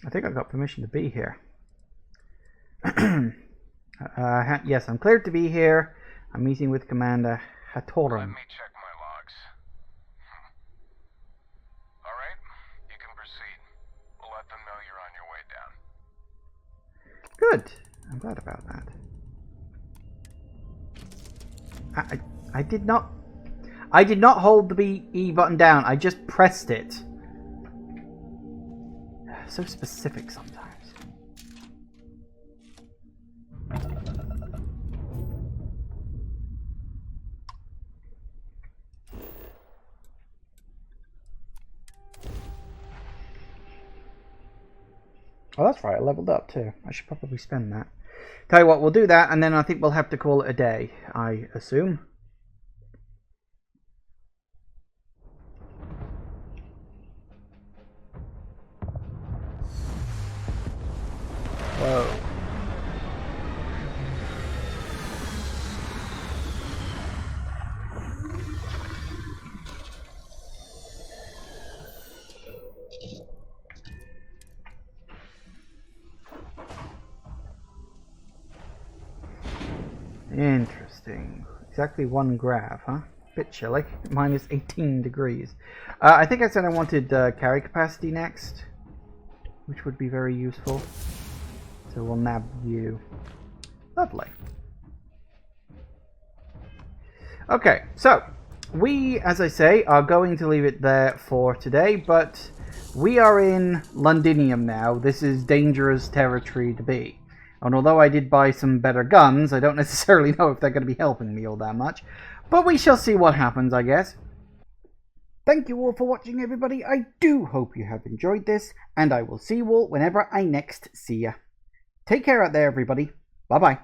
I think I got permission to be here. Yes, I'm cleared to be here. I'm meeting with Commander Hatoran. Let me check my logs. Alright, you can proceed. We'll let them know you're on your way down. Good. I'm glad about that. I did not hold the E button down. I just pressed it. So specific sometimes. Oh, that's right. I leveled up too. I should probably spend that. Tell you what, we'll do that, and then I think we'll have to call it a day, I assume. Whoa. Interesting. Exactly 1 grav, huh? Bit chilly. Minus 18 degrees. I think I said I wanted carry capacity next, which would be very useful. So we'll nab you. Lovely. Okay, so we, as I say, are going to leave it there for today, but we are in Londinium now. This is dangerous territory to be. And although I did buy some better guns, I don't necessarily know if they're going to be helping me all that much. But we shall see what happens, I guess. Thank you all for watching, everybody. I do hope you have enjoyed this, and I will see you all whenever I next see ya. Take care out there, everybody. Bye-bye.